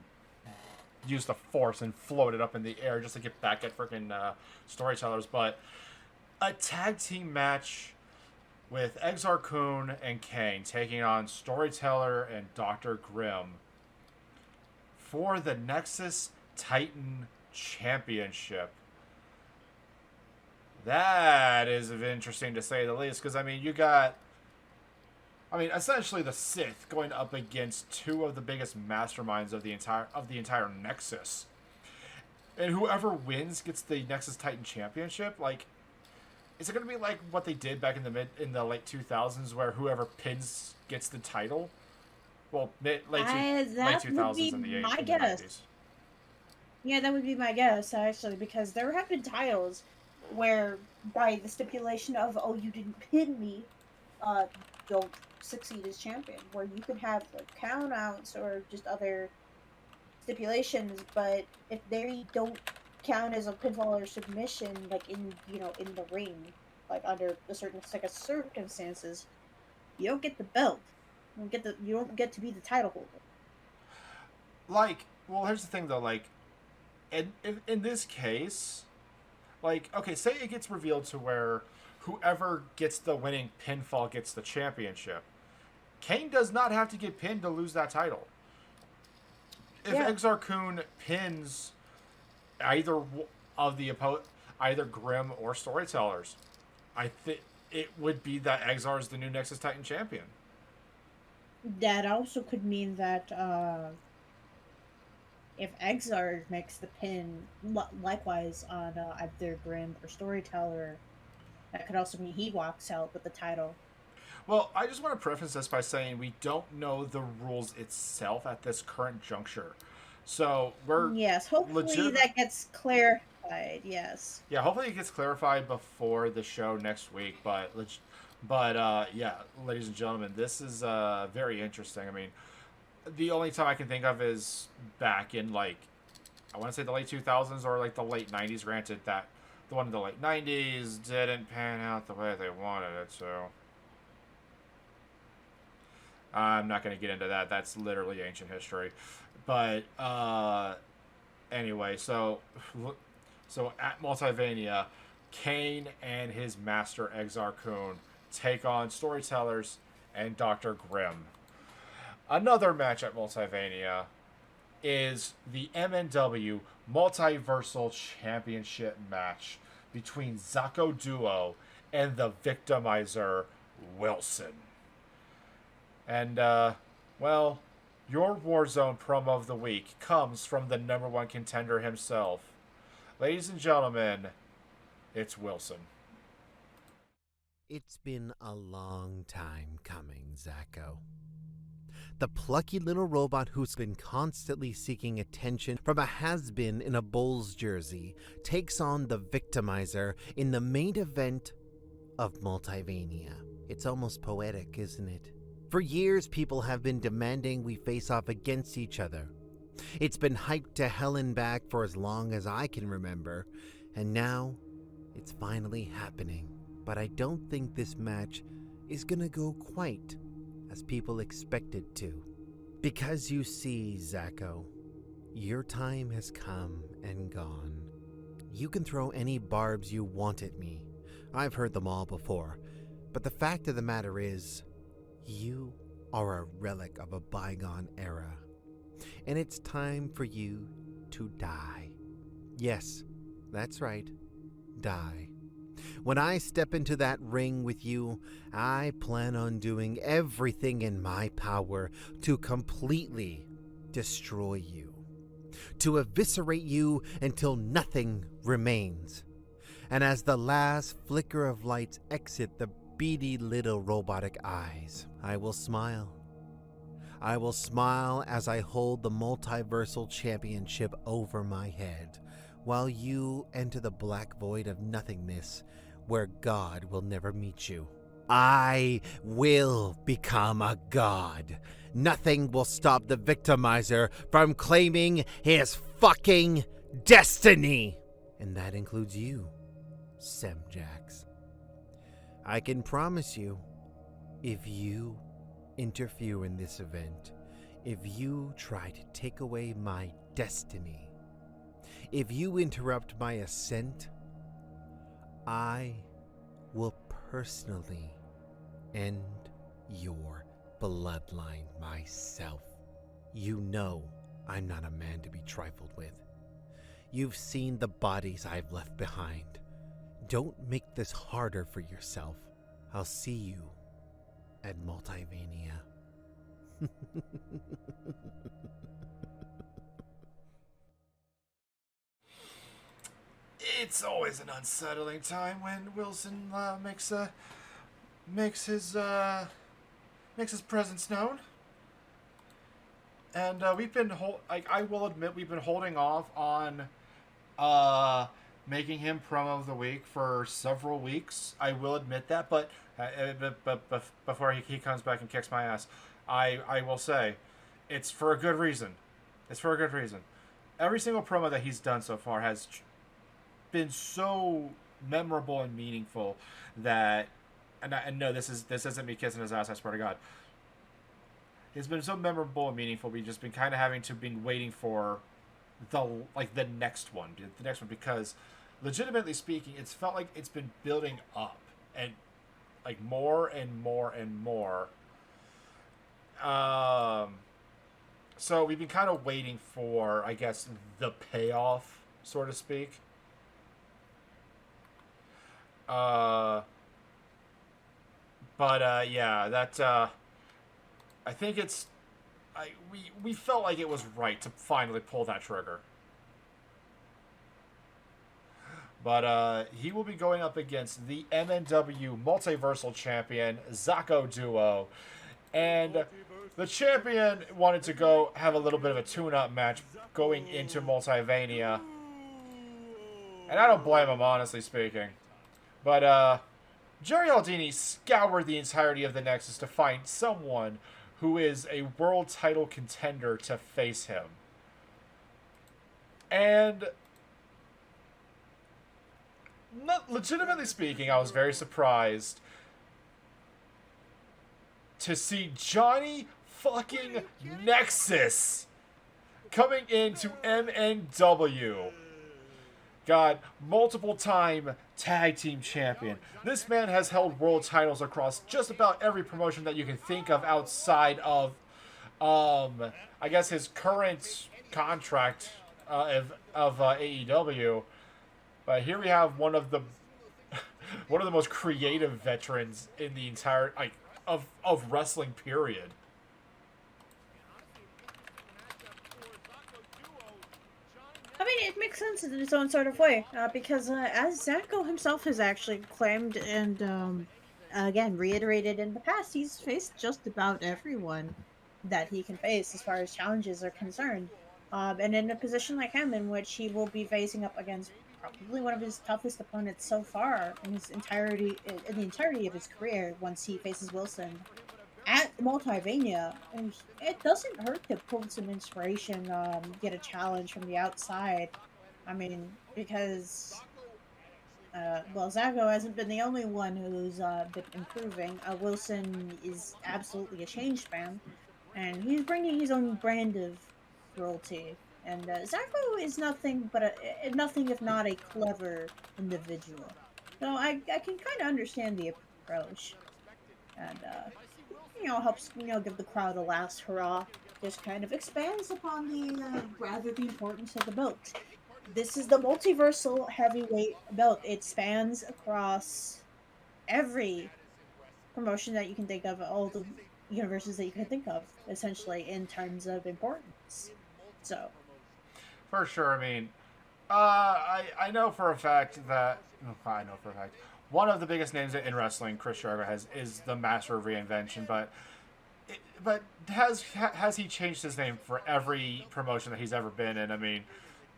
used the force and floated up in the air just to get back at freaking storytellers. But a tag team match with Exar Kun and Kane taking on Storyteller and Dr. Grimm for the Nexus Titan Championship. That is interesting to say the least, because you got, essentially the Sith going up against two of the biggest masterminds of the entire Nexus, and whoever wins gets the Nexus Titan Championship. Is it going to be like what they did back in the late 2000s, where whoever pins gets the title? Well, late 2000s and the 80s.
Yeah, that would be my guess, actually, because there have been titles where, by the stipulation of, oh, you didn't pin me, don't succeed as champion, where you can have count-outs or just other stipulations, but if they don't count as a pinfall or submission, in the ring, under a certain set of circumstances, you don't get the belt. You don't get to be the title holder.
Well, here's the thing though, in this case, okay, say it gets revealed to where whoever gets the winning pinfall gets the championship. Kane does not have to get pinned to lose that title. If Exar Kun pins either of the either Grimm or Storytellers, I think it would be that Exar is the new Nexus Titan champion.
That also could mean that if Exar makes the pin, likewise on either Grimm or Storyteller, that could also mean he walks out with the title.
Well, I just want to preface this by saying we don't know the rules itself at this current juncture. So
hopefully that gets clarified. Yes.
Yeah, hopefully it gets clarified before the show next week. But yeah, ladies and gentlemen, this is very interesting. The only time I can think of is back in I want to say the late 2000s or the late 90s. Granted, that the one in the late 90s didn't pan out the way they wanted it to. I'm not going to get into that. That's literally ancient history. But anyway, so at Multivania, Kane and his master Exar Kun take on Storytellers and Dr. Grimm. Another match at Multivania is the MNW Multiversal Championship match between Zako Duo and the Victimizer Wilson. And, well, your Warzone promo of the week comes from the #1 contender himself. Ladies and gentlemen, it's Wilson.
It's been a long time coming, Zako. The plucky little robot who's been constantly seeking attention from a has-been in a Bulls jersey takes on the Victimizer in the main event of Multivania. It's almost poetic, isn't it? For years, people have been demanding we face off against each other. It's been hyped to hell and back for as long as I can remember, and now it's finally happening. But I don't think this match is gonna go quite as people expect it to. Because you see, Zako, your time has come and gone. You can throw any barbs you want at me. I've heard them all before. But the fact of the matter is, you are a relic of a bygone era. And it's time for you to die. Yes, that's right. Die. When I step into that ring with you, I plan on doing everything in my power to completely destroy you. To eviscerate you until nothing remains. And as the last flicker of lights exit the beady little robotic eyes, I will smile. I will smile as I hold the Multiversal Championship over my head, while you enter the black void of nothingness where God will never meet you. I will become a god. Nothing will stop the Victimizer from claiming his fucking destiny. And that includes you, Semjax. I can promise you, if you interfere in this event, if you try to take away my destiny, if you interrupt my ascent, I will personally end your bloodline myself. You know I'm not a man to be trifled with. You've seen the bodies I've left behind. Don't make this harder for yourself. I'll see you at Multivania.
It's always an unsettling time when Wilson makes his presence known. And we've been I will admit we've been holding off on making him promo of the week for several weeks. I will admit that, but before he comes back and kicks my ass, I will say it's for a good reason. It's for a good reason. Every single promo that he's done so far has been so memorable and meaningful that, and no, this isn't me kissing his ass, I swear to God. It's been so memorable and meaningful. We've just been kind of having to been waiting for the next one, because legitimately speaking, it's felt like it's been building up and like more and more and more. So we've been kind of waiting for, I guess, the payoff, so to speak. Yeah, that, I think it's, we felt like it was right to finally pull that trigger. But, he will be going up against the MNW Multiversal Champion, Zako Duo. And the champion wanted to go have a little bit of a tune-up match going into Multivania. And I don't blame him, honestly speaking. But, Jerry Aldini scoured the entirety of the Nexus to find someone who is a world title contender to face him. And legitimately speaking, I was very surprised to see Johnny fucking Nexus coming into MNW. God, multiple time tag team champion. This man has held world titles across just about every promotion that you can think of outside of, I guess his current contract of AEW. But here we have one of the most creative veterans in the entire of wrestling period.
I mean, it makes sense in its own sort of way, because as Zacho himself has actually claimed and again reiterated in the past, he's faced just about everyone that he can face as far as challenges are concerned. And in a position like him, in which he will be facing up against probably one of his toughest opponents so far in the entirety of his career, once he faces Wilson at Multivania, and it doesn't hurt to pull some inspiration, get a challenge from the outside. I mean, because well, Zago hasn't been the only one who's been improving. Wilson is absolutely a changed man, and he's bringing his own brand of cruelty. And Zago is nothing if not a clever individual. So I can kind of understand the approach, and helps give the crowd a last hurrah. Just kind of expands upon the importance of the belt. This is the multiversal heavyweight belt. It spans across every promotion that you can think of, all the universes that you can think of, essentially, in terms of importance. So,
For sure, I mean, I know for a fact one of the biggest names in wrestling, Chris Jericho, is the master of reinvention. But has he changed his name for every promotion that he's ever been in? I mean,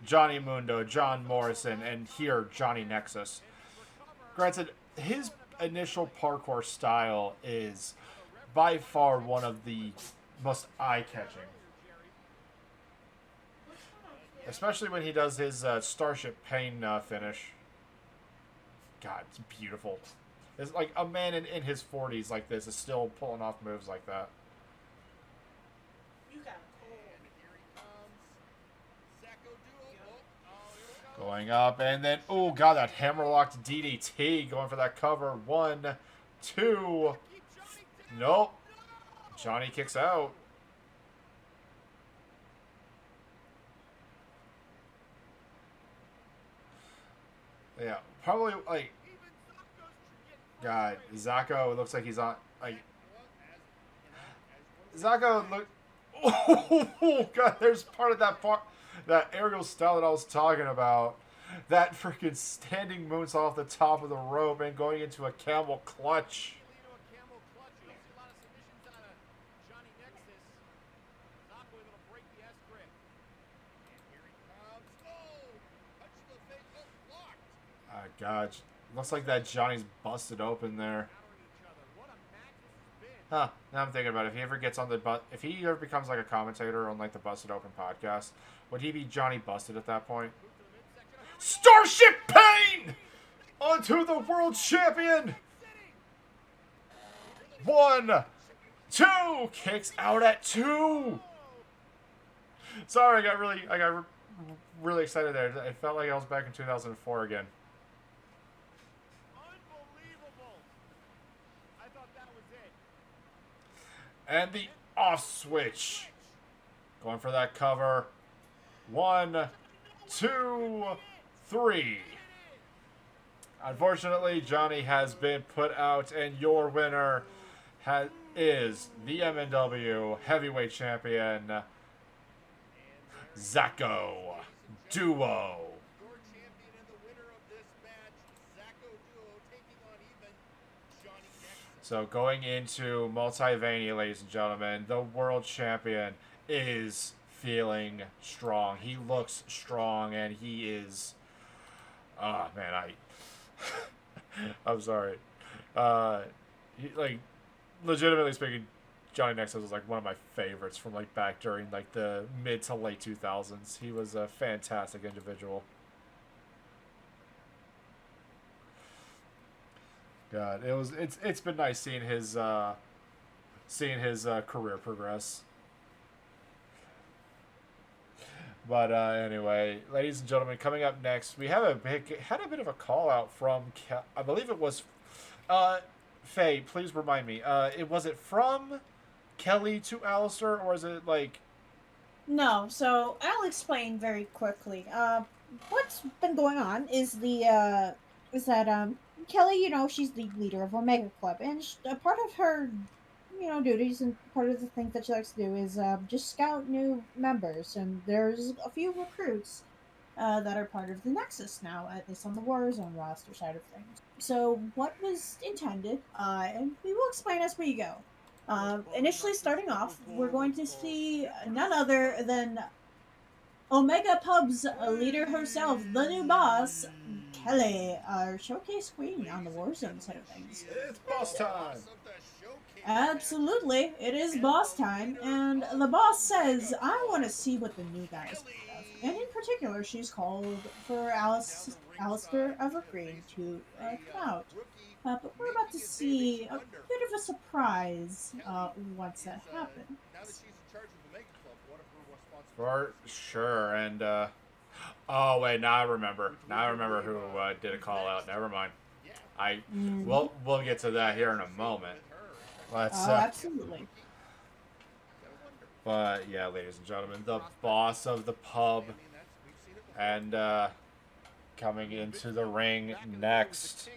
Johnny Mundo, John Morrison, and here Johnny Nexus. Granted, his initial parkour style is by far one of the most eye-catching. Especially when he does his Starship Pain finish. God, it's beautiful. It's like a man in his 40s like this is still pulling off moves like that. Going up, and then, oh god, that hammerlocked DDT going for that cover. 1, 2. Nope. Johnny kicks out. Yeah, probably, like, God, Zacho, it looks like he's on, like, Zacho, look, oh, God, there's part of that aerial style that I was talking about. That freaking standing moonsault off the top of the rope and going into a camel clutch. God, looks like that Johnny's busted open there. Huh? Now I'm thinking about it. If he ever gets on if he ever becomes like a commentator on like the Busted Open podcast, would he be Johnny Busted at that point? Starship Pain onto the world champion. 1, 2, kicks out at 2. Sorry, I got really excited there. It felt like I was back in 2004 again. And the off switch. Going for that cover. 1, 2, 3. Unfortunately, Johnny has been put out, and your winner is the MNW Heavyweight Champion, Zacho Duo. So going into Multivania, ladies and gentlemen, the world champion is feeling strong. He looks strong, and he is... Oh, man, I'm sorry. Legitimately speaking, Johnny Nexus was like one of my favorites from like back during like the mid to late 2000s. He was a fantastic individual. God, it's been nice seeing his career progress. But anyway, ladies and gentlemen, coming up next, we have had a bit of a call out from I believe it was Faye. Please remind me. Was it from Kelly to Alistair, or is it like?
No, so I'll explain very quickly. What's been going on is is that Kelly, she's the leader of Omega Club, and a part of her, duties and part of the things that she likes to do is just scout new members, and there's a few recruits that are part of the Nexus now, at least on the Warzone roster side of things. So what was intended, and we will explain as we go. Initially starting off, we're going to see none other than Omega Pub's leader herself, the new boss, Kelly, our showcase queen on the Warzone side of things.
It's boss time.
Absolutely, it is boss time, and the boss says, I want to see what the new guys have. And in particular, she's called for Alistair Evergreen to come out. But we're about to see a bit of a surprise once that happens.
For sure, and oh wait, now I remember. Now I remember who did a call out. Never mind. We'll get to that here in a moment. Let's.
Absolutely.
But yeah, ladies and gentlemen, the boss of the pub, and coming into the ring next,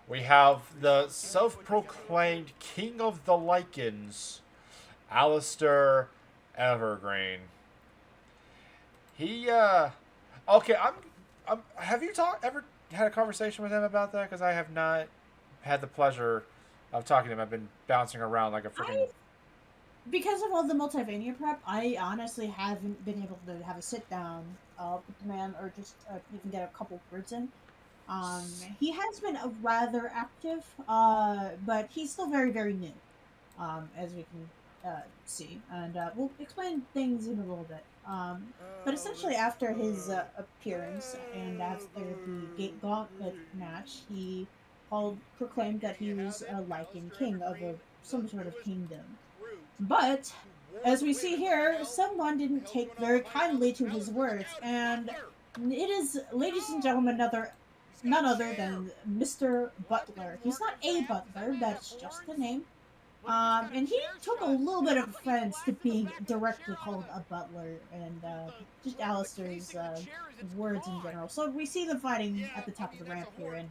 we have the self-proclaimed king of the Lycans, Alistair Evergreen. He okay, have you ever had a conversation with him about that? Because I have not had the pleasure of talking to him. I've been bouncing around like a freaking.
Because of all the Multivania prep, I honestly haven't been able to have a sit down with the man, or just even get a couple words in. He has been rather active, but he's still very, very new, as we can see, and we'll explain things in a little bit. But essentially, after his appearance and after the Gate Gauntlet match, he proclaimed that he was a Lycan king of some sort of kingdom. But as we see here, someone didn't take very kindly to his words, and it is, ladies and gentlemen, none other than Mr. Butler. He's not a butler, that's just the name. And he took a little bit of offense to being directly called a butler, and just Alistair's words in general. So we see them fighting at the top of the ramp here, and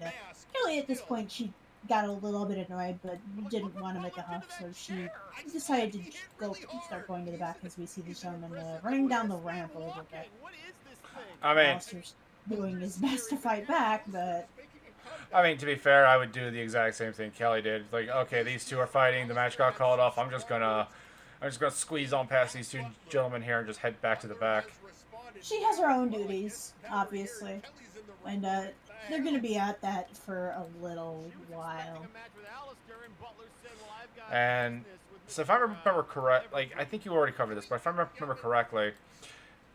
Kelly at this point, she got a little bit annoyed, but didn't want to make a huff, so she decided to start going to the back, as we see the gentleman running down the ramp a little bit.
I mean,
Alistair's doing his best to fight back, but
I mean, to be fair, I would do the exact same thing Kelly did. Like, okay, these two are fighting. The match got called off. I'm just gonna squeeze on past these two gentlemen here and just head back to the back.
she has her own duties, obviously, and they're gonna be at that for a little while.
And so, if I remember correct, like I think you already covered this, but if I remember correctly,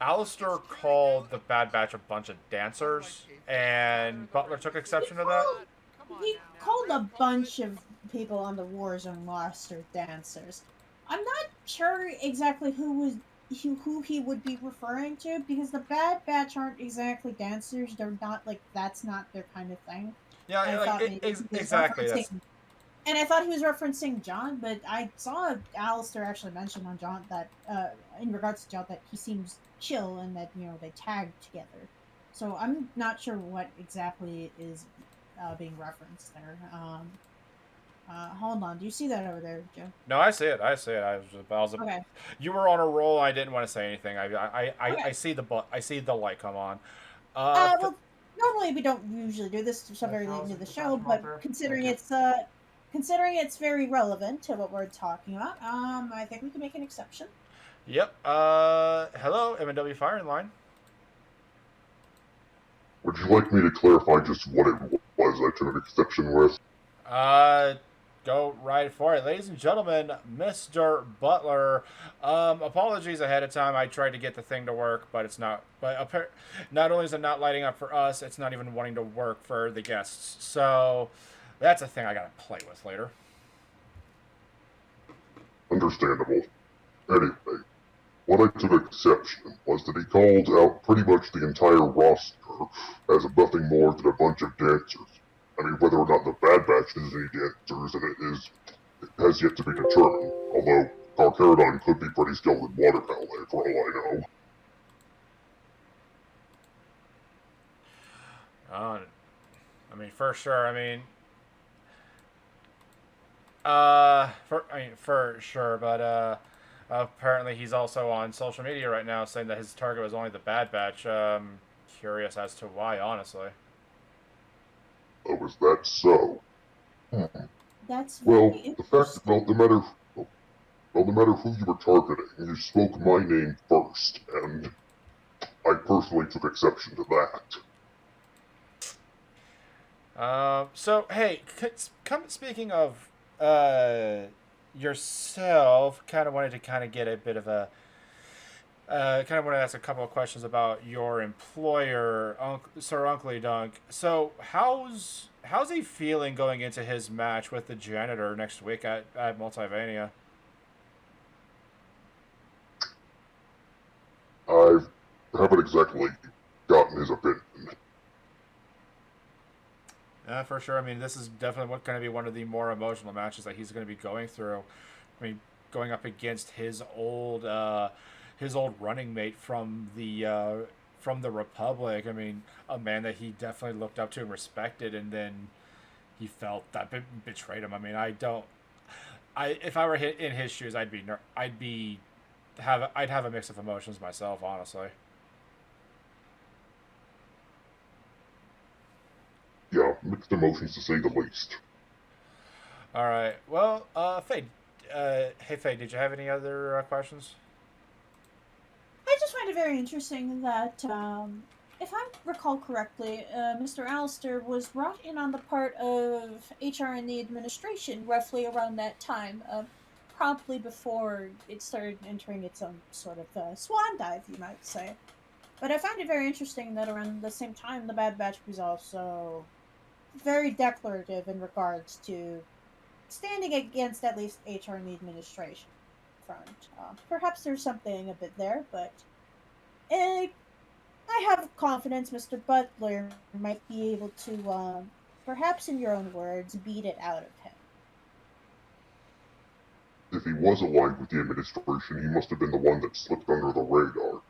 Alistair called the Bad Batch a bunch of dancers, and Butler took exception to that.
He called a bunch of people on the Warzone roster dancers. I'm not sure exactly who he would be referring to, because the Bad Batch aren't exactly dancers. They're not, like, that's not their kind of thing.
Yeah, exactly.
And I thought he was referencing John, but I saw Alistair actually mention on John that, in regards to John, that he seems chill and that, they tag together. So I'm not sure what exactly is being referenced there. Hold on, do you see that over there, Joe?
No, I see it. I was
Okay.
You were on a roll. I didn't want to say anything.
Okay.
I see the light come on.
Well, normally we don't usually do this so very late into the show, but considering it's very relevant to what we're talking about, I think we can make an exception.
Yep. Hello, MNW Firing Line.
Would you like me to clarify just what it was I took an exception with?
Go right for it. Ladies and gentlemen, Mr. Butler, apologies ahead of time. I tried to get the thing to work, but it's not. But not only is it not lighting up for us, it's not even wanting to work for the guests. So, That's a thing I gotta play with later.
Understandable. Anyway, what I took exception was that he called out pretty much the entire roster as nothing more than a bunch of dancers. I mean, whether or not the Bad Batch is any dancers, and it has yet to be determined, although Carcharodon could be pretty skilled in water ballet, for all I know.
I mean, for sure. For sure. But apparently, he's also on social media right now saying that his target was only the Bad Batch. Curious as to why, honestly.
Oh, is that so?
That's
Well,
very
the fact,
interesting.
no matter who you were targeting, you spoke my name first, and I personally took exception to that.
So hey, speaking of yourself, kind of wanted to kind of get a bit of a kind of want to ask a couple of questions about your employer, Sir Uncle Dunk. So how's he feeling going into his match with the janitor next week at Multivania?
I haven't exactly gotten his opinion.
For sure. I mean, this is definitely going to be one of the more emotional matches that he's going to be going through. I mean, going up against his old running mate from the Republic. I mean, a man that he definitely looked up to and respected, and then he felt that betrayed him. I mean, if I were in his shoes, I'd have a mix of emotions myself, honestly.
Yeah, mixed emotions to say the least.
All right. Well, Faye. Hey, Faye, did you have any other questions?
I just find it very interesting that, if I recall correctly, Mr. Alistair was brought in on the part of HR in the administration roughly around that time, promptly before it started entering its own sort of swan dive, you might say. But I find it very interesting that around the same time, the Bad Batch was also very declarative in regards to standing against at least HR in the administration front. Perhaps there's something a bit there, but I have confidence Mr. Butler might be able to, perhaps in your own words, beat it out of him.
If he was aligned with the administration, he must have been the one that slipped under the radar.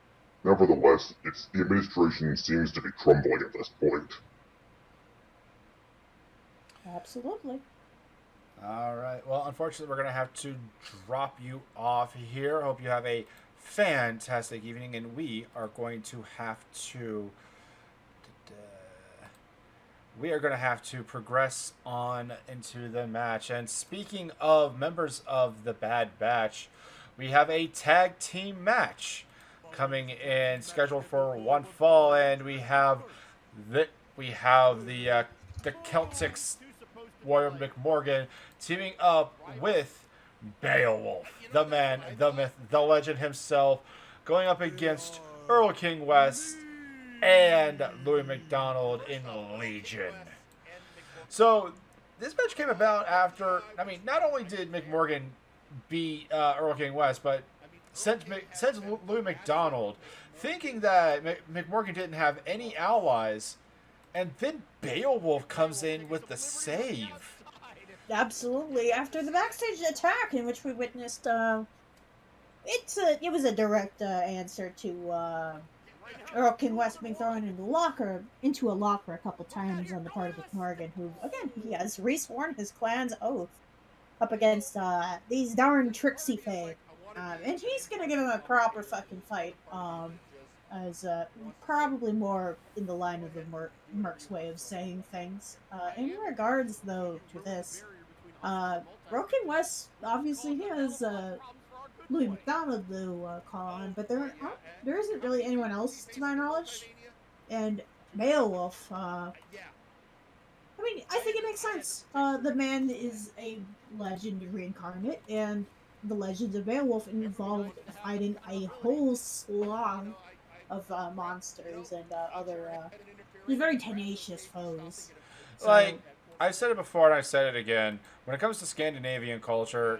Nevertheless, the administration seems to be crumbling at this point.
Absolutely.
All right. Well, unfortunately, we're going to have to drop you off here. Hope you have a fantastic evening, and we are going to have to. We are going to have to progress on into the match. And speaking of members of the Bad Batch, we have a tag team match coming in, scheduled for one fall, and we have the Celtics Warrior McMorgan teaming up with Beowulf, the man, the myth, the legend himself, going up against Earl King West and Louis McDonald in Legion. So this match came about after, I mean, not only did McMorgan beat Earl King West, but sent Louis McDonald, thinking that McMorgan didn't have any allies, and then Beowulf comes in with the save.
Absolutely. After the backstage attack in which we witnessed, it was a direct answer to Earl King West being thrown into a locker a couple times on the part of McMorgan, who again he has resworn his clan's oath up against these darn tricksy Faye, and he's gonna give him a proper fucking fight. As probably more in the line of the Merc's way of saying things. In regards, though, to this, Broken West obviously has Louis McDonald to call on, but there isn't really anyone else to my knowledge. And Beowulf, I mean, I think it makes sense. The man is a legend reincarnate, and the legends of Beowulf involved fighting a whole slog of monsters and other very tenacious foes. So,
Like, I said it before and I said it again. When it comes to Scandinavian culture,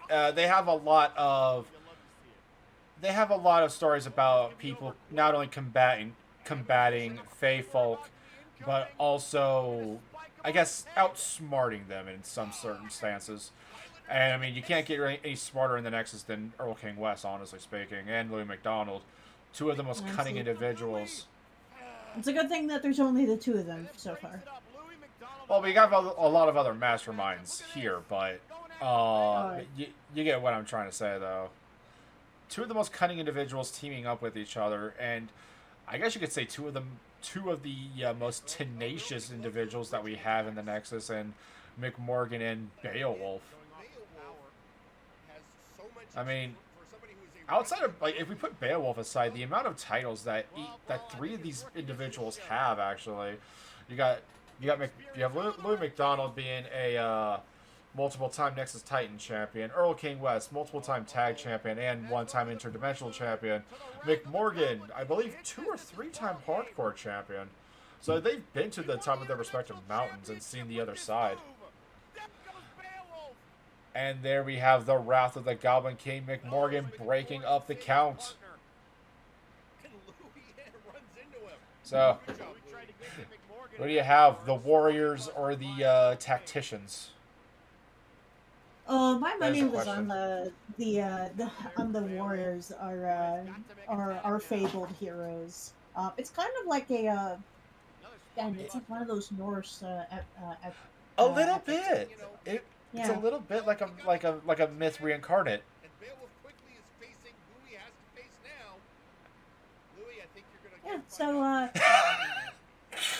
they have a lot of stories about people not only combating Fae folk, but also, I guess, outsmarting them in some circumstances. And I mean, you can't get any smarter in the Nexus than Earl King West, honestly speaking, and Louis McDonald, two of the most cunning individuals.
It's a good thing that there's only the two of them so far.
Well, we got a lot of other masterminds here, but you get what I'm trying to say, though. Two of the most cunning individuals teaming up with each other, and I guess you could say two of the most tenacious individuals that we have in the Nexus, and McMorgan and Beowulf. I mean, outside of, like, if we put Beowulf aside, the amount of titles that three of these individuals have, actually, you have Louis McDonald being a multiple-time Nexus Titan champion, Earl King West, multiple-time tag champion, and one-time interdimensional champion, McMorgan, I believe 2 or 3-time hardcore champion. So they've been to the top of their respective mountains and seen the other side. And there we have the Wrath of the Goblin King, McMorgan, breaking up the count. So, what do you have, the Warriors or the Tacticians?
My money was on the Warriors, our fabled heroes. It's kind of like a, it's like one of those Norse.
A little bit. It's a little bit like a myth reincarnate.
And Beowulf quickly is facing who he has to face now. Louis, I think you're gonna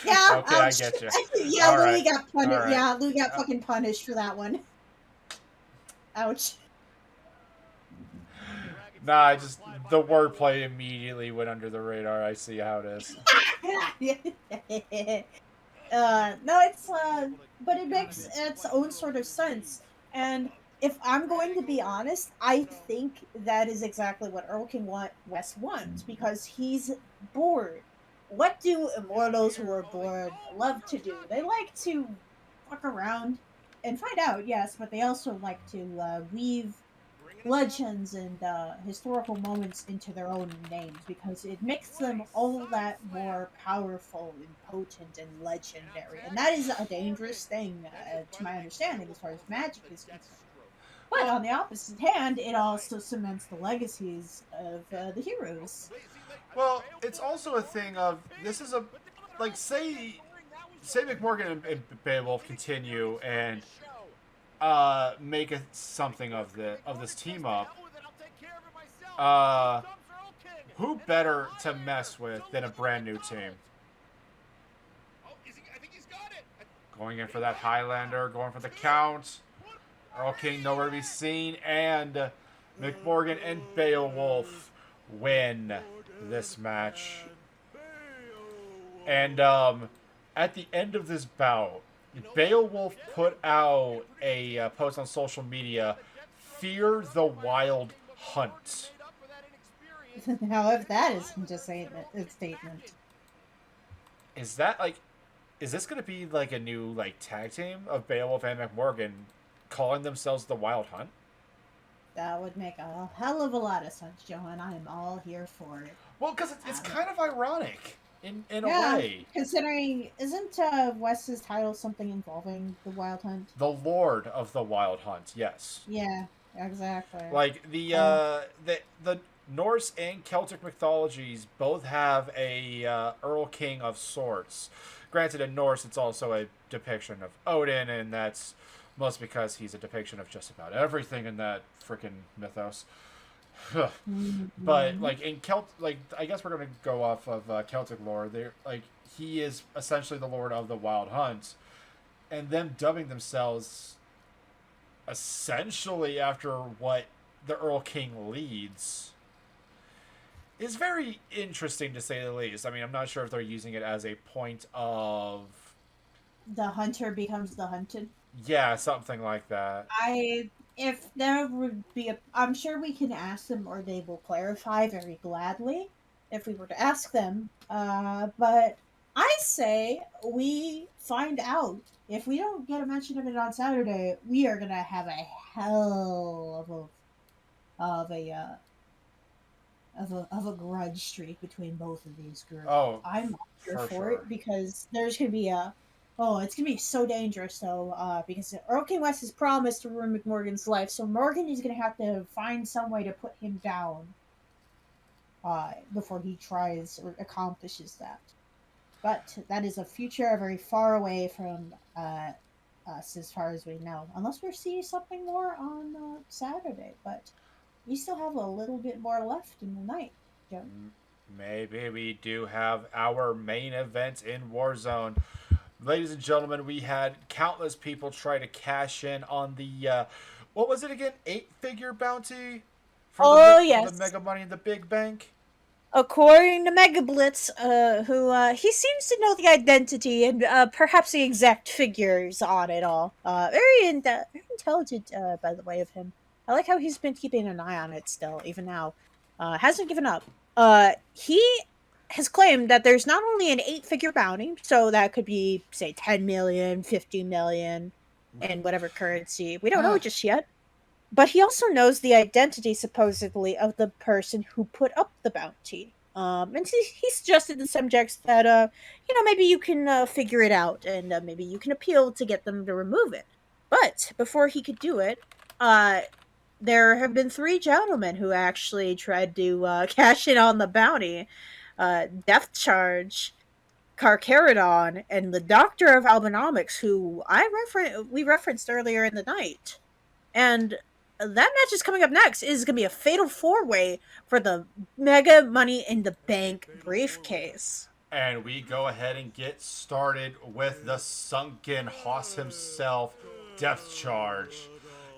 yeah,
Okay, I get you.
Yeah,
All
Louis
right.
got punished.
All right.
Yeah, Louis got fucking punished for that one. Ouch.
Nah, the wordplay immediately went under the radar. I see how it is.
No, it's but it makes its own sort of sense. And if I'm going to be honest, I think that is exactly what Earl King West wants, because he's bored. What do immortals who are bored love to do? They like to fuck around and find out, yes, but they also like to weave legends and historical moments into their own names, because it makes them all that more powerful and potent and legendary. And that is a dangerous thing, to my understanding, as far as magic is concerned. But on the opposite hand, it also cements the legacies of the heroes.
Well, it's also a thing of, this is a, like, say McMorgan and Beowulf continue and make something of this team up. Who better to mess with than a brand new team? Going in for that Highlander, going for the count. Earl King nowhere to be seen, and McMorgan and Beowulf win this match. And at the end of this bout, Beowulf put out a post on social media, "Fear the Wild Hunt."
However, that is just a statement.
Is that is this going to be like a new tag team of Beowulf and McMorgan calling themselves the Wild Hunt?
That would make a hell of a lot of sense, Johan. I am all here for it.
Well, because it's kind of ironic in a way.
Considering, isn't Wes's title something involving the Wild Hunt?
The Lord of the Wild Hunt, yes.
Yeah, exactly.
Like the Norse and Celtic mythologies both have a Earl King of sorts. Granted, in Norse, it's also a depiction of Odin, and that's mostly because he's a depiction of just about everything in that freaking mythos. But in I guess we're gonna go off of Celtic lore. He is essentially the Lord of the Wild Hunt, and them dubbing themselves essentially after what the Earl King leads is very interesting, to say the least. I mean, I'm not sure if they're using it as a point of
the hunter becomes the hunted.
Yeah, something like that.
If there would be I'm sure we can ask them, or they will clarify very gladly if we were to ask them. But I say we find out. If we don't get a mention of it on Saturday, we are gonna have a hell of a of a grudge streak between both of these groups.
Oh,
I'm not here
for
for
sure.
it because there's gonna be a it's gonna be so dangerous though, because Earl King West has promised to ruin McMorgan's life, so Morgan is gonna have to find some way to put him down before he tries or accomplishes that. But that is a future very far away from us as far as we know, unless we see something more on Saturday. But we still have a little bit more left in the night, Joe.
Maybe we do have our main event in Warzone. Ladies and gentlemen, we had countless people try to cash in on the, what was it again? 8-figure bounty? For
Yes.
the Mega Money in the Big Bank?
According to Mega Blitz, who he seems to know the identity and perhaps the exact figures on it all. Very intelligent, by the way, of him. I like how he's been keeping an eye on it still, even now. Hasn't given up. He has claimed that there's not only an 8-figure bounty, so that could be, say, 10 million, 50 million, and whatever currency. We don't know just yet. But he also knows the identity, supposedly, of the person who put up the bounty. And he suggested to subjects that, maybe you can figure it out, and maybe you can appeal to get them to remove it. But before he could do it, there have been 3 gentlemen who actually tried to cash in on the bounty. Death Charge, Carcharodon, and the Doctor of Albinomics, who we referenced earlier in the night. And that match is coming up next. It is going to be a fatal 4-way for the Mega Money in the Bank briefcase.
And we go ahead and get started with the sunken Hoss himself, Death Charge.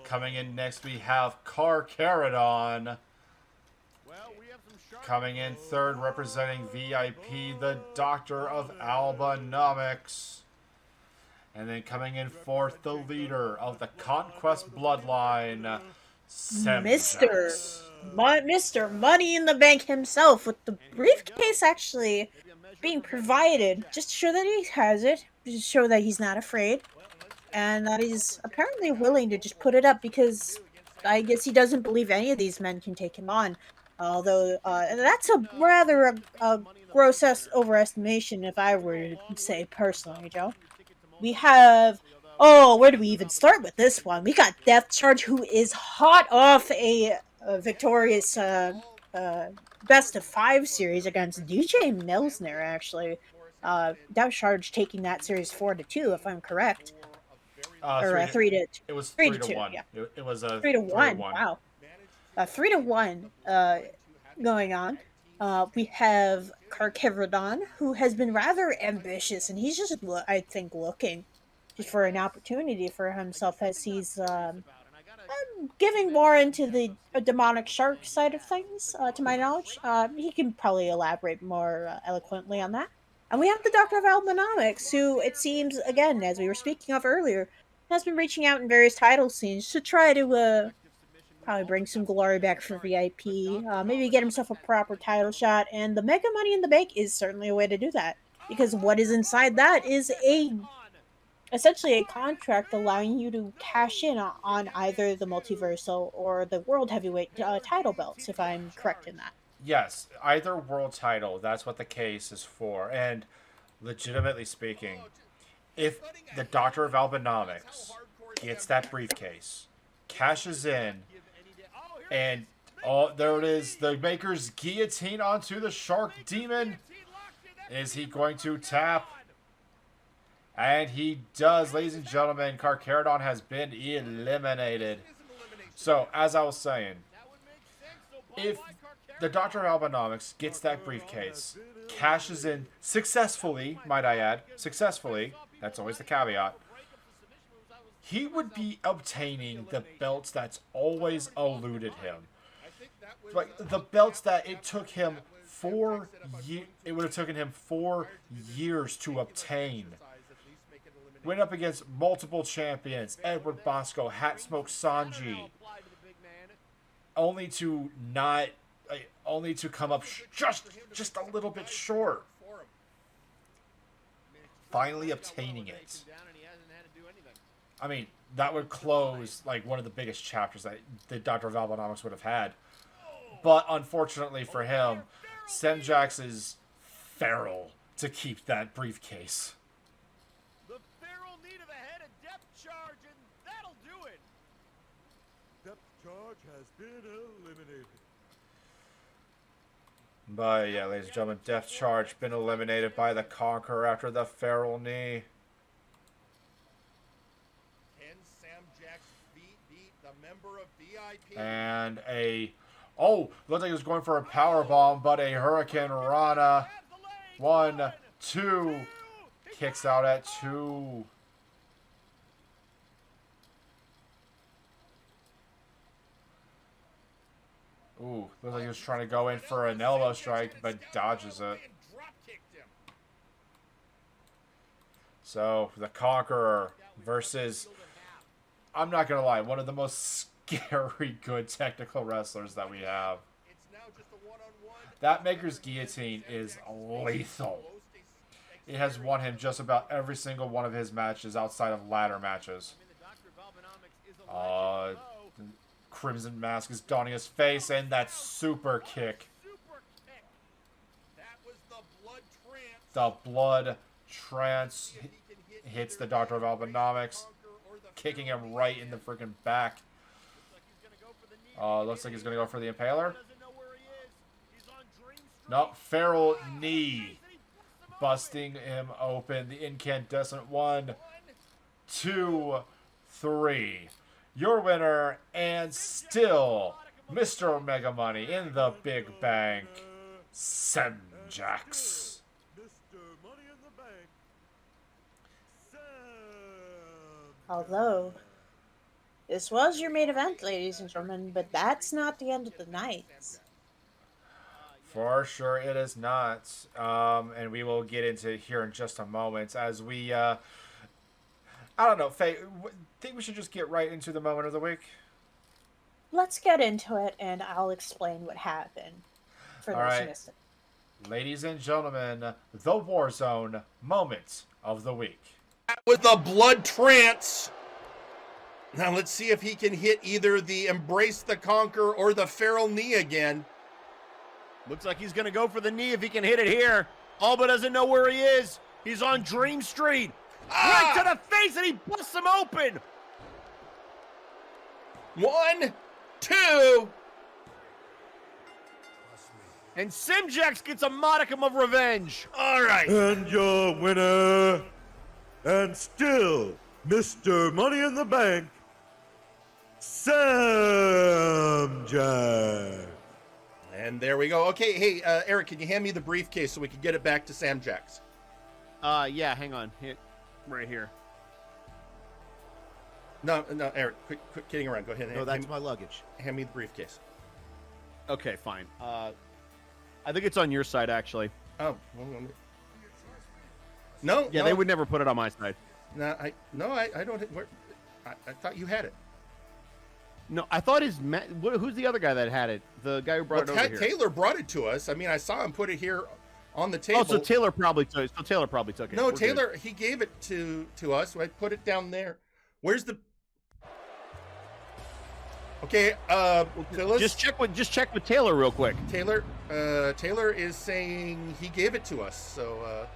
Coming in next, we have Carcharodon. Coming in third, representing VIP, the Doctor of Albinomics. And then coming in fourth, the leader of the Conquest Bloodline,
Mr. Money in the Bank himself, with the briefcase actually being provided just to show that he has it, just to show that he's not afraid, and that he's apparently willing to just put it up because I guess he doesn't believe any of these men can take him on. Although, that's a rather a gross overestimation, if I were to say personally, Joe. We have, where do we even start with this one? We got Death Charge, who is hot off a victorious best of 5 series against DJ Milsner, actually. Death Charge taking that series 4-2, if I'm correct. Or 3-2.
It was
3-2. Yeah.
It was a
3-1. Wow. 3-1 going on. We have Carcharodon, who has been rather ambitious, and he's just, I think, looking just for an opportunity for himself as he's giving more into the demonic shark side of things, to my knowledge. He can probably elaborate more eloquently on that. And we have the Doctor of Albinomics, who, it seems, again, as we were speaking of earlier, has been reaching out in various title scenes to try to probably bring some glory back for VIP, maybe get himself a proper title shot, and the Mega Money in the Bank is certainly a way to do that, because what is inside that is essentially a contract allowing you to cash in on either the Multiversal or the World Heavyweight title belts, if I'm correct in that.
Yes, either world title, that's what the case is for. And legitimately speaking, if the Doctor of Albinomics gets that briefcase, cashes in, and there it is, the Maker's guillotine onto the Shark Demon. Is he going to tap? And he does, ladies and gentlemen. Carcharodon has been eliminated. So, as I was saying, if the Doctor of Albinomics gets that briefcase, cashes in successfully, might I add, successfully, that's always the caveat, he would be obtaining the belts that's always eluded him. Like, the belts that it took him it would have taken him 4 years to obtain. Went up against multiple champions, Edward Bosco, Hat Smoke Sanji, only to come up just a little bit short. finally obtaining it. I mean, that would close like one of the biggest chapters that Dr. Valvonomics would have had. But unfortunately for him, Semjax is feral to keep that briefcase.
The feral need of a head of depth charge, and that'll do it.
Depth charge has been eliminated.
But yeah, ladies and gentlemen, Death Charge been eliminated by the Conqueror after the feral knee.
Can Semjax beat the member of VIP?
And oh, looked like he was going for a power bomb, but a Hurricane Rana. 1, 2, kicks out at 2. Ooh, looks like he was trying to go in for an elbow strike, but dodges it. So, the Conqueror versus, I'm not going to lie, one of the most scary good technical wrestlers that we have. That Maker's Guillotine is lethal. It has won him just about every single one of his matches outside of ladder matches. Crimson Mask is donning his face, and that super kick. The blood trance hits the Doctor of Albinomics, kicking him right in the freaking back. Looks like he's going to go for the Impaler. Nope, feral knee. Busting him open. The incandescent 1, 2, 3. Your winner, and still Mr. Mega Money in the big bank, Semjax.
Although, this was your main event, ladies and gentlemen, but that's not the end of the night.
For sure it is not. And we will get into it here in just a moment as we, I don't know, Faye, think we should just get right into the moment of the week?
Let's get into it, and I'll explain what happened for
All
those
right.
who missed it.
Ladies and gentlemen, the Warzone moment of the week.
With a blood trance. Now let's see if he can hit either the Embrace the Conquer or the feral knee again.
Looks like he's going to go for the knee if he can hit it here. Alba doesn't know where he is. He's on Dream Street. Right to the face, and he busts him open.
1, 2.
And Semjax gets a modicum of revenge.
All right.
And your winner, and still Mr. Money in the Bank, Semjax.
And there we go. Okay, hey, Eric, can you hand me the briefcase so we can get it back to Semjax?
Yeah, hang on. Right here.
No, Eric, quit kidding around. Go ahead.
No, that's my luggage.
Hand me the briefcase.
Okay, fine. I think it's on your side, actually.
Oh, no.
Yeah, they would never put it on my side.
No, I don't. I thought you had it.
No, I thought who's the other guy that had it? The guy who brought it over here.
Taylor brought it to us. I mean, I saw him put it here on the table.
Oh, so Taylor probably took it.
No,
We're
Taylor,
good.
he gave it to us. So I put it down there. Where's the? Okay, Phyllis.
Just check with Taylor real quick.
Taylor is saying he gave it to us. So.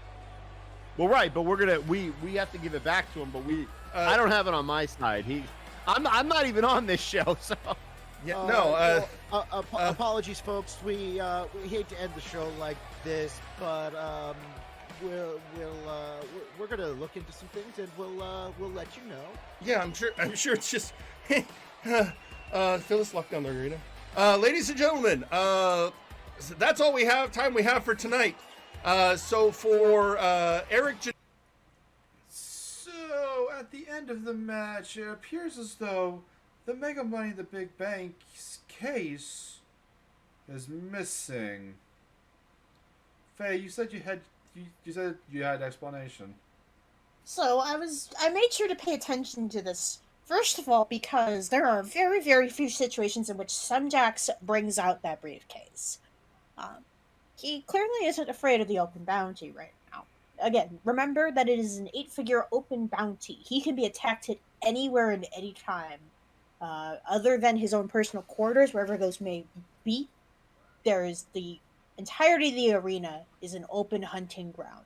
Well, right, but we have to give it back to him. But I don't have it on my side. I'm not even on this show, so.
Yeah,
apologies, folks. We hate to end the show like this, but we're gonna look into some things, and we'll let you know.
Yeah, I'm sure it's just Phyllis locked down the arena. Ladies and gentlemen, that's all time we have for tonight. So for Eric.
So at the end of the match, it appears as though the Mega Money the Big Bank's case is missing. Faye, you said you had explanation.
So I made sure to pay attention to this. First of all, because there are very, very few situations in which Semjax brings out that briefcase. He clearly isn't afraid of the open bounty right now. again, remember that it is an 8-figure open bounty. He can be attacked at anywhere and any time. Other than his own personal quarters, wherever those may be, there is the entirety of the arena is an open hunting ground.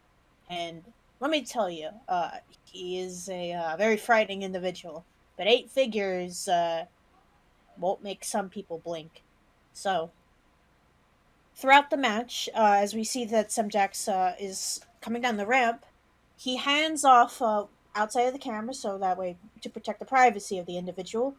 And let me tell you, he is a very frightening individual. But 8 figures won't make some people blink. So, throughout the match, as we see that Semjax is coming down the ramp, he hands off outside of the camera, so that way to protect the privacy of the individual.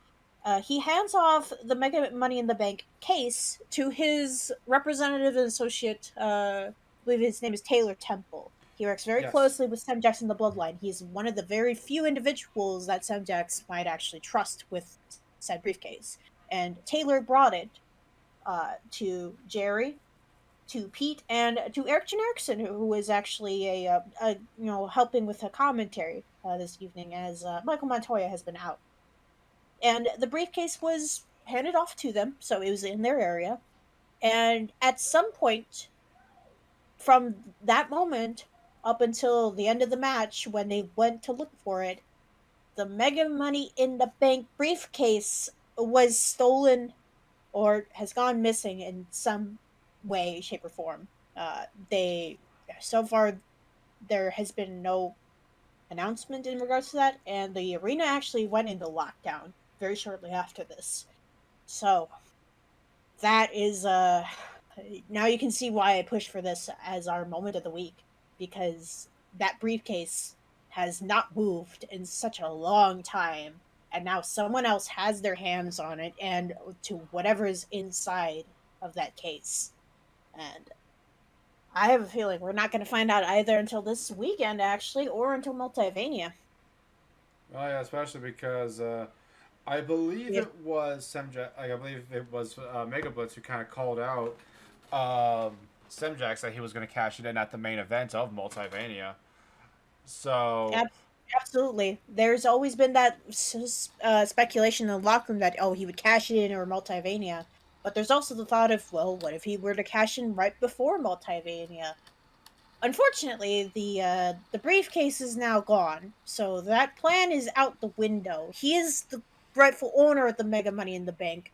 He hands off the Mega Money in the Bank case to his representative and associate. I believe his name is Taylor Temple. He works very
Yes.
closely with Semjax in the Bloodline. He's one of the very few individuals that Semjax might actually trust with said briefcase. And Taylor brought it to Jerry, to Pete, and to Eric Jen Erickson, who was actually helping with a commentary this evening, as Michael Montoya has been out. And the briefcase was handed off to them, so it was in their area. And at some point, from that moment up until the end of the match, when they went to look for it, the Mega Money in the Bank briefcase was stolen or has gone missing in some way, shape, or form. So far, there has been no announcement in regards to that, and the arena actually went into lockdown very shortly after this. So that is now you can see why I pushed for this as our moment of the week, because that briefcase has not moved in such a long time, and now someone else has their hands on it and to whatever is inside of that case. And I have a feeling we're not going to find out either until this weekend, actually, or until Multivania.
Oh yeah, especially because I believe
Yeah.
it was Semjax. I believe it was Mega Blitz who kind of called out Semjax that he was going to cash it in at the main event of Multivania. So
Absolutely. There's always been that speculation in the locker room that, oh, he would cash it in or Multivania. But there's also the thought of, well, what if he were to cash in right before Multivania? Unfortunately, the briefcase is now gone, so that plan is out the window. He is the rightful owner of the Mega Money in the Bank,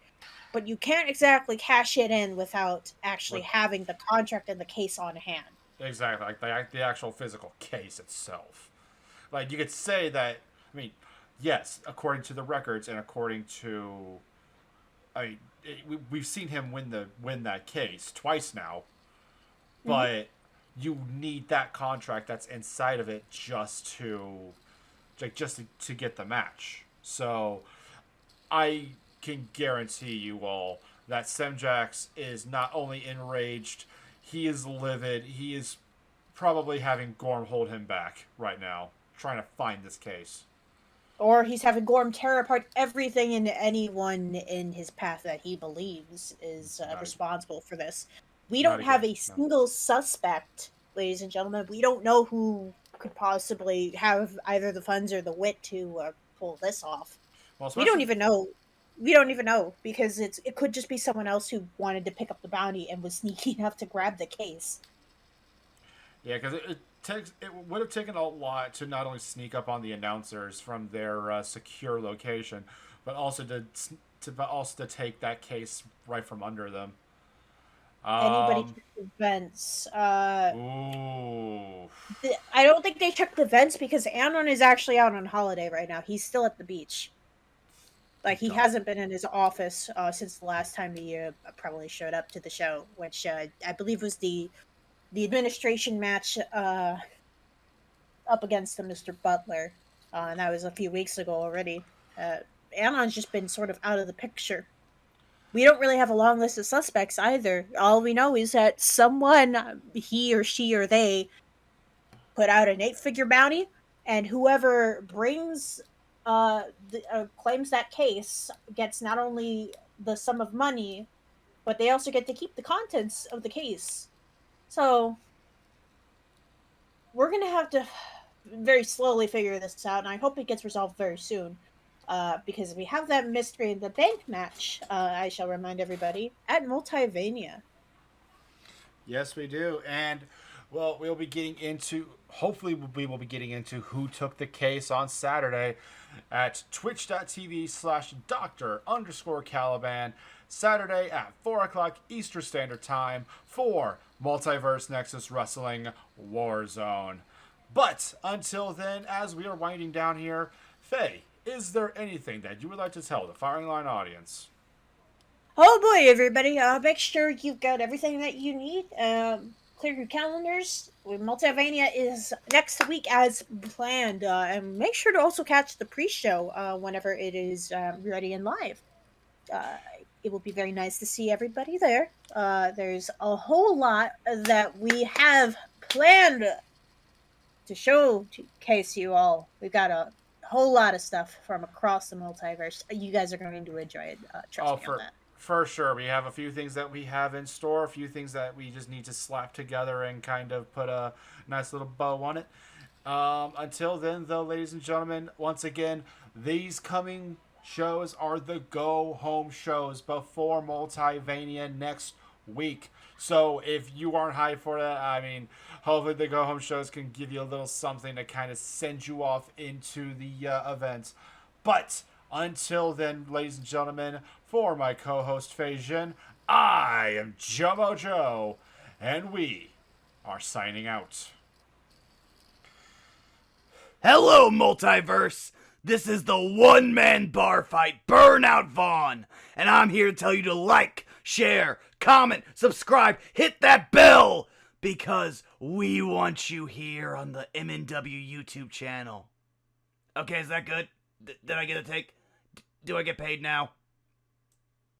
but you can't exactly cash it in without actually
With-
having the contract and the case on hand.
exactly, like the actual physical case itself. Like you could say that. I mean, yes, according to the records and according to, we've seen him win that case twice now, but you need that contract that's inside of it just to get the match. So I can guarantee you all that Semjax is not only enraged, he is livid. He is probably having Gorm hold him back right now, trying to find this case.
Or he's having Gorm tear apart everything and anyone in his path that he believes is
Not-
responsible for this. We
not
don't have
again,
a
no.
single suspect, ladies and gentlemen. We don't know who could possibly have either the funds or the wit to pull this off.
Well,
We don't
especially-
even know. We don't even know, because it could just be someone else who wanted to pick up the bounty and was sneaky enough to grab the case.
Yeah, because it would have taken a lot to not only sneak up on the announcers from their secure location, but also to take that case right from under them.
Anybody check the vents?
Ooh.
I don't think they checked the vents because Anon is actually out on holiday right now. He's still at the beach. Like, he
God.
hasn't been in his office since the last time he probably showed up to the show, which I believe was the administration match up against the Mr. Butler. And that was a few weeks ago already. Anon's just been sort of out of the picture. We don't really have a long list of suspects either. All we know is that someone, he or she or they, put out an 8-figure bounty, and whoever brings claims that case gets not only the sum of money, but they also get to keep the contents of the case. So we're gonna have to very slowly figure this out, and I hope it gets resolved very soon. Because we have that mystery in the bank match, I shall remind everybody, at Multivania.
Yes, we do. And Well, we'll be getting into, hopefully we will be getting into who took the case on Saturday at twitch.tv/Dr_Caliban, Saturday at 4 o'clock Eastern Standard Time for Multiverse Nexus Wrestling Warzone. But until then, as we are winding down here, Faye, is there anything that you would like to tell the Firing Line audience?
Oh boy, everybody! Make sure you've got everything that you need. Clear your calendars. Multivania is next week as planned, and make sure to also catch the pre-show whenever it is ready and live. It will be very nice to see everybody there. There's a whole lot that we have planned to showcase you all. We've got a whole lot of stuff from across the multiverse. You guys are going to enjoy it. Trust me on that.
For sure. We have a few things that we have in store, a few things that we just need to slap together and kind of put a nice little bow on it. Until then, though, ladies and gentlemen, once again, these coming shows are the go-home shows before Multivania next week. So if you aren't hyped for that, I mean, hopefully the go-home shows can give you a little something to kind of send you off into the events. But until then, ladies and gentlemen, for my co-host Faye Jinn, I am Jomo Joe, and we are signing out.
Hello, Multiverse! This is the one-man bar fight, Burnout Vaughn, and I'm here to tell you to like, share, comment, subscribe, hit that bell, because we want you here on the MNW YouTube channel. Okay, is that good? Did I get a take? Do I get paid now?